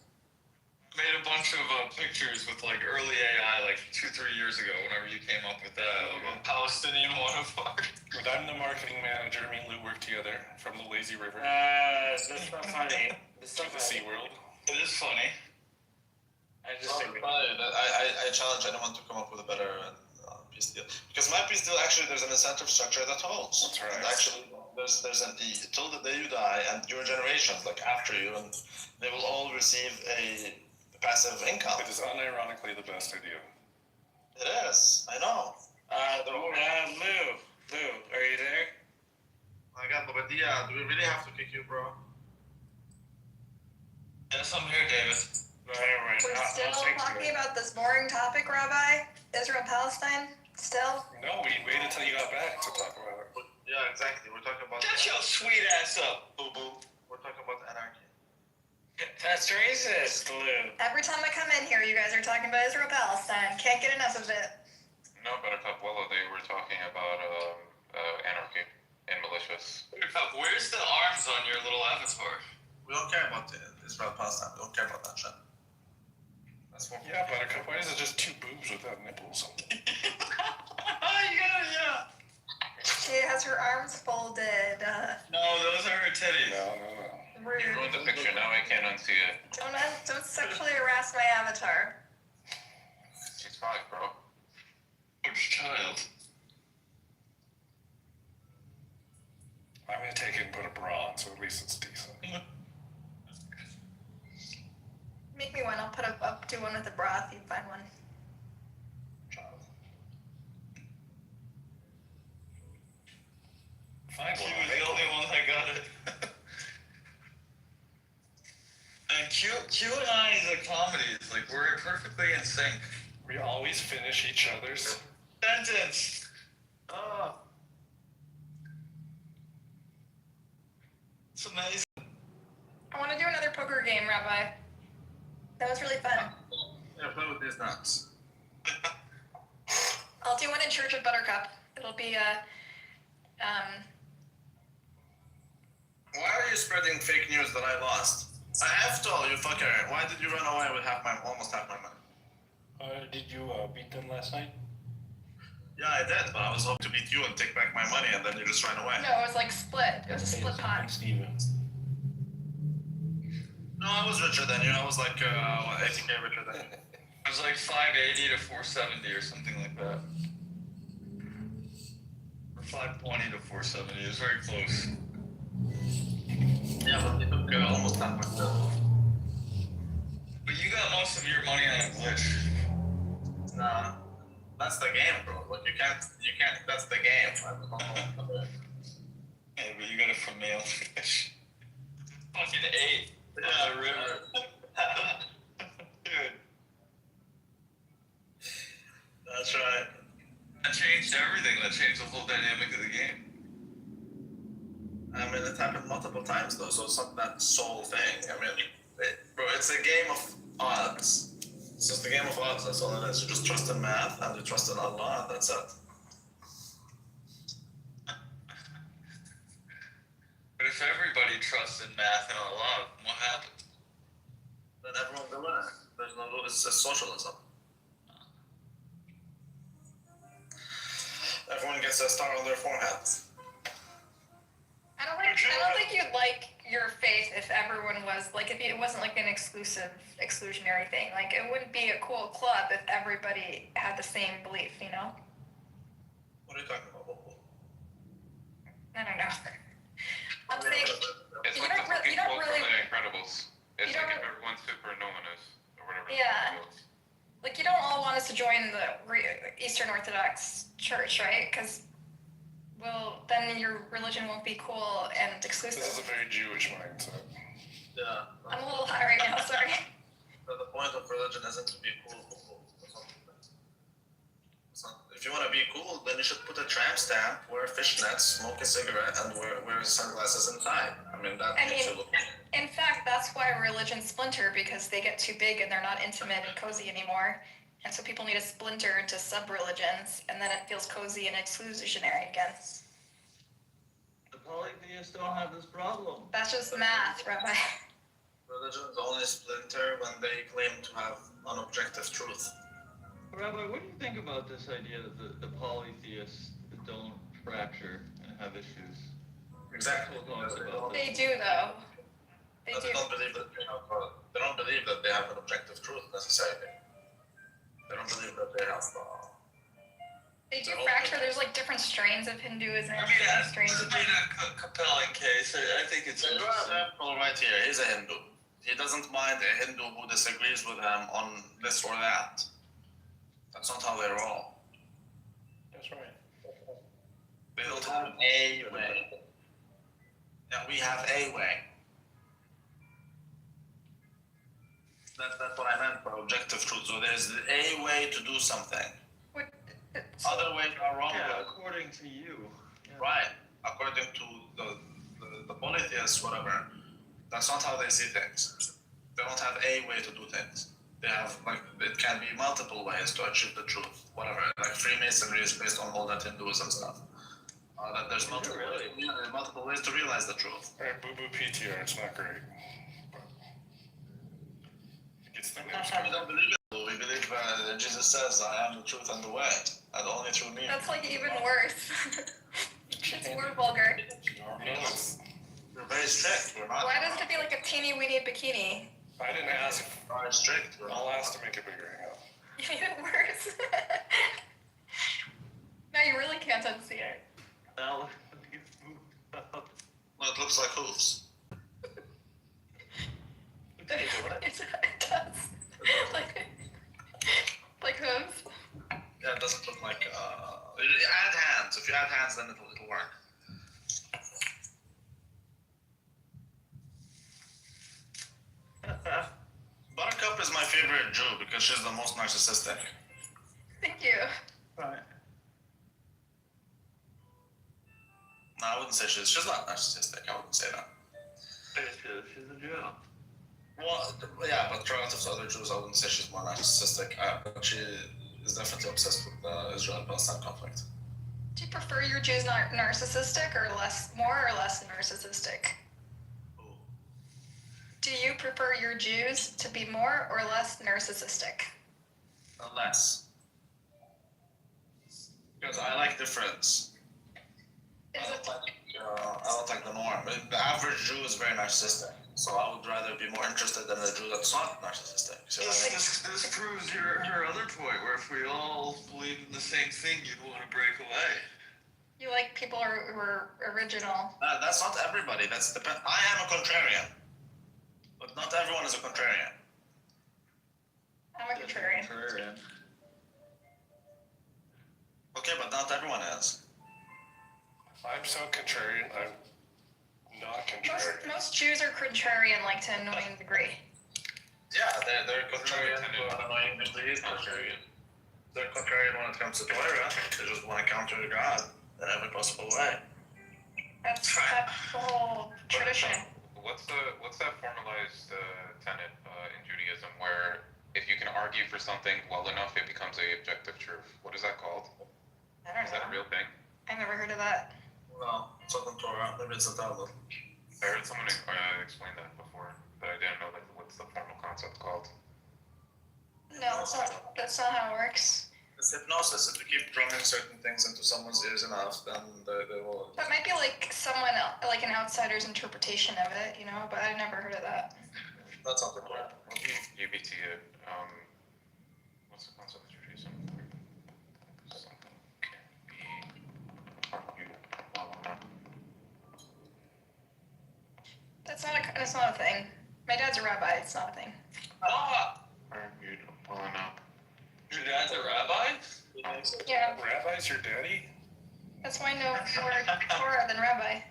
Made a bunch of pictures with like early AI, like 2-3 years ago, whenever you came up with that Palestinian water park. But I'm the marketing manager. Me and Lou work together from the Lazy River. That's not funny. To the SeaWorld. It is funny. I just think I challenge anyone to come up with a better peace deal, because my peace deal, actually there's an incentive structure that holds. That's right. And actually there's till the day you die and your generations like after you, and they will all receive a passive income. It is unironically the best idea. It is. I know. Lou, are you there? I got Bobadilla. Do we really have to kick you, bro? Yes, I'm here, David. We're still talking about this boring topic, Rabbi? Israel-Palestine? Still? No, we waited till you got back to talk about it. Yeah, exactly. We're talking about. Get your sweet ass up, boo-boo. We're talking about anarchy. That's racist, Lou. Every time I come in here, you guys are talking about Israel-Palestine. Can't get enough of it. No, but a Capuela, they were talking about anarchy and militias. Where's the arms on your little avatar? We don't care about Israel-Palestine. We don't care about that shit. That's what. Yeah, Buttercup, why is it just two boobs without nipples? Yeah. She has her arms folded. No, those are her titties. No. Rude. You ruined the picture. Now I can't unsee it. Don't sexually harass my avatar. She's 5, bro. Which child? I'm gonna take it and put a bra on, so at least it's decent. Make me one. I'll do one with a bra if you find one. Find She one. was the only one that got it. And Q and I is a comedy. It's like we're perfectly in sync. We always finish each other's Sentence. Oh. It's amazing. I want to do another poker game, Rabbi. That was really fun. Yeah, play with these nuts. I'll do one in Church of Buttercup. It'll be Why are you spreading fake news that I lost? I have told you, fucker. Why did you run away with almost half my money? Did you beat them last night? Yeah, I did, but I was hoping to beat you and take back my money, and then you just ran away. no, it was like split. It was a split pot. Steven. No, I was richer than you. I was like 80K richer than you. It was like 580 to 470 or something like that. Or 520 to 470. It was very close. Yeah, but they took almost half my bill. But you got most of your money on a glitch. Nah, that's the game, bro. Like you can't. That's the game. Yeah, but you got it from mail fish. Fucking 8 on the river. Dude. That's right. That changed everything. That changed the whole dynamic of the game. I mean, it happened multiple times though, so it's not that sole thing. I mean, bro, it's a game of odds. It's just a game of odds. That's all it is. You just trust in math and you trust in Allah, and that's it. But if everybody trusts in math and Allah, what happens? Then everyone's a winner. There's no. It's socialism. Everyone gets a star on their forehead. I don't think you'd like your faith if everyone was like if it wasn't like an exclusionary thing. Like it wouldn't be a cool club if everybody had the same belief, you know? What are you talking about? I don't know. I'm saying It's you like don't the fucking you don't quote really from The Incredibles. It's you like don't- if everyone's supernominous or whatever. Yeah. It was. like you don't all want us to join the Eastern Orthodox Church, right? Because well, then your religion won't be cool and exclusive. This is a very Jewish mindset. Yeah. I'm a little high right now. Sorry. But the point of religion isn't to be cool. If you want to be cool, then you should put a tramp stamp, wear fishnets, smoke a cigarette, and wear sunglasses inside. I mean, that makes you look cool. In fact, that's why religions splinter, because they get too big and they're not intimate and cozy anymore. And so people need to splinter into sub-religions, and then it feels cozy and exclusionary again. The polytheists don't have this problem. That's just math, Rabbi. Religions only splinter when they claim to have an objective truth. Rabbi, what do you think about this idea that the polytheists don't fracture and have issues? Exactly. They do, though. They But do. they don't believe that they don't believe that they have an objective truth necessarily. They don't believe that they have. They do fracture. There's like different strains of Hinduism. I mean, different strains of a compelling case. I think it's You have Apple right here. He's a Hindu. He doesn't mind a Hindu who disagrees with him on this or that. That's not how they roll. That's right. They don't have a way. Yeah, we have a way. That's what I meant by objective truth. So there's a way to do something. Other ways are wrong. Yeah, according to you. Yeah. Right. According to the polytheists, whatever. That's not how they see things. They don't have a way to do things. They have, like, it can be multiple ways to achieve the truth, whatever. Like Freemasonry is based on all that Hinduism stuff. That there's multiple ways to realize the truth. Alright, Boo Boo PTR, it's not great. But it gets the news We don't believe it. We believe that Jesus says, I am the truth and the way, and only through me. That's like even worse. It's more vulgar. We're very strict. We're not. Why does it have to be like a teeny weeny bikini? I didn't ask. We're strict. I'll ask to make it bigger. Hang on. You made it worse. Now you really can't unsee it. Well, it looks like hooves. It does. Like hooves. Yeah, it doesn't look like. Add hands. If you add hands, then it'll work. Buttercup is my favorite Jew because she's the most narcissistic. Thank you. Right. No, I wouldn't say she's not narcissistic. I wouldn't say that. She's a Jew. Well, yeah, but relative to other Jews, I wouldn't say she's more narcissistic. But she is definitely obsessed with the Israel-Palestine conflict. Do you prefer your Jews narcissistic or more or less narcissistic? Do you prefer your Jews to be more or less narcissistic? Less. Because I like difference. I don't like the norm. The average Jew is very narcissistic, so I would rather be more interested in a Jew that's not narcissistic. So This proves your other point, where if we all believe in the same thing, you'd want to break away. You like people who are original. That's not everybody. I am a contrarian, but not everyone is a contrarian. I'm a contrarian. Okay, but not everyone is. I'm so contrarian. I'm not contrarian. Most Jews are contrarian, like to an annoying degree. Yeah, they're contrarian to an annoying degree. They're contrarian when it comes to Torah. They just want to counter God in every possible way. That's the whole tradition. What's that formalized tenet in Judaism where if you can argue for something well enough, it becomes a objective truth? What is that called? I don't know. Is that a real thing? I've never heard of that. Well, it's not in Torah. Maybe it's a Talmud. I heard someone explain that before, but I didn't know what's the formal concept called. No, that's not how it works. It's hypnosis. If you keep drumming certain things into someone's ears enough, then they will. That might be like someone like an outsider's interpretation of it, you know. But I never heard of that. That's not the Torah. UBT it. What's the concept of Judaism? Something can be argued. That's not a thing. My dad's a rabbi. It's not a thing. Argued well enough. Your dad's a rabbi? Yeah. Rabbi's your daddy? That's why I know more Torah than rabbi.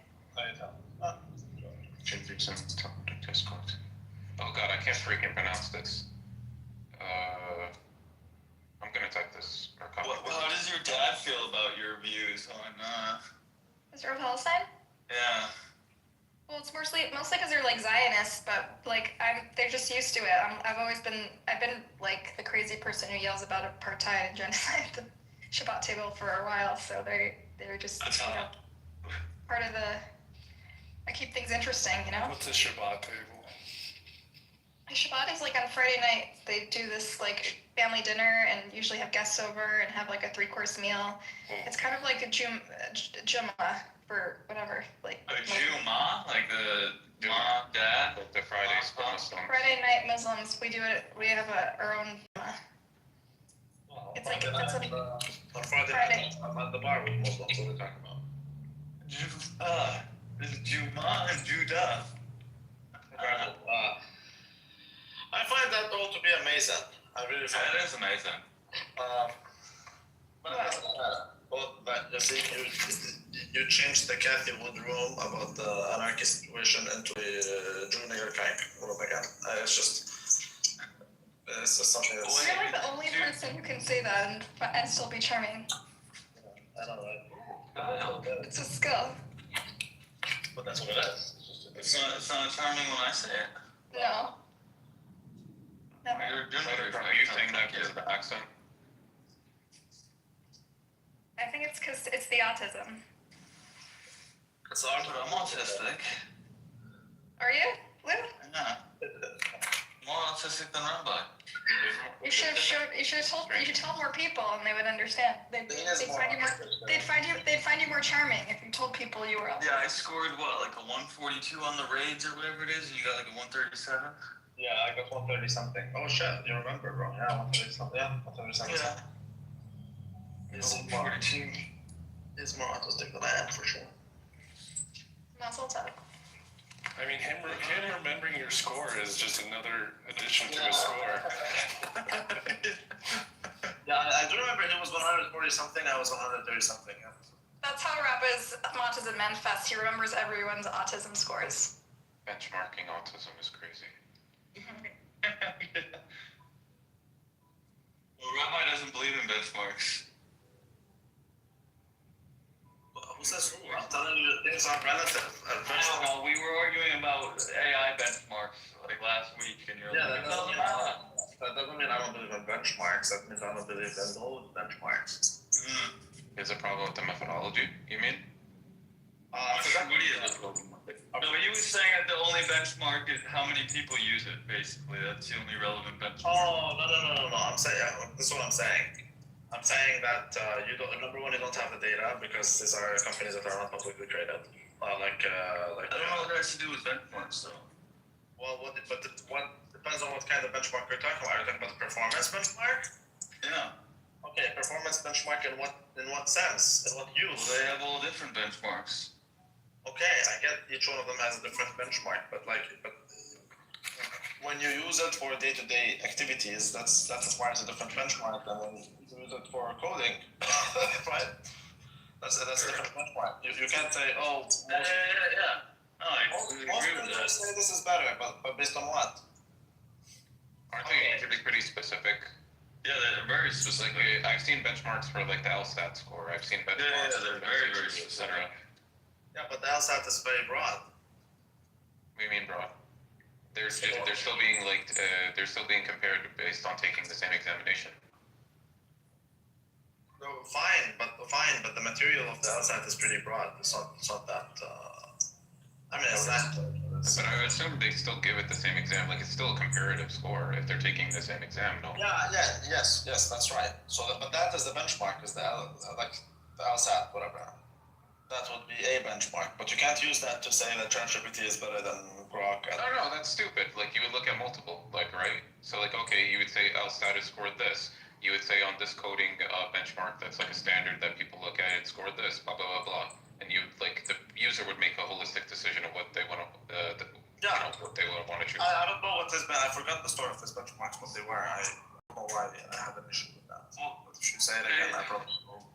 Oh god, I can't freaking pronounce this. I'm gonna type this. How does your dad feel about your views on Israel Palestine? Yeah. Well, it's mostly because they're like Zionists, but like they're just used to it. I've been like the crazy person who yells about apartheid and genocide at the Shabbat table for a while. So they're just part of the. I keep things interesting, you know. What's a Shabbat table? Shabbat is like on Friday night. They do this like family dinner and usually have guests over and have like a 3-course meal. It's kind of like a Jummah for whatever. Like a Juma, like the mom, dad, like the Fridays for Muslims. Friday night Muslims. We do it. We have our own. It's like it's on Friday. I'm at the bar with Muslims. What are we talking about? There's Juma and Judah. I find that all to be amazing. I really find that is amazing. But you see, you changed the Kathy Wood room about the anarchy situation into a junior room again. It's just something that's... You're like the only person who can say that and still be charming. I don't know. It's a skill. But that's what it is. It's not charming when I say it. No. Never. Are you saying that because of the accent? I think it's because it's the autism. I'm autistic. Are you, Lou? Yeah. More autistic than Rabbi. You should tell more people, and they would understand. They'd find you more charming if you told people you were autistic. Yeah, I scored like a 142 on the raids or whatever it is, and you got like a 137. Yeah, I got 130 something. Oh shit, you remember, bro? Yeah, 130 something. Yeah, 130 something. Yeah. He's more autistic than I am for sure. Muscle tough. I mean, him remembering your score is just another addition to his score. Yeah, I do remember he was 140 something. I was 130 something. Yeah. That's how Rappa's Autism Manifest. He remembers everyone's autism scores. Benchmarking autism is crazy. Well, Rabbi doesn't believe in benchmarks. Who says who? I'm telling you, things are relative. No, we were arguing about AI benchmarks like last week, and you're like, that doesn't mean I don't believe in benchmarks. That means I don't believe in those benchmarks. There's a problem with the methodology, you mean? What is it? No, he was saying that the only benchmark is how many people use it, basically. That's the only relevant benchmark. Oh, no. I'm saying, this is what I'm saying. I'm saying that you don't. Number one, you don't have the data because these are companies that are not publicly traded. I don't know what that has to do with benchmarks, though. Well, what depends on what kind of benchmark you're talking about. Are you talking about the performance benchmark? Yeah. Okay, performance benchmark in what sense? In what use? Well, they have all different benchmarks. Okay, I get each one of them has a different benchmark, but when you use it for day-to-day activities, that's as far as a different benchmark than when you use it for coding, right? That's a different benchmark. You can't say, oh, most people say this is better, but based on what? Aren't they usually pretty specific? Yeah, they're very specific. Like, I've seen benchmarks for like the LSAT score. I've seen benchmarks they're very specific. Yeah, but the LSAT is very broad. What do you mean broad? They're still being compared based on taking the same examination. No, fine, but the material of the LSAT is pretty broad. It's not that. I mean, it's not. But I would assume they still give it the same exam. Like, it's still a comparative score if they're taking the same exam. No. Yes, that's right. So, but that is the benchmark. Is the LSAT, whatever. That would be a benchmark, but you can't use that to say that ChatGPT is better than Grok. No, that's stupid. Like, you would look at multiple, like, right? So, like, okay, you would say LSAT has scored this. You would say on this coding benchmark that's like a standard that people look at, it scored this, blah, blah, blah, blah. And you, like, the user would make a holistic decision of what they want to, what they would want to choose. I don't know what this, I forgot the story of this benchmarks, what they were. I don't know why I have an issue with that. But if you say it again, I probably will.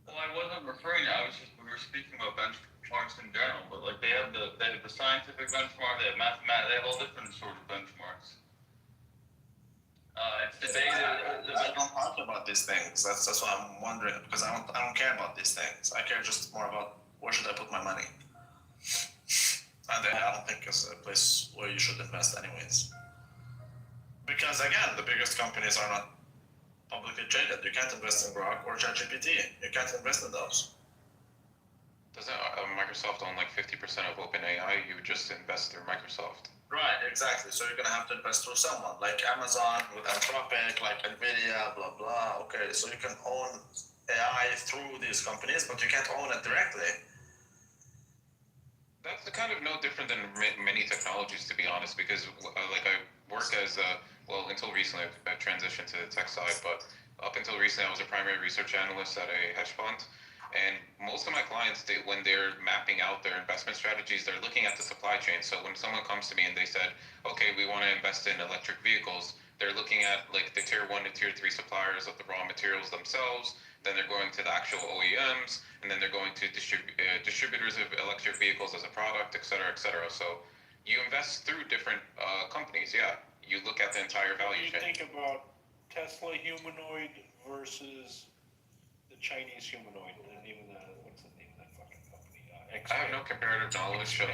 Well, I wasn't referring to. We were speaking about benchmarks in general, but like they have the scientific benchmark, they have mathematics, they have all different sort of benchmarks. It's debated. I don't talk about these things. That's what I'm wondering, because I don't care about these things. I care just more about where should I put my money. And I don't think it's a place where you should invest anyways. Because again, the biggest companies are not publicly traded. You can't invest in Grok or ChatGPT. You can't invest in those. Doesn't Microsoft own like 50% of OpenAI? You would just invest through Microsoft. Right, exactly. So you're gonna have to invest through someone like Amazon with Anthropic, like Nvidia, blah blah. Okay, so you can own AI through these companies, but you can't own it directly. That's kind of no different than many technologies, to be honest, because like I work as until recently I've transitioned to the tech side, but up until recently I was a primary research analyst at a hedge fund. And most of my clients, when they're mapping out their investment strategies, they're looking at the supply chain. So when someone comes to me and they said, okay, we want to invest in electric vehicles, they're looking at like the tier 1 to tier 3 suppliers of the raw materials themselves. Then they're going to the actual OEMs, and then they're going to distributors of electric vehicles as a product, et cetera, et cetera. So you invest through different companies, yeah. You look at the entire value chain. What do you think about Tesla humanoid versus the Chinese humanoid? And even what's the name of that fucking company? I have no comparative knowledge of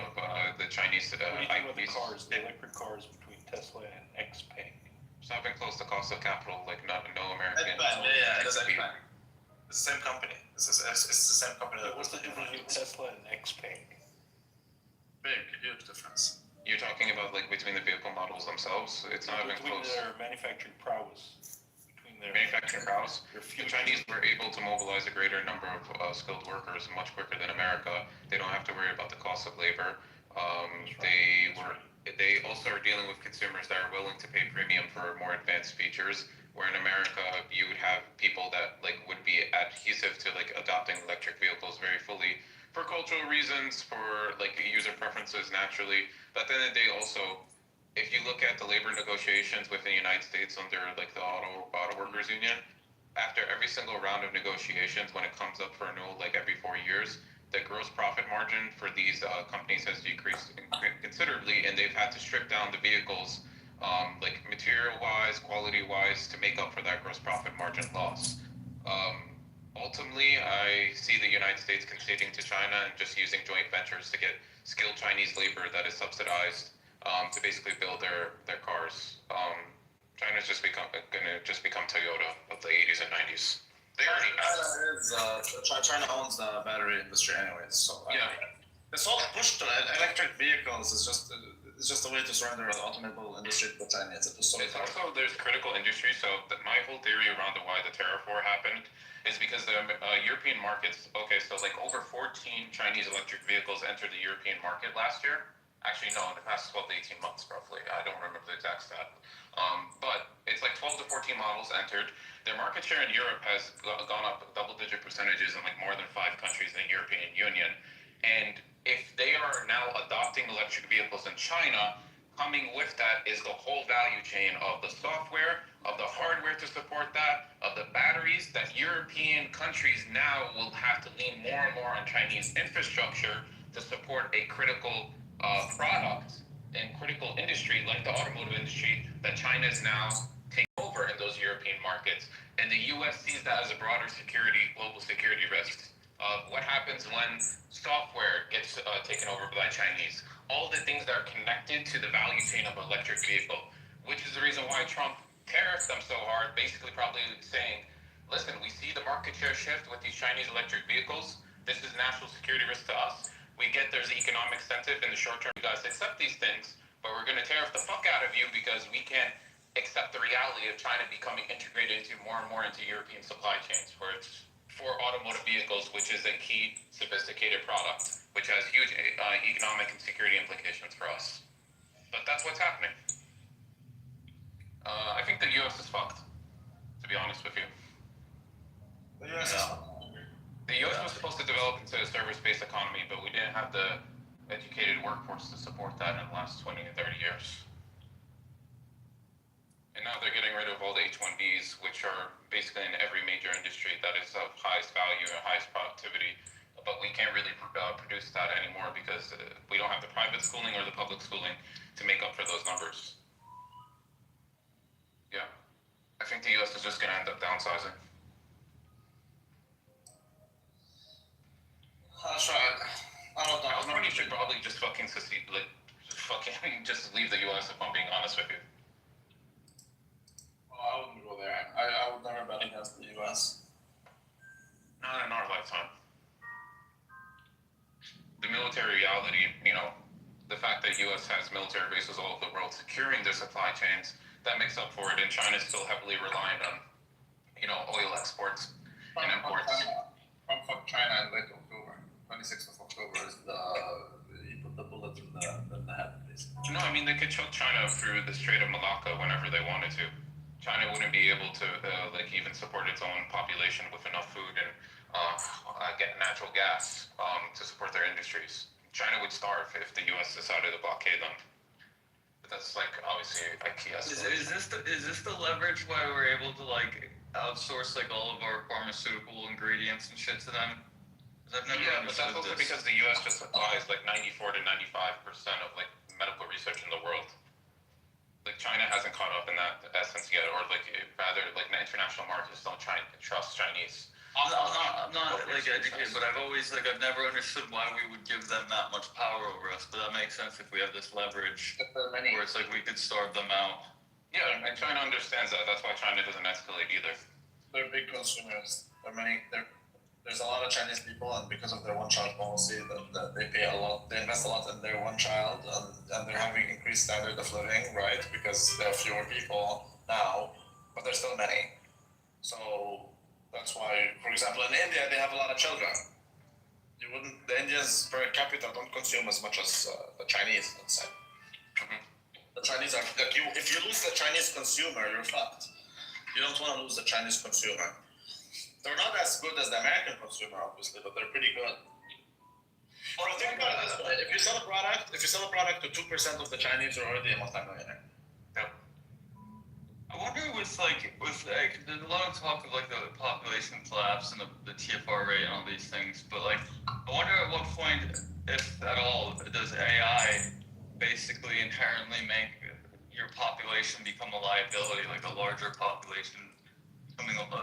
the Chinese What do you think about the cars, the electric cars between Tesla and XPeng? It's not been close to cost of capital, like no American. Yeah, it's XPeng. It's the same company. It's the same company. What's the difference between Tesla and XPeng? Big, huge difference. You're talking about like between the vehicle models themselves. It's not even Between close. their manufacturing prowess. Between their Manufacturing prowess. Their The future. Chinese were able to mobilize a greater number of skilled workers much quicker than America. They don't have to worry about the cost of labor. They also are dealing with consumers that are willing to pay premium for more advanced features. Where in America, you would have people that like would be adhesive to like adopting electric vehicles very fully for cultural reasons, for like user preferences naturally. But at the end of the day, also, if you look at the labor negotiations within the United States under like the auto workers union, after every single round of negotiations, when it comes up for renewal, like every 4 years, the gross profit margin for these companies has decreased considerably, and they've had to strip down the vehicles, like material-wise, quality-wise, to make up for that gross profit margin loss. Ultimately, I see the United States conceding to China and just using joint ventures to get skilled Chinese labor that is subsidized to basically build their cars. China's gonna just become Toyota of the 80s and 90s. They already have. China owns the battery industry anyways, so Yeah. this whole push to electric vehicles is just a way to surrender the automobile industry to the Chinese. It's also there's critical industry. So my whole theory around why the tariff war happened is because the European markets. Okay, so like over 14 Chinese electric vehicles entered the European market last year. Actually, no, in the past 12 to 18 months, roughly. I don't remember the exact stat. But it's like 12 to 14 models entered. Their market share in Europe has gone up double-digit percentages in like more than 5 countries in the European Union. And if they are now adopting electric vehicles in China, coming with that is the whole value chain of the software, of the hardware to support that, of the batteries that European countries now will have to lean more and more on Chinese infrastructure to support a critical product and critical industry like the automotive industry that China is now taking over in those European markets. And the U.S. sees that as a broader global security risk. What happens when software gets taken over by Chinese? All the things that are connected to the value chain of an electric vehicle, which is the reason why Trump tariffed them so hard, basically probably saying, listen, we see the market share shift with these Chinese electric vehicles. This is national security risk to us. We get there's an economic incentive in the short term, you guys accept these things, but we're going to tariff the fuck out of you because we can't accept the reality of China becoming integrated into more and more into European supply chains, where it's for automotive vehicles, which is a key sophisticated product, which has huge economic and security implications for us. But that's what's happening. I think the U.S. is fucked, to be honest with you. The U.S. is The U.S. was supposed to develop into a service-based economy, but we didn't have the educated workforce to support that in the last 20 and 30 years. And now they're getting rid of all the H-1Bs, which are basically in every major industry that is of highest value and highest productivity. But we can't really produce that anymore because we don't have the private schooling or the public schooling to make up for those numbers. Yeah. I think the U.S. is just going to end up downsizing. That's right. I don't know. California should probably just fucking secede, like, just leave the U.S. if I'm being honest with you. Well, I wouldn't go there. I would never bet against the U.S. Not in our lifetime. The military reality, the fact that U.S. has military bases all over the world securing their supply chains, that makes up for it. And China's still heavily reliant on, oil exports and imports. From China in late October. 26th of October is you put the bullet in the head, basically. No, I mean, they could choke China through the Strait of Malacca whenever they wanted to. China wouldn't be able to, even support its own population with enough food and get natural gas to support their industries. China would starve if the U.S. decided to blockade them. But that's, obviously a key escalation. Is this the leverage why we're able to, outsource, all of our pharmaceutical ingredients and shit to them? Yeah, but that's also because the U.S. just supplies 94 to 95% of medical research in the world. China hasn't caught up in that essence yet, or rather, the international markets don't trust Chinese. I'm not educated, but I've never understood why we would give them that much power over us. But that makes sense if we have this leverage, where it's we could starve them out. Yeah, and China understands that. That's why China doesn't escalate either. They're big consumers. They're there's a lot of Chinese people, and because of their one-child policy, that they pay a lot, they invest a lot in their one child, and they're having increased standard of living, right? Because there are fewer people now, but there's still many. So that's why, for example, in India, they have a lot of children. The Indians per capita don't consume as much as the Chinese, let's say. The Chinese are, like if you lose the Chinese consumer, you're fucked. You don't want to lose the Chinese consumer. They're not as good as the American consumer, obviously, but they're pretty good. Well, think about it this way: if you sell a product to 2% of the Chinese, you're already a multimillionaire. Yep. I wonder with there's a lot of talk of like the population collapse and the TFR rate and all these things, but like I wonder at what point, if at all, does AI basically inherently make your population become a liability, like a larger population?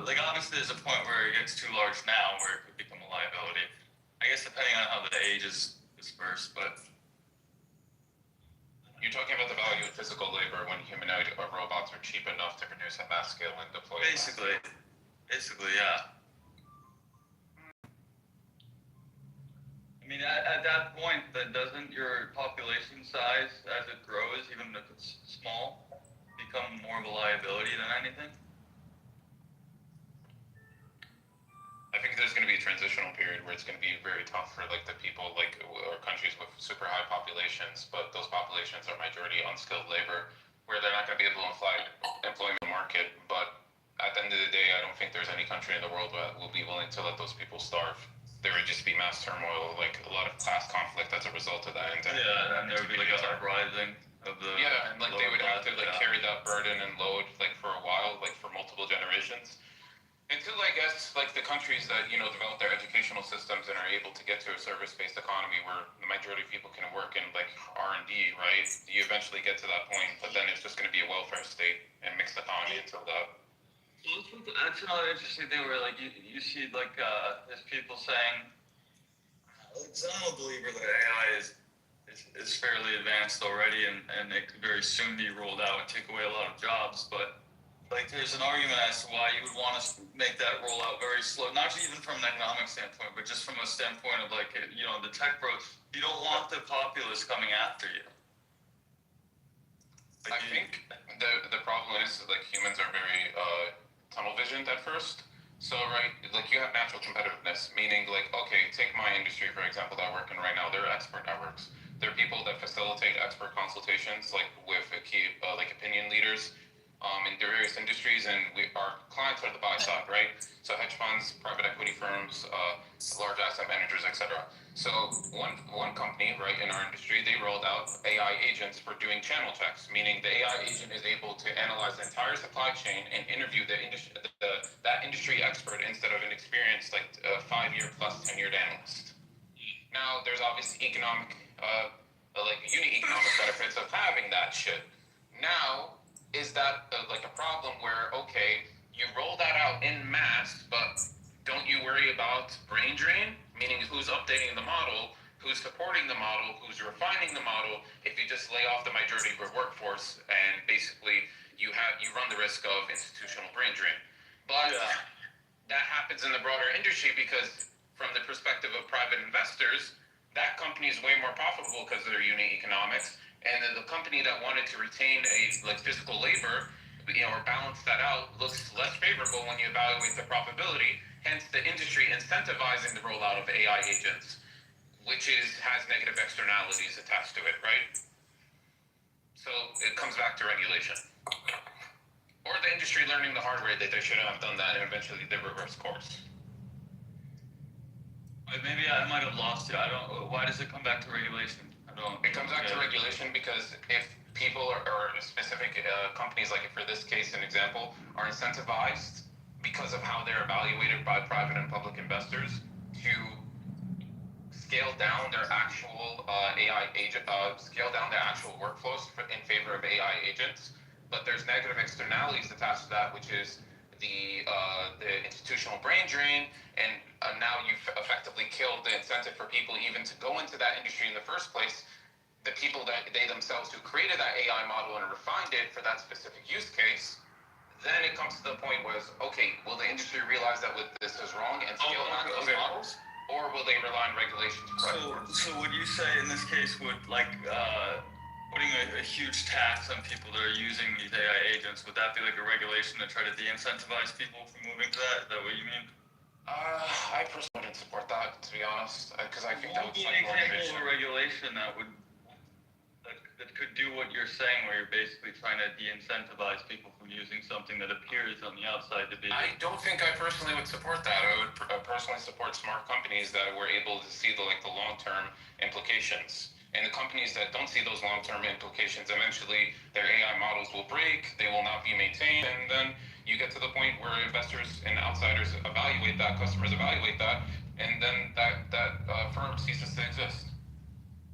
Like obviously there's a point where it gets too large now where it could become a liability. I guess depending on how the age is dispersed, but You're talking about the value of physical labor when humanoid or robots are cheap enough to produce at mass scale and deploy. Basically, yeah. I mean, at that point, then doesn't your population size, as it grows, even if it's small, become more of a liability than anything? I think there's going to be a transitional period where it's going to be very tough for like the people like or countries with super high populations, but those populations are majority unskilled labor, where they're not going to be able to employ the market. But at the end of the day, I don't think there's any country in the world that will be willing to let those people starve. There would just be mass turmoil, like a lot of class conflict as a result of that. And there would be like a uprising of the and like they would have to like carry that burden and load like for a while, like for multiple generations. Until I guess like the countries that develop their educational systems and are able to get to a service-based economy where the majority of people can work in like R&D, right? You eventually get to that point, but then it's just going to be a welfare state and mixed economy until that. That's another interesting thing where like you see like there's people saying, like, I'm a believer that AI is fairly advanced already and it could very soon be rolled out and take away a lot of jobs, but like there's an argument as to why you would want to make that roll out very slow, not even from an economic standpoint, but just from a standpoint of like, the tech growth. You don't want the populace coming after you. I think the problem is like humans are very tunnel visioned at first. So like you have natural competitiveness, meaning like, okay, take my industry for example that I work in right now. They're expert networks. They're people that facilitate expert consultations like with key like opinion leaders in various industries, and our clients are the buy side, right? So hedge funds, private equity firms, large asset managers, etc. So one company, right, in our industry, they rolled out AI agents for doing channel checks, meaning the AI agent is able to analyze the entire supply chain and interview that industry expert instead of an experienced like 5-year plus tenured analyst. Now, there's obviously economic, unit economic benefits of having that shit. Now, is that like a problem where, okay, you roll that out in mass, but don't you worry about brain drain? Meaning who's updating the model, who's supporting the model, who's refining the model, if you just lay off the majority of your workforce and basically you run the risk of institutional brain drain. But that happens in the broader industry because from the perspective of private investors, that company is way more profitable because of their unit economics. And then the company that wanted to retain physical labor, or balance that out, looks less favorable when you evaluate the profitability. Hence, the industry incentivizing the rollout of AI agents, which has negative externalities attached to it, right? So it comes back to regulation, or the industry learning the hard way that they shouldn't have done that, and eventually they reverse course. Maybe I might have lost you. I don't. Why does it come back to regulation? It comes back to regulation because if people or specific companies, like for this case, an example, are incentivized because of how they're evaluated by private and public investors to scale down their actual AI agent, scale down their actual workflows in favor of AI agents, but there's negative externalities attached to that, which is the institutional brain drain, and now you've effectively killed the incentive for people even to go into that industry in the first place. The people that they themselves who created that AI model and refined it for that specific use case, then it comes to the point where, okay, will the industry realize that this is wrong and scale back those models, or will they rely on regulations? So would you say in this case would putting a huge tax on people that are using these AI agents, would that be like a regulation to try to de-incentivize people from moving to that? Is that what you mean? I personally wouldn't support that, to be honest, because I think that would be an example of a regulation that could do what you're saying, where you're basically trying to de-incentivize people from using something that appears on the outside to be. I don't think I personally would support that. I would personally support smart companies that were able to see the long-term implications. And the companies that don't see those long-term implications, eventually their AI models will break, they will not be maintained, and then you get to the point where investors and outsiders evaluate that, customers evaluate that, and then that firm ceases to exist.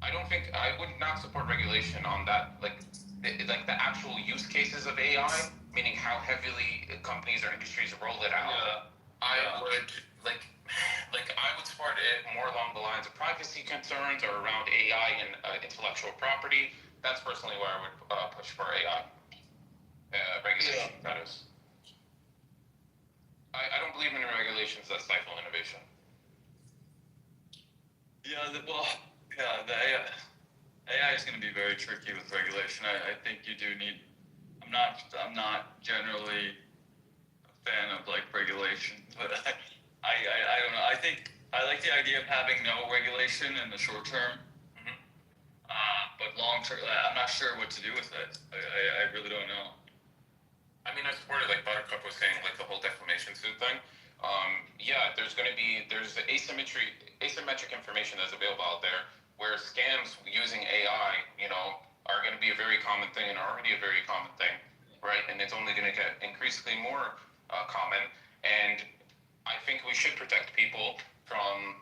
I would not support regulation on that, like the actual use cases of AI, meaning how heavily companies or industries roll it out. I would I would support it more along the lines of privacy concerns or around AI and intellectual property. That's personally where I would push for AI regulation. That is. I don't believe in regulations that stifle innovation. The AI is going to be very tricky with regulation. I think you do need. I'm not generally a fan of regulation, but I don't know. I think I like the idea of having no regulation in the short term, but long term, I'm not sure what to do with it. I really don't know. I mean, I supported Buttercup was saying the whole defamation suit thing. There's asymmetric information that's available out there where scams using AI, are going to be a very common thing and already a very common thing, right? And it's only going to get increasingly more common. And I think we should protect people from,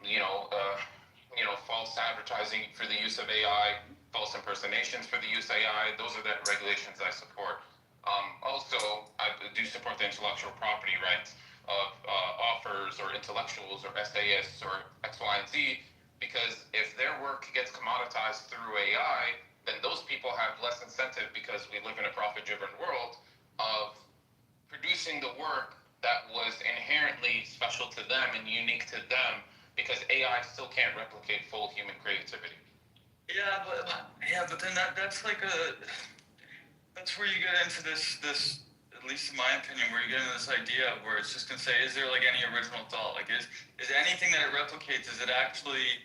false advertising for the use of AI, false impersonations for the use of AI. Those are the regulations I support. Also, I do support the intellectual property rights of authors or intellectuals or essayists or X, Y, and Z, because if their work gets commoditized through AI, then those people have less incentive, because we live in a profit-driven world, of producing the work that was inherently special to them and unique to them, because AI still can't replicate full human creativity. But then that's that's where you get into this, at least in my opinion, where you get into this idea of where it's just gonna say, is there any original thought? Is anything that it replicates, is it actually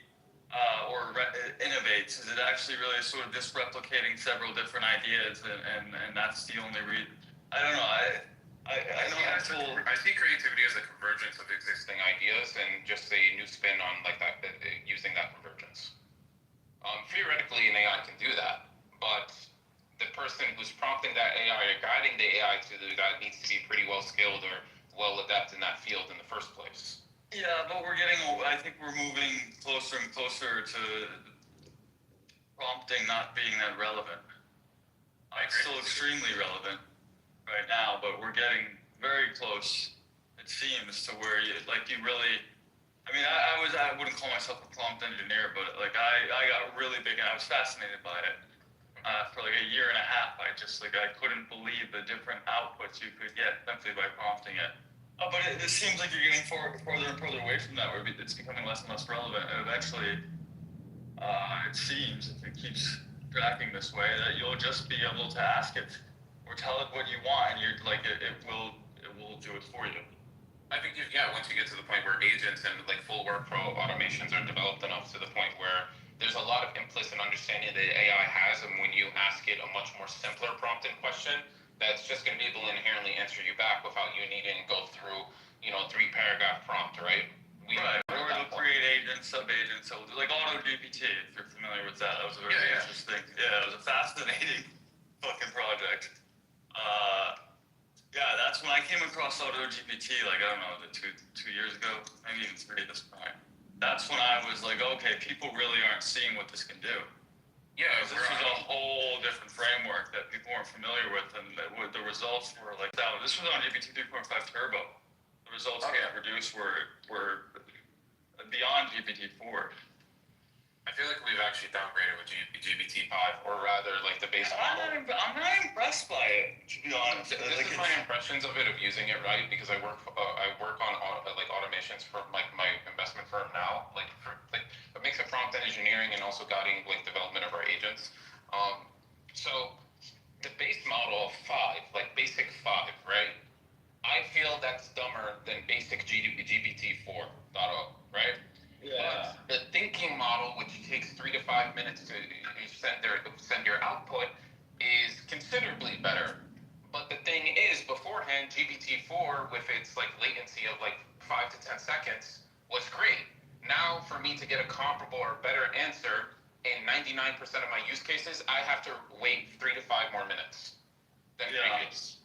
innovates? Is it actually really sort of just replicating several different ideas, and that's the only reason? I don't know. I see creativity as a convergence of existing ideas and just a new spin on that, using that convergence. Theoretically, an AI can do that, but the person who's prompting that AI or guiding the AI to do that needs to be pretty well skilled or well adept in that field in the first place. Yeah, but I think we're moving closer and closer to prompting not being that relevant. It's still extremely relevant right now, but we're getting very close, it seems, to where you really. I mean, I wouldn't call myself a prompt engineer, but I got really big and I was fascinated by it for a year and a half. I couldn't believe the different outputs you could get simply by prompting it. But it seems like you're getting further and further away from that, where it's becoming less and less relevant, and eventually, it seems, if it keeps tracking this way, that you'll just be able to ask it or tell it what you want, and you're it will do it for you. I think once you get to the point where agents and full workflow automations are developed enough to the point where there's a lot of implicit understanding that AI has, and when you ask it a much more simpler prompt and question, that's just going to be able to inherently answer you back without you needing to go through, 3-paragraph prompt, right? Or it'll create agents, sub-agents, so Auto GPT, if you're familiar with that. That was a very interesting. Yeah, it was a fascinating fucking project. That's when I came across Auto GPT, I don't know, two years ago, maybe even 3 at this point. That's when I was okay, people really aren't seeing what this can do. Yeah, this was a whole different framework that people weren't familiar with, and the results were this was on GPT 3.5 Turbo. The results we produced were beyond GPT-4. I feel like we've actually downgraded with GPT-5, or rather, the base model. I'm not impressed by it, to be honest. This is my impressions of it, of using it, right? Because I work recommendations from like my investment firm now, like for like a mix of prompt engineering and also guiding like development of our agents. So the base model of 5, like basic 5, right? I feel that's dumber than basic GPT-4.0, right? Yeah. But the thinking model, which takes 3 to 5 minutes to send your output, is considerably better. But the thing is, beforehand, GPT-4 with its like latency of like 5 to 10 seconds was great. Now, for me to get a comparable or better answer in 99% of my use cases, I have to wait 3 to 5 more minutes than previous.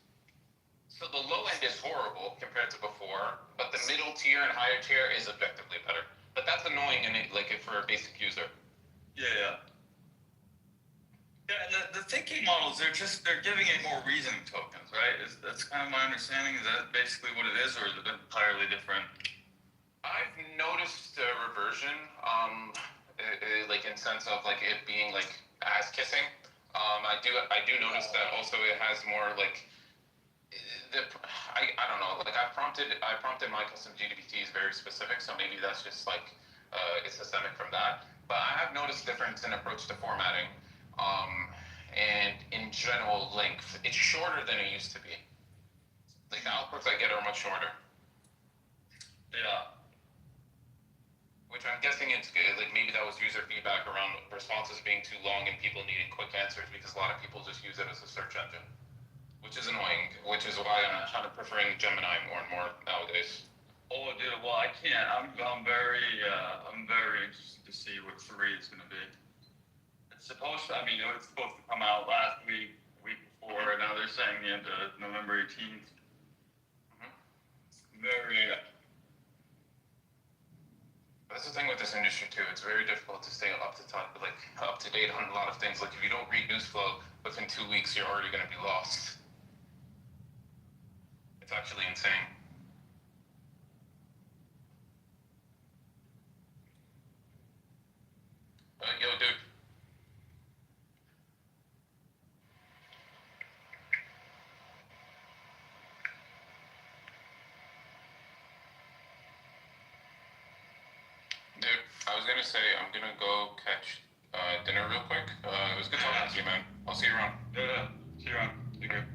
So the low end is horrible compared to before, but the middle tier and higher tier is objectively better. But that's annoying in it, like for a basic user. Yeah. Yeah, and the thinking models, they're giving it more reasoning tokens, right? That's kind of my understanding. Is that basically what it is, or is it entirely different? I've noticed a reversion, like in sense of like it being like ass kissing. I do notice that also it has more like I don't know, like I prompted my custom GPTs very specific, so maybe that's just like it's systemic from that. But I have noticed difference in approach to formatting, and in general length. It's shorter than it used to be. Like the outputs I get are much shorter. Yeah. Which I'm guessing it's good. Like maybe that was user feedback around responses being too long and people needing quick answers, because a lot of people just use it as a search engine. Which is annoying, which is why I'm kind of preferring Gemini more and more nowadays. Oh, dude, well, I can't. I'm very interested to see what 3 is going to be. It's supposed to, it was supposed to come out last week, the week before, and now they're saying the end of November 18th. That's the thing with this industry too. It's very difficult to stay up to date on a lot of things. Like if you don't read news flow within 2 weeks, you're already going to be lost. It's actually insane. Yo, dude. Dude, I was gonna say I'm gonna go catch dinner real quick. It was good talking to you, man. I'll see you around. Yeah, see you around. Take care.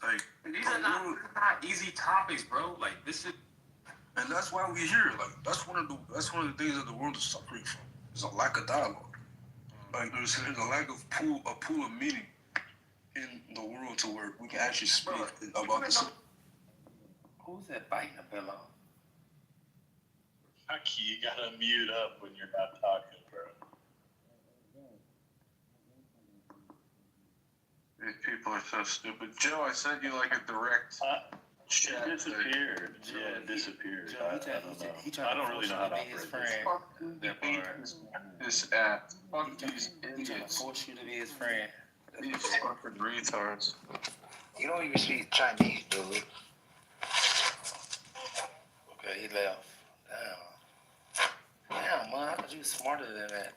Like these are not easy topics, bro. Like this is, and that's why we're here. Like that's one of the things that the world is suffering from. There's a lack of dialogue. Like there's a lack of pool of meaning in the world to where we can actually speak about this. Who's that biting a pillow? Aki, you gotta mute up when you're not talking, bro. These people are so stupid. Joe, I sent you like a direct chat. It disappeared. Yeah, it disappeared. Joe, I don't know. I don't really know how to operate this. This app. Fuck these He's trying to idiots. force you to be his friend. These fucking retards. You don't even speak Chinese, dude. Okay, he left. Damn. Damn, man, I thought you was smarter than that.